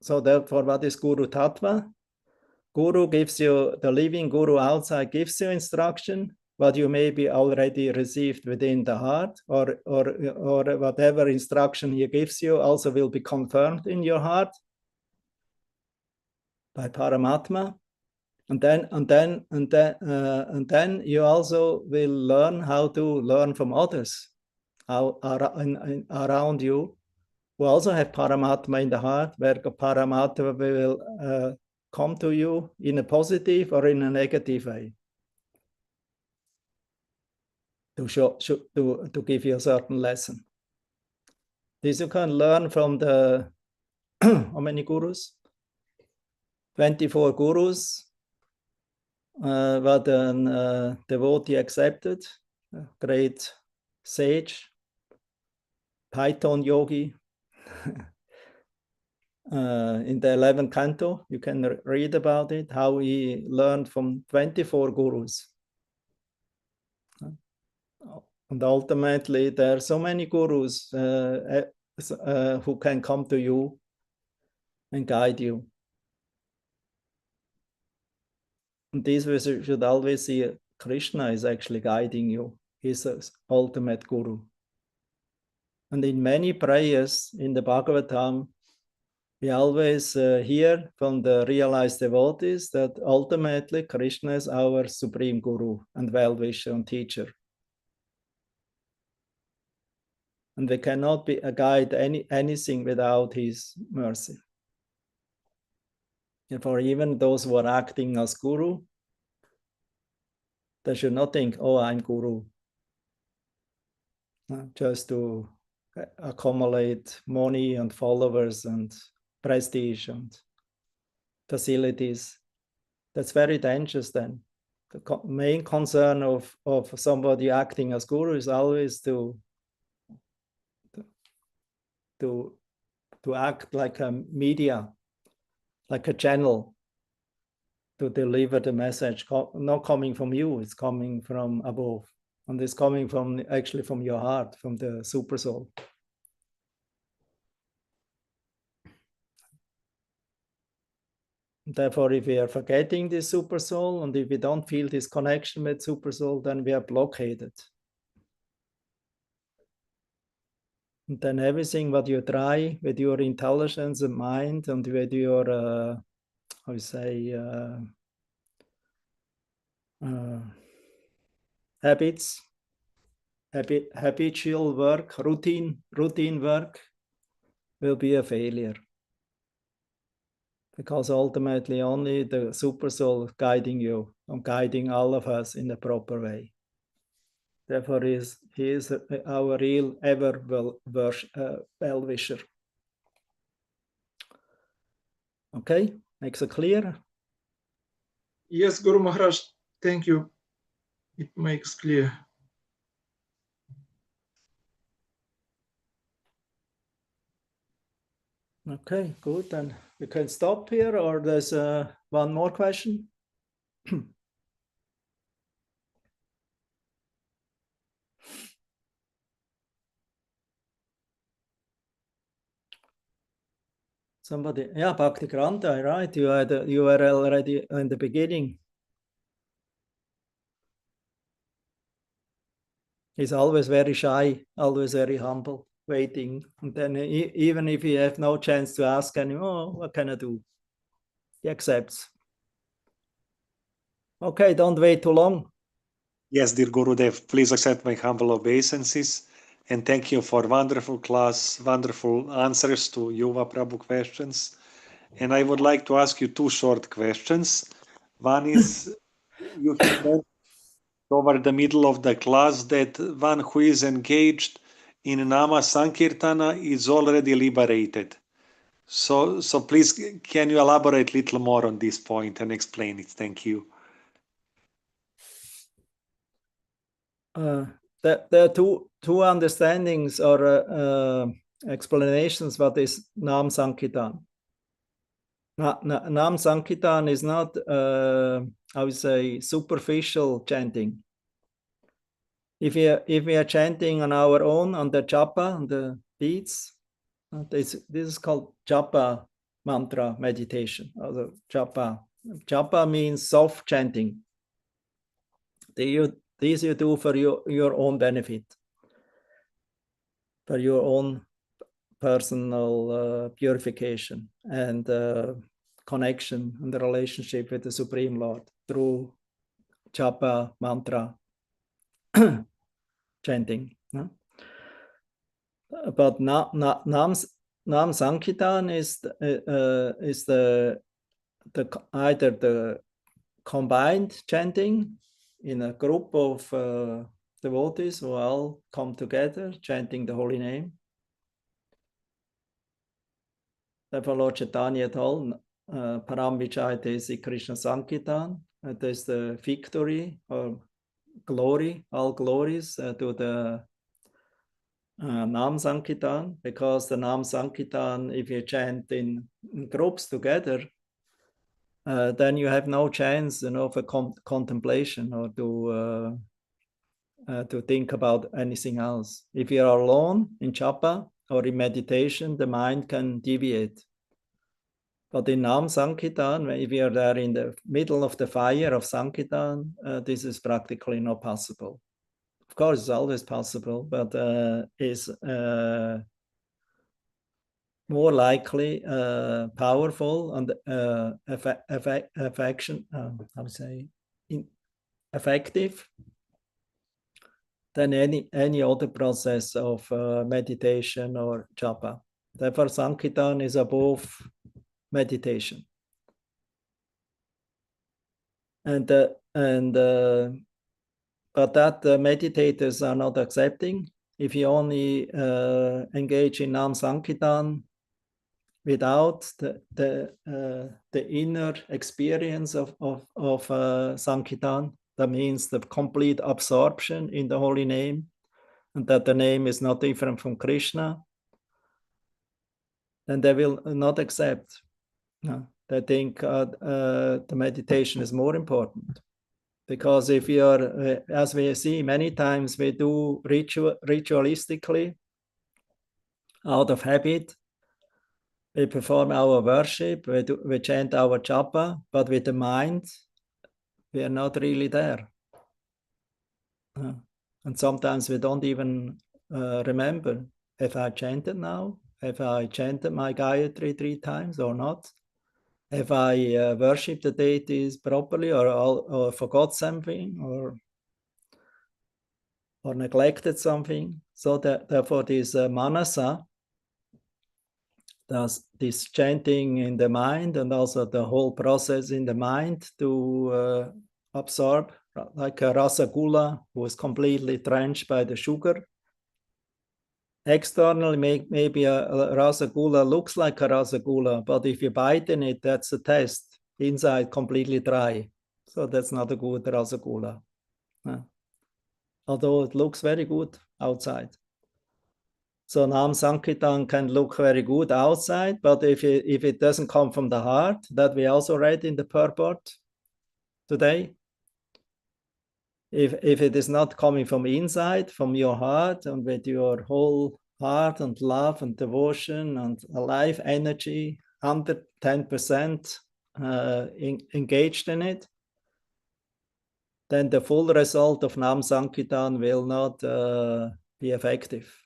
So therefore, what is Guru Tattva? Guru gives you, the living Guru outside gives you instruction, what you maybe already received within the heart, or whatever instruction he gives you also will be confirmed in your heart by Paramatma. And then you also will learn how to learn from others around you who also have Paramatma in the heart, where Paramatma will come to you in a positive or in a negative way to give you a certain lesson. This you can learn from the how many gurus? 24 gurus. What a devotee accepted, a great sage, Python yogi. In the 11th canto, you can read about it, how he learned from 24 gurus. And ultimately, there are so many gurus who can come to you and guide you. And this we should always see Krishna is actually guiding you. He's the ultimate guru. And in many prayers in the Bhagavatam, we always hear from the realized devotees that ultimately Krishna is our supreme guru and well-wisher and teacher. And we cannot guide anything without his mercy. And for even those who are acting as guru, they should not think, oh, I'm guru, just to accumulate money and followers and prestige and facilities. That's very dangerous then. The main concern of somebody acting as guru is always to act like a media, like a channel to deliver the message, not coming from you, it's coming from above. And it's coming actually from your heart, from the super soul. Therefore, if we are forgetting this super soul, and if we don't feel this connection with super soul, then we are blockaded. And then everything what you try with your intelligence and mind and with your, how you say, habits, habitual work, routine work will be a failure. Because ultimately only the super soul guiding you and guiding all of us in the proper way. Therefore, he is our real ever well-wisher. Okay, makes it clear? Yes, Guru Maharaj, thank you. It makes clear. Okay, good. Then we can stop here, or there's one more question. Somebody, yeah, Bhakti Granta, right? You were already in the beginning. He's always very shy, always very humble, waiting. And then even if you have no chance to ask anymore, oh, what can I do? He accepts. Okay, don't wait too long. Yes, dear Gurudev, please accept my humble obeisances and thank you for wonderful class, wonderful answers to Yuva Prabhu questions. And I would like to ask you two short questions. One is, you have mentioned over the middle of the class that one who is engaged in Nama Sankirtana is already liberated. So please, can you elaborate a little more on this point and explain it? Thank you. There are two understandings or explanations what is Nam Sankirtan. Nam Sankirtan is not, I would say, superficial chanting. If we are chanting on our own on the japa, on the beats, this is called japa mantra meditation. Also japa. Japa means soft chanting. This you do for your own benefit, for your own personal purification and connection and the relationship with the Supreme Lord through japa mantra chanting. But Nam Sankirtan is either the combined chanting in a group of devotees who all come together chanting the holy name. Therefore, Lord Chaitanya told Param Vichayate Sri Krishna Sankirtan. That is the victory or glory, all glories to the Nam Sankirtan, because the Nam Sankirtan, if you chant in groups together, then you have no chance, for contemplation or to think about anything else. If you are alone in japa or in meditation, the mind can deviate. But in Nam Sankirtan, if you are there in the middle of the fire of Sankirtan, this is practically not possible. Of course, it's always possible, but is more likely powerful and effective than any other process of meditation or japa. Therefore, Sankirtan is above meditation. But that meditators are not accepting. If you only engage in Nam Sankirtan without the inner experience of Sankirtan, that means the complete absorption in the holy name, and that the name is not different from Krishna, then they will not accept. No, they think the meditation is more important. Because if you are, as we see many times, we do ritualistically out of habit, We perform our worship, we chant our japa, but with the mind, we are not really there. And sometimes we don't even remember, have I chanted now? Have I chanted my Gayatri 3 times or not? Have I worshipped the deities properly or forgot something or neglected something? So therefore this manasa, this chanting in the mind and also the whole process in the mind to absorb, like a rasagula who is completely drenched by the sugar. Externally, maybe a rasagula looks like a rasagula, but if you bite in it, that's a test. Inside completely dry. So that's not a good rasagula. Although it looks very good outside. So Nam Sankirtan can look very good outside, but if it doesn't come from the heart, that we also read in the purport today, if it is not coming from inside, from your heart and with your whole heart and love and devotion and life energy, 110% engaged in it, then the full result of Nam Sankirtan will not be effective.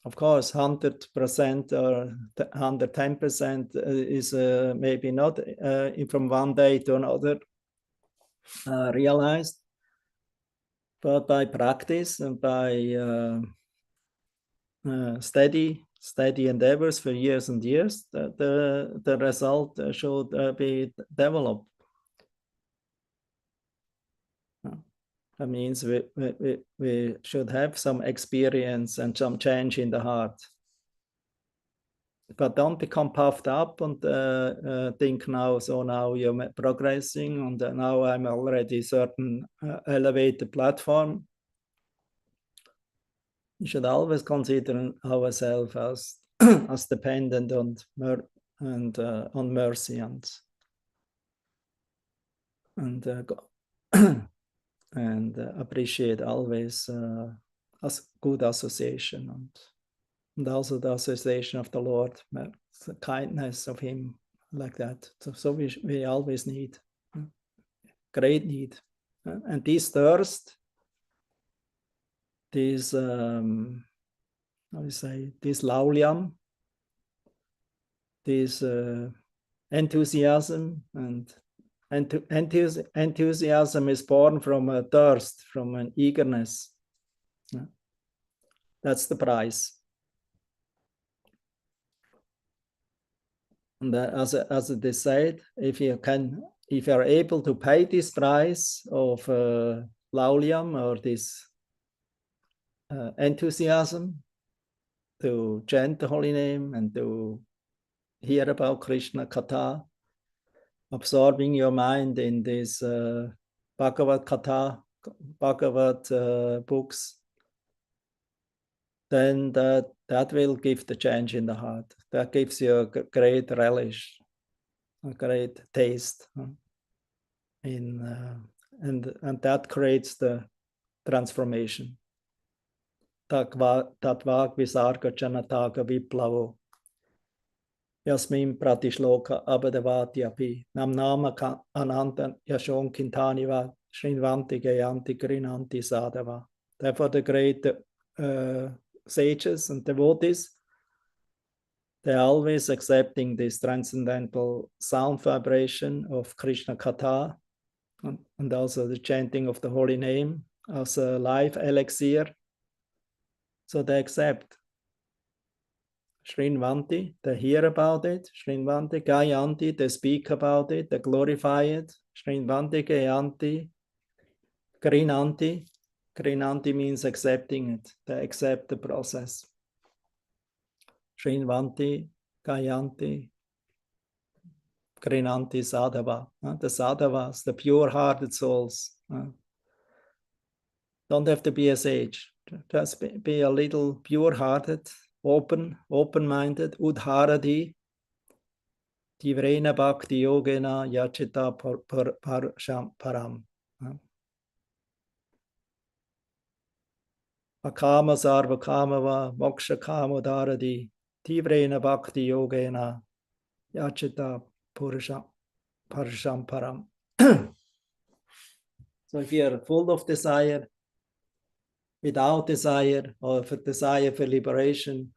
Of course, 100% or 110% is maybe not from one day to another realized, but by practice and by steady endeavors for years and years, the result should be developed. That means we should have some experience and some change in the heart. But don't become puffed up and think now you're progressing and now I'm already certain elevated platform. We should always consider ourselves as as dependent on mercy and appreciate always as good association and also the association of the Lord, the kindness of Him, like that. So we always need, great need, and this thirst, this this lauliam, this enthusiasm, and enthusiasm is born from a thirst, from an eagerness. That's the price. And as it is said, if you are able to pay this price of lauliam or this enthusiasm to chant the holy name and to hear about Krishna Katha, absorbing your mind in this Bhagavad Katha, Bhagavad books, then that will give the change in the heart. That gives you a great relish, a great taste, and that creates the transformation. Tatvag visarga janataga viplavo yasmin pratishloka abadavati api nam nama ananta yashon kintani va shrinvanti gayanti grinanti sadhava. Therefore the great sages and devotees, they're always accepting this transcendental sound vibration of Krishna Katha and also the chanting of the holy name as a life elixir. So they accept. Shrinvanti, they hear about it. Shrinvanti, Gayanti, they speak about it, they glorify it. Shrinvanti, Gayanti, Grinanti. Grinanti means accepting it. They accept the process. Shrinvanti, Gayanti, Grinanti, Sadhava. The Sadhavas, the pure-hearted souls. Don't have to be a sage. Just be a little pure-hearted, open-minded, udharati, tivrena bhakti yogena yachita param. Akama sarva kamava moksha kama dharati Tivrena bhakti yogena yachita purusham param. So if you are full of desire, without desire, or for desire for liberation,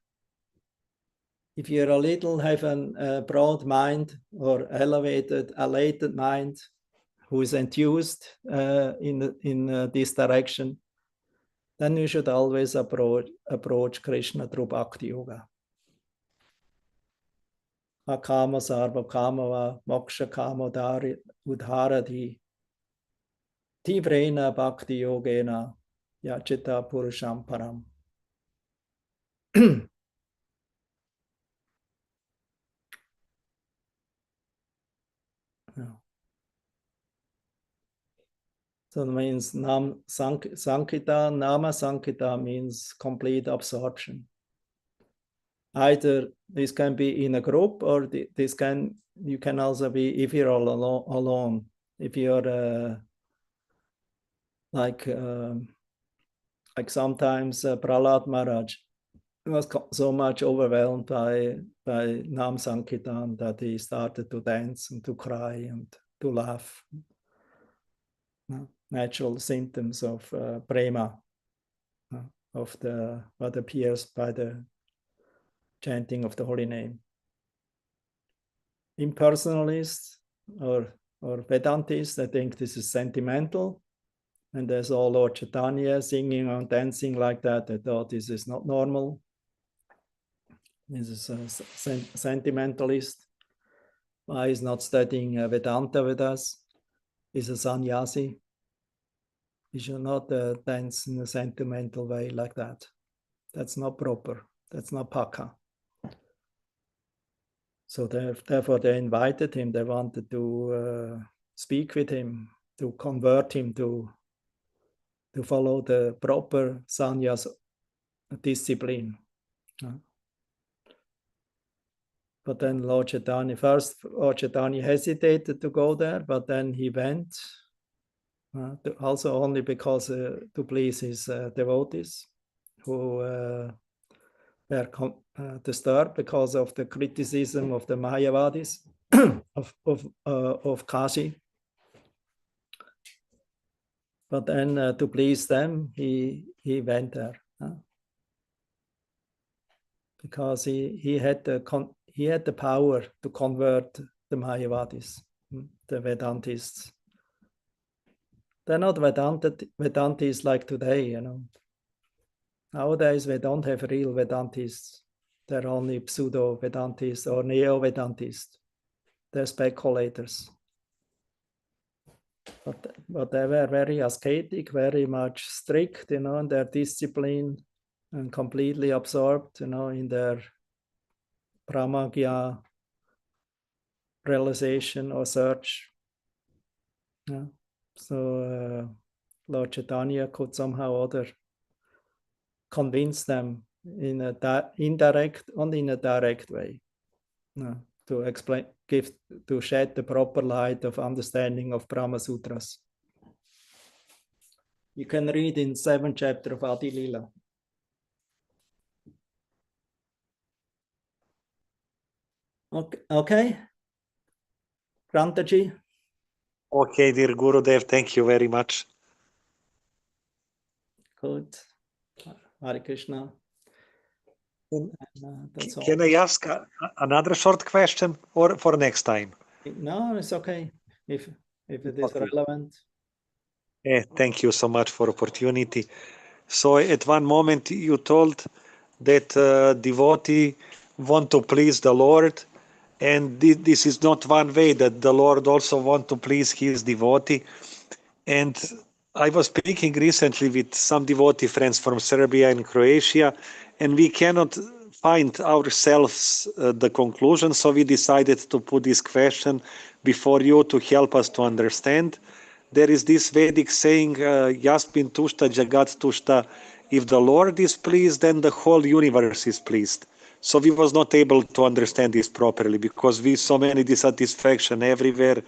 if you're a little have a broad mind or elated mind who is enthused in this direction, then you should always approach Krishna through Bhakti Yoga. Akama sarva kamava moksha kama udharati tivrena bhakti yogena yachita purusham param. So it means nama sankita means complete absorption. Either this can be in a group, or you can also be if you're all alone. If you're like sometimes Prahlad Maharaj was so much overwhelmed by Nam Sankirtan that he started to dance and to cry and to laugh. Natural symptoms of prema, of what appears by the chanting of the holy name. Impersonalists or Vedantists, I think this is sentimental, and there's all Lord Chaitanya singing and dancing like that. I thought this is not normal. This is a sentimentalist. Why is not studying Vedanta with us? He's a sannyasi. He should not dance in a sentimental way like that. That's not proper. That's not pakha. So therefore they invited him. They wanted to speak with him, to convert him to follow the proper sannyas discipline. But then Lord Chaitanya hesitated to go there, but then he went, also only because to please his devotees who were disturbed because of the criticism of the Mayavadis of Kashi. But then to please them, he went there. Because he had the power to convert the Mayavadis, the Vedantists. They're not Vedantists like today, Nowadays, we don't have real Vedantists. They're only pseudo-Vedantists or neo-Vedantists. They're speculators. But they were very ascetic, very much strict, in their discipline, and completely absorbed, in their Brahmagya realization or search. Yeah. So Lord Chaitanya could somehow or other convince them in a indirect, only in a direct way, to explain, to shed the proper light of understanding of Brahma Sutras. You can read in 7th chapter of Adi Lila. Okay. Grantaji. Okay, dear Gurudev, thank you very much. Good. Hare Krishna. Can I ask another short question, or for next time? No, it's okay. If it is relevant. Thank you so much for opportunity. So at one moment you told that devotee want to please the Lord, and this is not one way, that the Lord also want to please his devotee. And I was speaking recently with some devotee friends from Serbia and Croatia, and we cannot find ourselves the conclusion. So we decided to put this question before you to help us to understand. There is this Vedic saying, Yaspin Tushta Jagat Tushta, if the Lord is pleased, then the whole universe is pleased. So we was not able to understand this properly, because we so many dissatisfaction everywhere.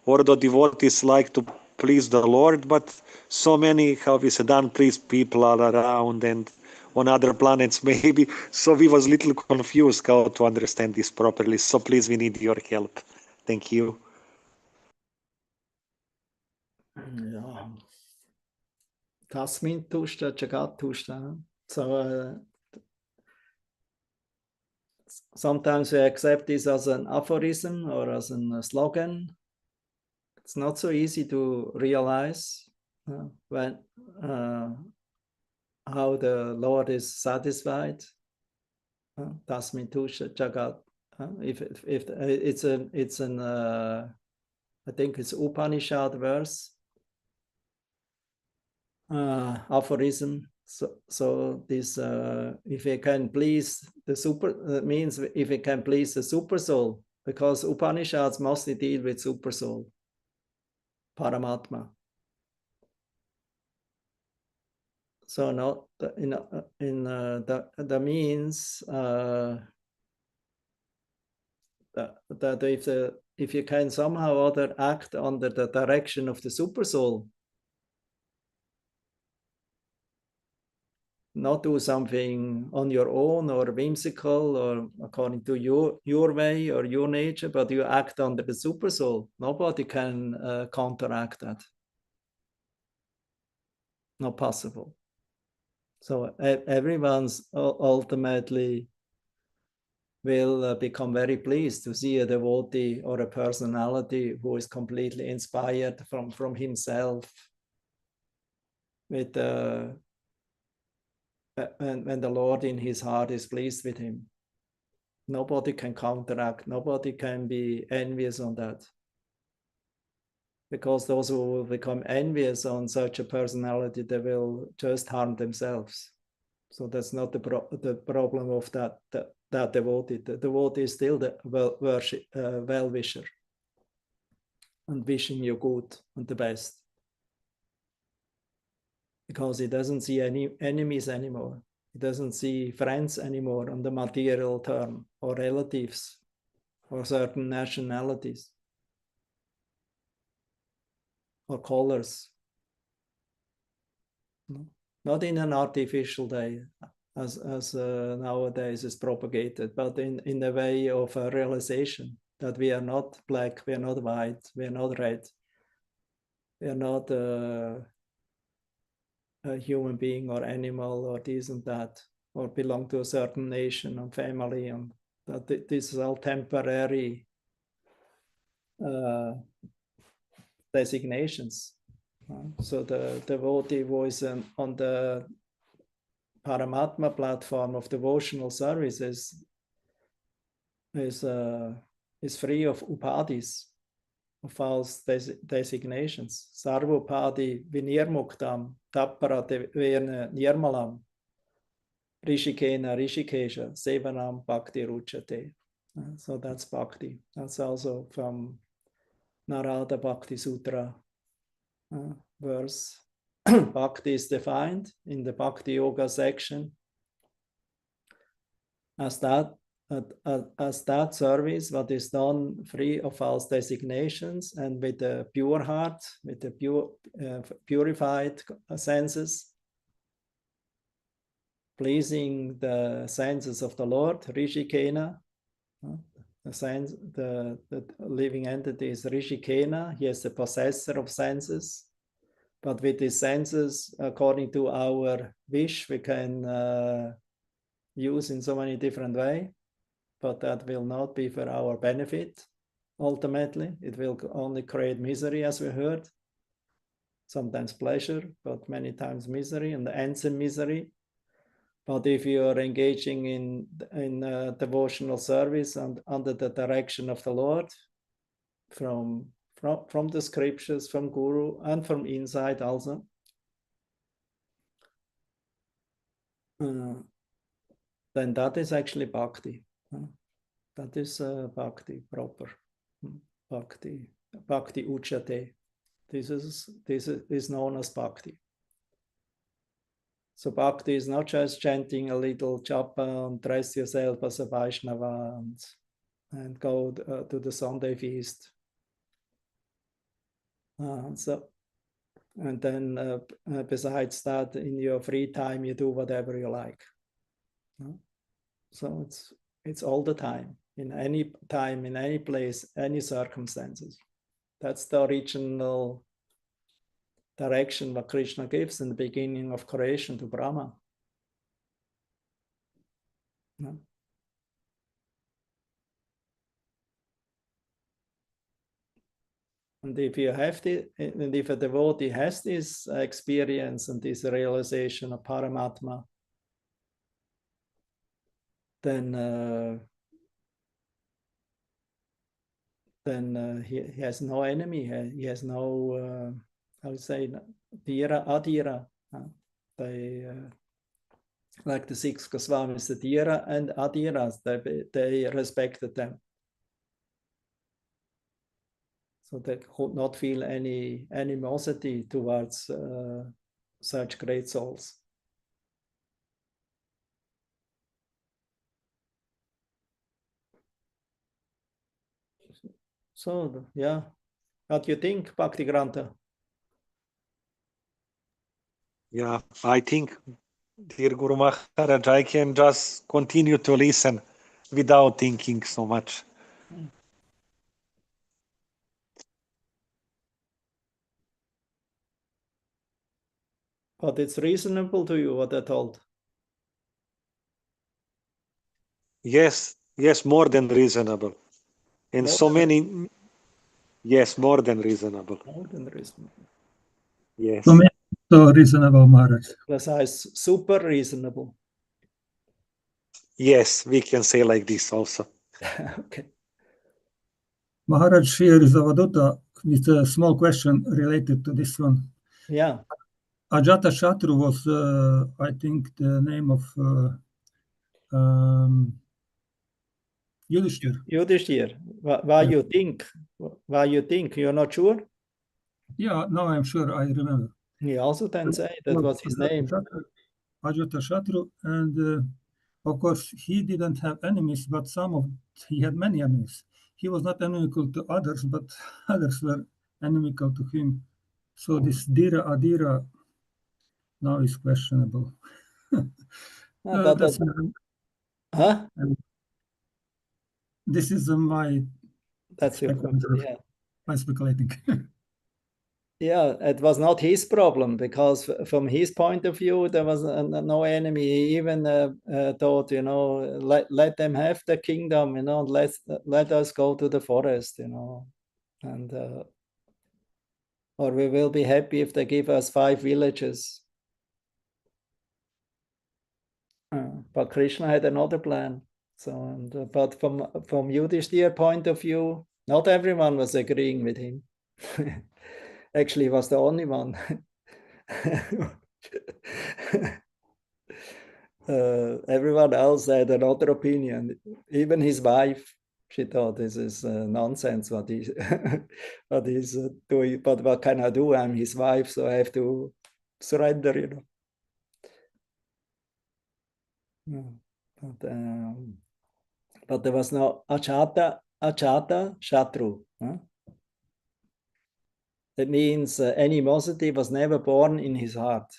Or the devotees like to please the Lord, but so many, how we said, unpleased people all around, and on other planets maybe. So we was a little confused how to understand this properly. So please, we need your help. Thank you. Ja. Tasmin tushta, jagat tushta. So sometimes we accept this as an aphorism or as a slogan. It's not so easy to realize when how the Lord is satisfied. Tasmin tushta, jagat. If it's an I think it's Upanishad verse. Aphorism. So this, if we can please the super, that means if we can please the super soul, because Upanishads mostly deal with super soul, Paramatma. So not that means that if you can somehow or other act under the direction of the super soul, not do something on your own or whimsical or according to your way or your nature, but you act under the super soul. Nobody can counteract that. Not possible. So everyone's ultimately will become very pleased to see a devotee or a personality who is completely inspired from himself with when the Lord in his heart is pleased with him. Nobody can counteract, nobody can be envious on that. Because those who will become envious on such a personality, they will just harm themselves. So that's not the problem of that devotee. The devotee is still the well-wisher and wishing you good and the best. Because he doesn't see any enemies anymore. He doesn't see friends anymore on the material term, or relatives, or certain nationalities, or colors. Not in an artificial way, as nowadays is propagated, but in the way of a realization that we are not black, we are not white, we are not red, we are not a human being or animal or this and that, or belong to a certain nation and family, and that this is all temporary designations. So the devotee who is on the Paramatma platform of devotional service is free of upadis, of false designations. Sarvopadi vinirmuktam tapparate verne nirmalam rishikena rishikesha sevanam bhakti ruchate. So that's bhakti. That's also from Narada Bhakti Sutra verse. Bhakti is defined in the Bhakti Yoga section as that service what is done free of false designations and with a pure heart, with the purified senses, pleasing the senses of the Lord, Rishikena. The living entity is Rishikena. He is the possessor of senses. But with these senses, according to our wish, we can use in so many different ways, but that will not be for our benefit. Ultimately, it will only create misery, as we heard. Sometimes pleasure, but many times misery, and ends in misery. But if you are engaging in devotional service and under the direction of the Lord, from the scriptures, from Guru, and from inside also, then that is actually bhakti. That is bhakti proper. Bhakti uchate. This is known as bhakti. So bhakti is not just chanting a little japa and dress yourself as a Vaishnava and go to the Sunday feast. So And then besides that, in your free time, you do whatever you like. So it's all the time, in any place, any circumstances. That's the original direction what Krishna gives in the beginning of creation to Brahma. And if you have and if a devotee has this experience and this realization of Paramatma, then he has no enemy. He has no, how to say, Dira, Adira. They, like the six Goswamis, the Dira and Adiras, they respected them. So they could not feel any animosity towards such great souls. So, yeah. What do you think, Bhaktigranta? Yeah, I think, dear Guru Maharaj, I can just continue to listen without thinking so much. But it's reasonable to you what I told. Yes, more than reasonable. And More so than, many, yes, more than reasonable. more than reasonable. Yes. So reasonable, Maharaj. Besides, super reasonable. Yes, we can say like this also. Okay. Maharaj, here is Avaduta with a small question related to this one. Yeah. Ajata Shatru was, I think, the name of Yudhishthir. Yudhishthir, why you think? Why you think? You're not sure? Yeah, no, I'm sure I remember. He also then say that was his name. Ajata Shatru, and of course he didn't have enemies, but he had many enemies. He was not inimical to others, but others were inimical to him. So this Dira Adira now is questionable. Huh? This is my. That's your question. Yeah. I'm speculating. Yeah, it was not his problem, because from his point of view, there was no enemy. He even thought, let them have the kingdom, let us go to the forest, and or we will be happy if they give us 5 villages. But Krishna had another plan. So, but from Yudhishthir's point of view, not everyone was agreeing with him. Actually, he was the only one. Everyone else had another opinion. Even his wife, she thought this is nonsense what he's doing. But what can I do? I'm his wife, so I have to surrender, But there was no Ajata Shatru. That means animosity was never born in his heart.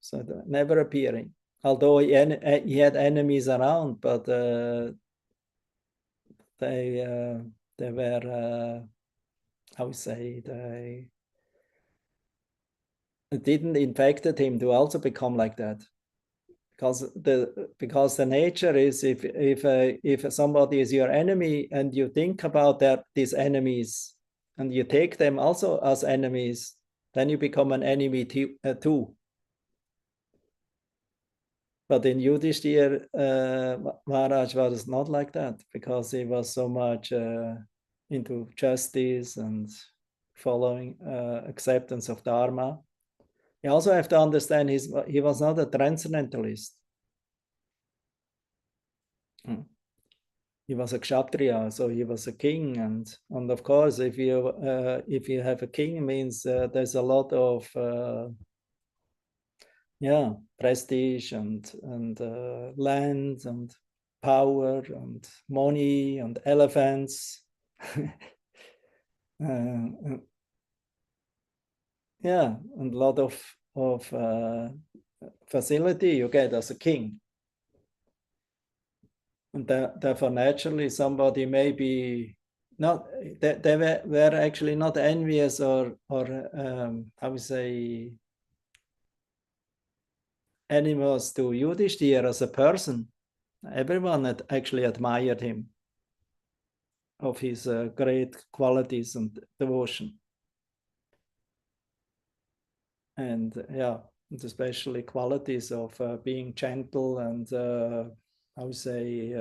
So never appearing. Although he had enemies around, but they were, how we say, it didn't infected him to also become like that. Because the nature is, if somebody is your enemy and you think about these enemies and you take them also as enemies, then you become an enemy too. But in Yudhishthir, Maharaj was not like that, because he was so much into justice and following acceptance of Dharma. You also have to understand he was not a transcendentalist. He was a kshatriya, so he was a king, and of course, if you have a king, it means there's a lot of prestige and land and power and money and elephants. Yeah, and a lot of facility you get as a king. And therefore, naturally, somebody may be not, they were actually not envious or how we say, animals to Yudhishthira as a person. Everyone had actually admired him of his great qualities and devotion. And yeah, and especially qualities of being gentle and I would say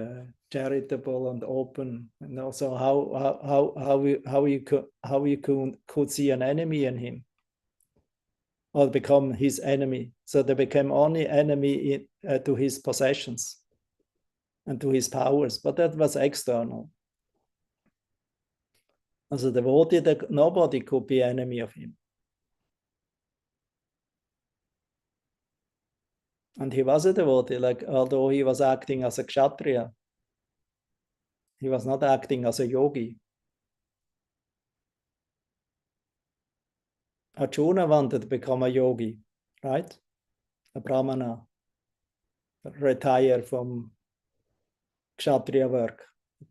charitable and open, and also how you could see an enemy in him or become his enemy. So they became only enemy to his possessions and to his powers, but that was external. As a devotee, nobody could be enemy of him. And he was a devotee, like although he was acting as a kshatriya, he was not acting as a yogi. Arjuna wanted to become a yogi, right? A brahmana, retire from kshatriya work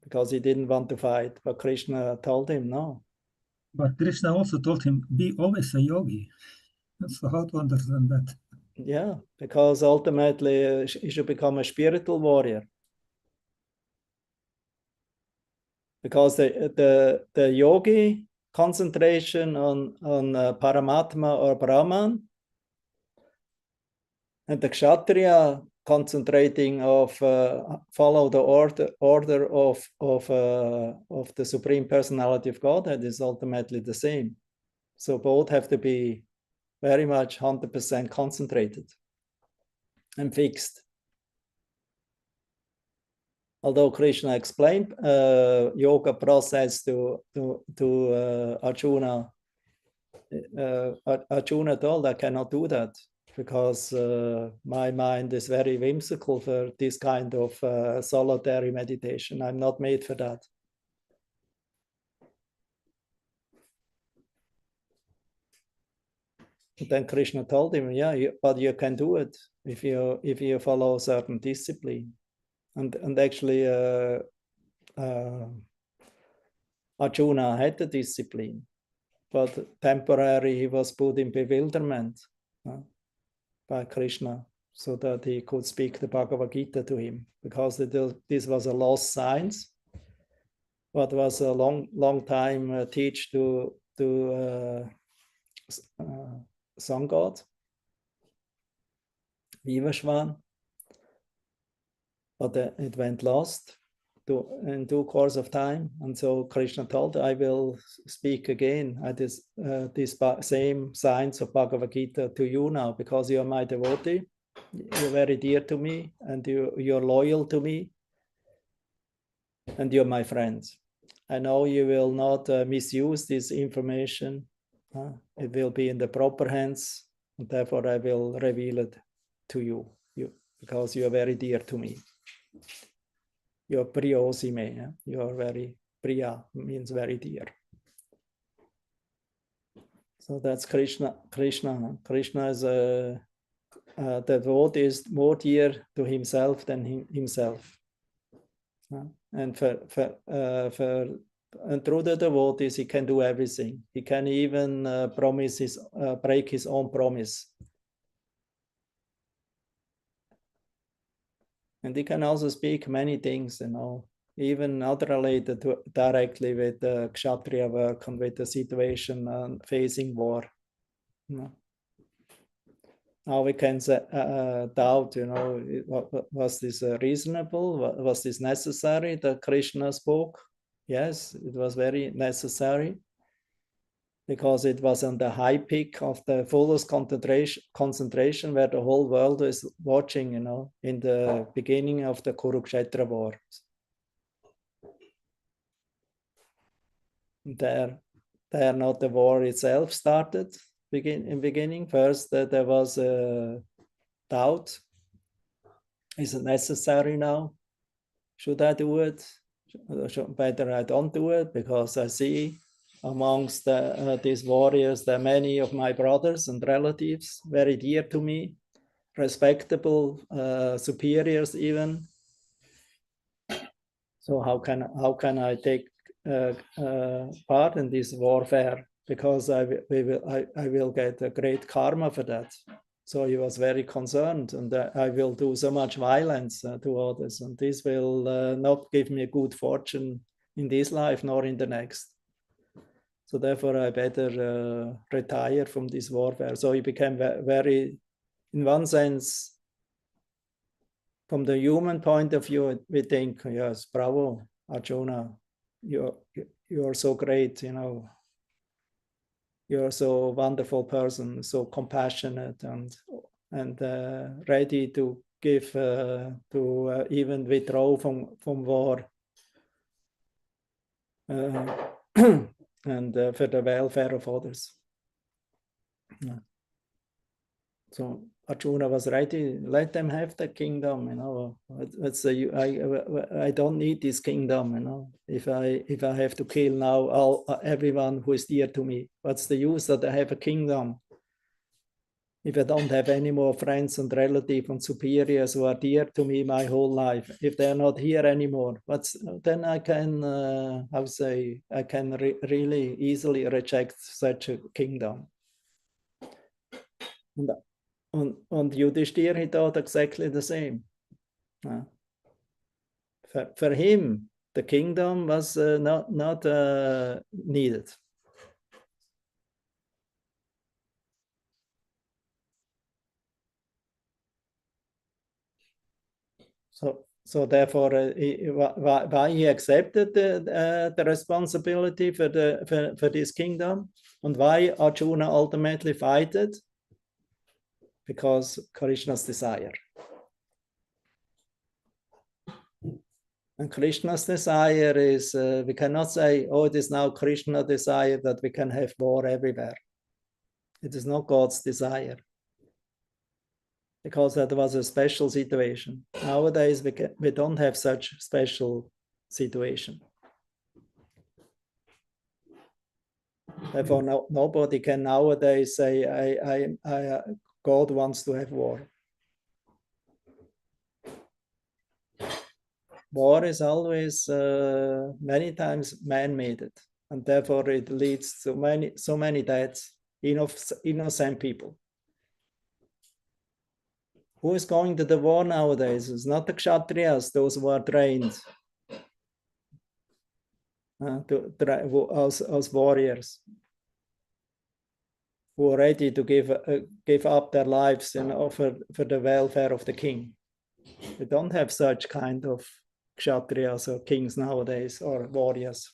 because he didn't want to fight. But Krishna told him no. But Krishna also told him, be always a yogi. So how to understand that? Yeah, because ultimately he should become a spiritual warrior. Because the yogi concentration on Paramatma or Brahman, and the Kshatriya concentrating of follow the order of the Supreme Personality of Godhead is ultimately the same. So both have to be very much 100% concentrated and fixed. Although Krishna explained yoga process to Arjuna, Arjuna told, I cannot do that because my mind is very whimsical for this kind of solitary meditation. I'm not made for that. And then Krishna told him, yeah, but you can do it if you follow a certain discipline. And actually Arjuna had the discipline, but temporarily he was put in bewilderment by Krishna so that he could speak the Bhagavad Gita to him, because this was a lost science, but was a long time teach to sun god Vivashvan, but it went lost in due course of time. And so Krishna told, I will speak again at this same science of Bhagavad Gita to you now, because you are my devotee, you're very dear to me, and you're loyal to me, and you're my friends. I know you will not misuse this information. It will be in the proper hands, and therefore I will reveal it to you because you are very dear to me. You're priyosime. You're very priya, means very dear. So that's Krishna. Krishna is the devotee is more dear to himself than himself. And and through the devotees, he can do everything. He can even break his own promise. And he can also speak many things, even not related directly with the Kshatriya work and with the situation facing war. Now we can doubt, was this reasonable? Was this necessary that Krishna spoke? Yes, it was very necessary, because it was on the high peak of the fullest concentration where the whole world is watching, in the beginning of the Kurukshetra war. There not the war itself started in beginning. First, there was a doubt. Is it necessary now? Should I do it? Better I don't do it, because I see amongst these warriors, there are many of my brothers and relatives, very dear to me, respectable superiors even. So how can I take part in this warfare? Because I will get a great karma for that. So he was very concerned, and I will do so much violence to others, and this will not give me a good fortune in this life nor in the next. So therefore, I better retire from this warfare. So he became very, in one sense, from the human point of view, we think, yes, bravo, Arjuna, you're so great, you know. You're so wonderful person, so compassionate and ready to give, to even withdraw from war, and for the welfare of others. Yeah. So Arjuna was ready. Let them have the kingdom, you know. I don't need this kingdom, you know. If I have to kill now everyone who is dear to me, what's the use that I have a kingdom if I don't have any more friends and relatives and superiors who are dear to me my whole life? If they're not here anymore, then I can, I can really easily reject such a kingdom. And Yudhishthira, he thought exactly the same. For him, the kingdom was not needed. So therefore, why he accepted the responsibility for this kingdom, and why Arjuna ultimately fighted? Because Krishna's desire. And Krishna's desire is, we cannot say, oh, it is now Krishna's desire that we can have war everywhere. It is not God's desire. Because that was a special situation. Nowadays, we don't have such special situation. Therefore, nobody can nowadays say, God wants to have war. War is always many times man-made, and therefore it leads to so many deaths, innocent people. Who is going to the war nowadays? It's not the Kshatriyas, those who are trained as warriors, who are ready to give up their lives for the welfare of the king. We don't have such kind of Kshatriyas or kings nowadays, or warriors.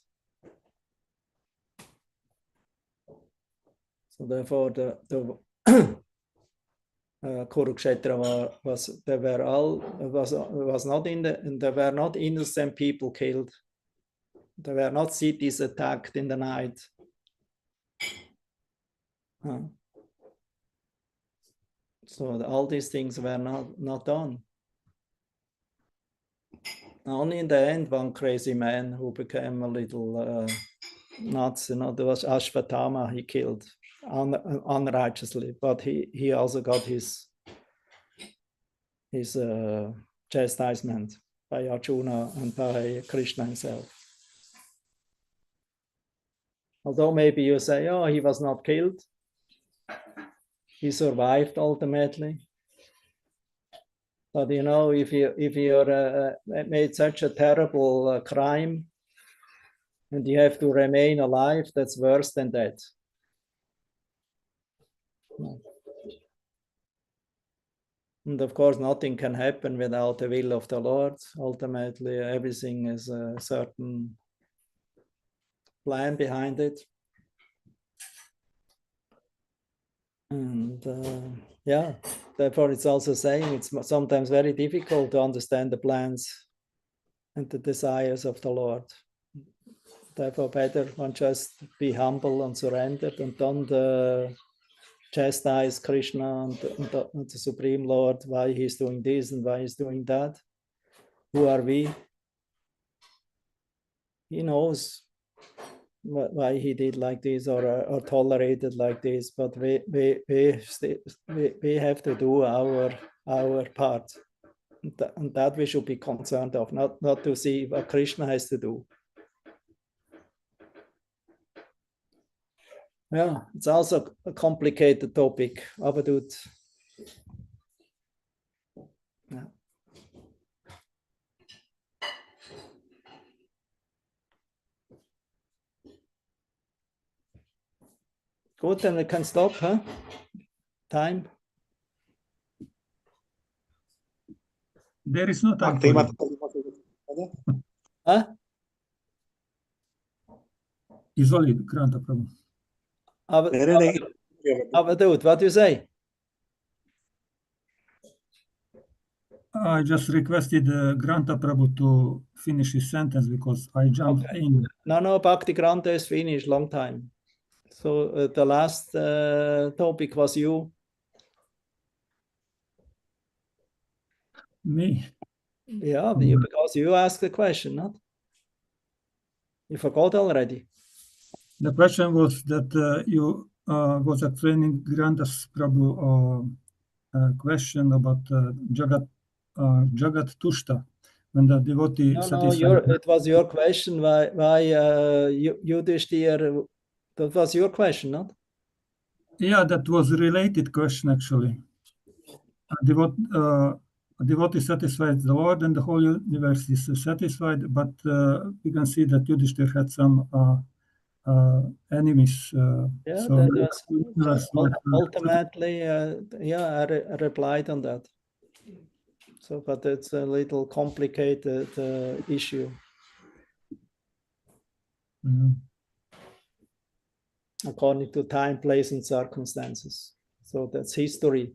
So therefore, the Kurukshetra there were not innocent people killed. There were not cities attacked in the night. So all these things were not done. Only in the end, one crazy man who became a little nuts, there was Ashvatthama, he killed unrighteously, but he also got his chastisement by Arjuna and by Krishna himself. Although maybe you say, oh, he was not killed, he survived ultimately. But you know, if you made such a terrible crime and you have to remain alive, that's worse than that. And of course, nothing can happen without the will of the Lord. Ultimately, everything is a certain plan behind it. And yeah, therefore it's also saying it's sometimes very difficult to understand the plans and the desires of the Lord. Therefore, better one just be humble and surrendered, and don't chastise Krishna and the Supreme Lord, why he's doing this and why he's doing that. Who are we? He knows why he did like this or tolerated like this, but we have to do our part, and that we should be concerned of, not to see what Krishna has to do. Yeah, it's also a complicated topic, aber yeah. Good, then we can stop, huh? Time. There is no time for you. Huh? Izvoli, Granta Prabhu. Dude, what do you say? I just requested Granta Prabhu to finish his sentence because I jumped in. No, Bhakti Granta is finished long time. So the last topic was you. Me? Yeah, because you asked the question, not? You forgot already. The question was that you was explaining Grantas Prabhu question about Jagat Tushta, when the devotee satisfied. It was your question. Why Yudhishthira? That was your question, not? Yeah, that was a related question actually. Devotee satisfied the Lord, and the whole universe is satisfied. But we can see that Yudhishthira had some enemies. Yeah, so ultimately, I replied on that. So, but it's a little complicated issue. According to time, place, and circumstances. So that's history.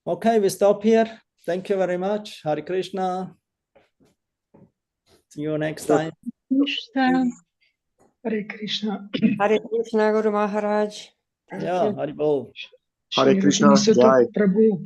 Okay, we stop here. Thank you very much. Hare Krishna. See you next time. Hare Krishna. Hare Krishna, Guru Maharaj. Yeah, Hari Bol. Hare Krishna. Rohini Suta Prabhu.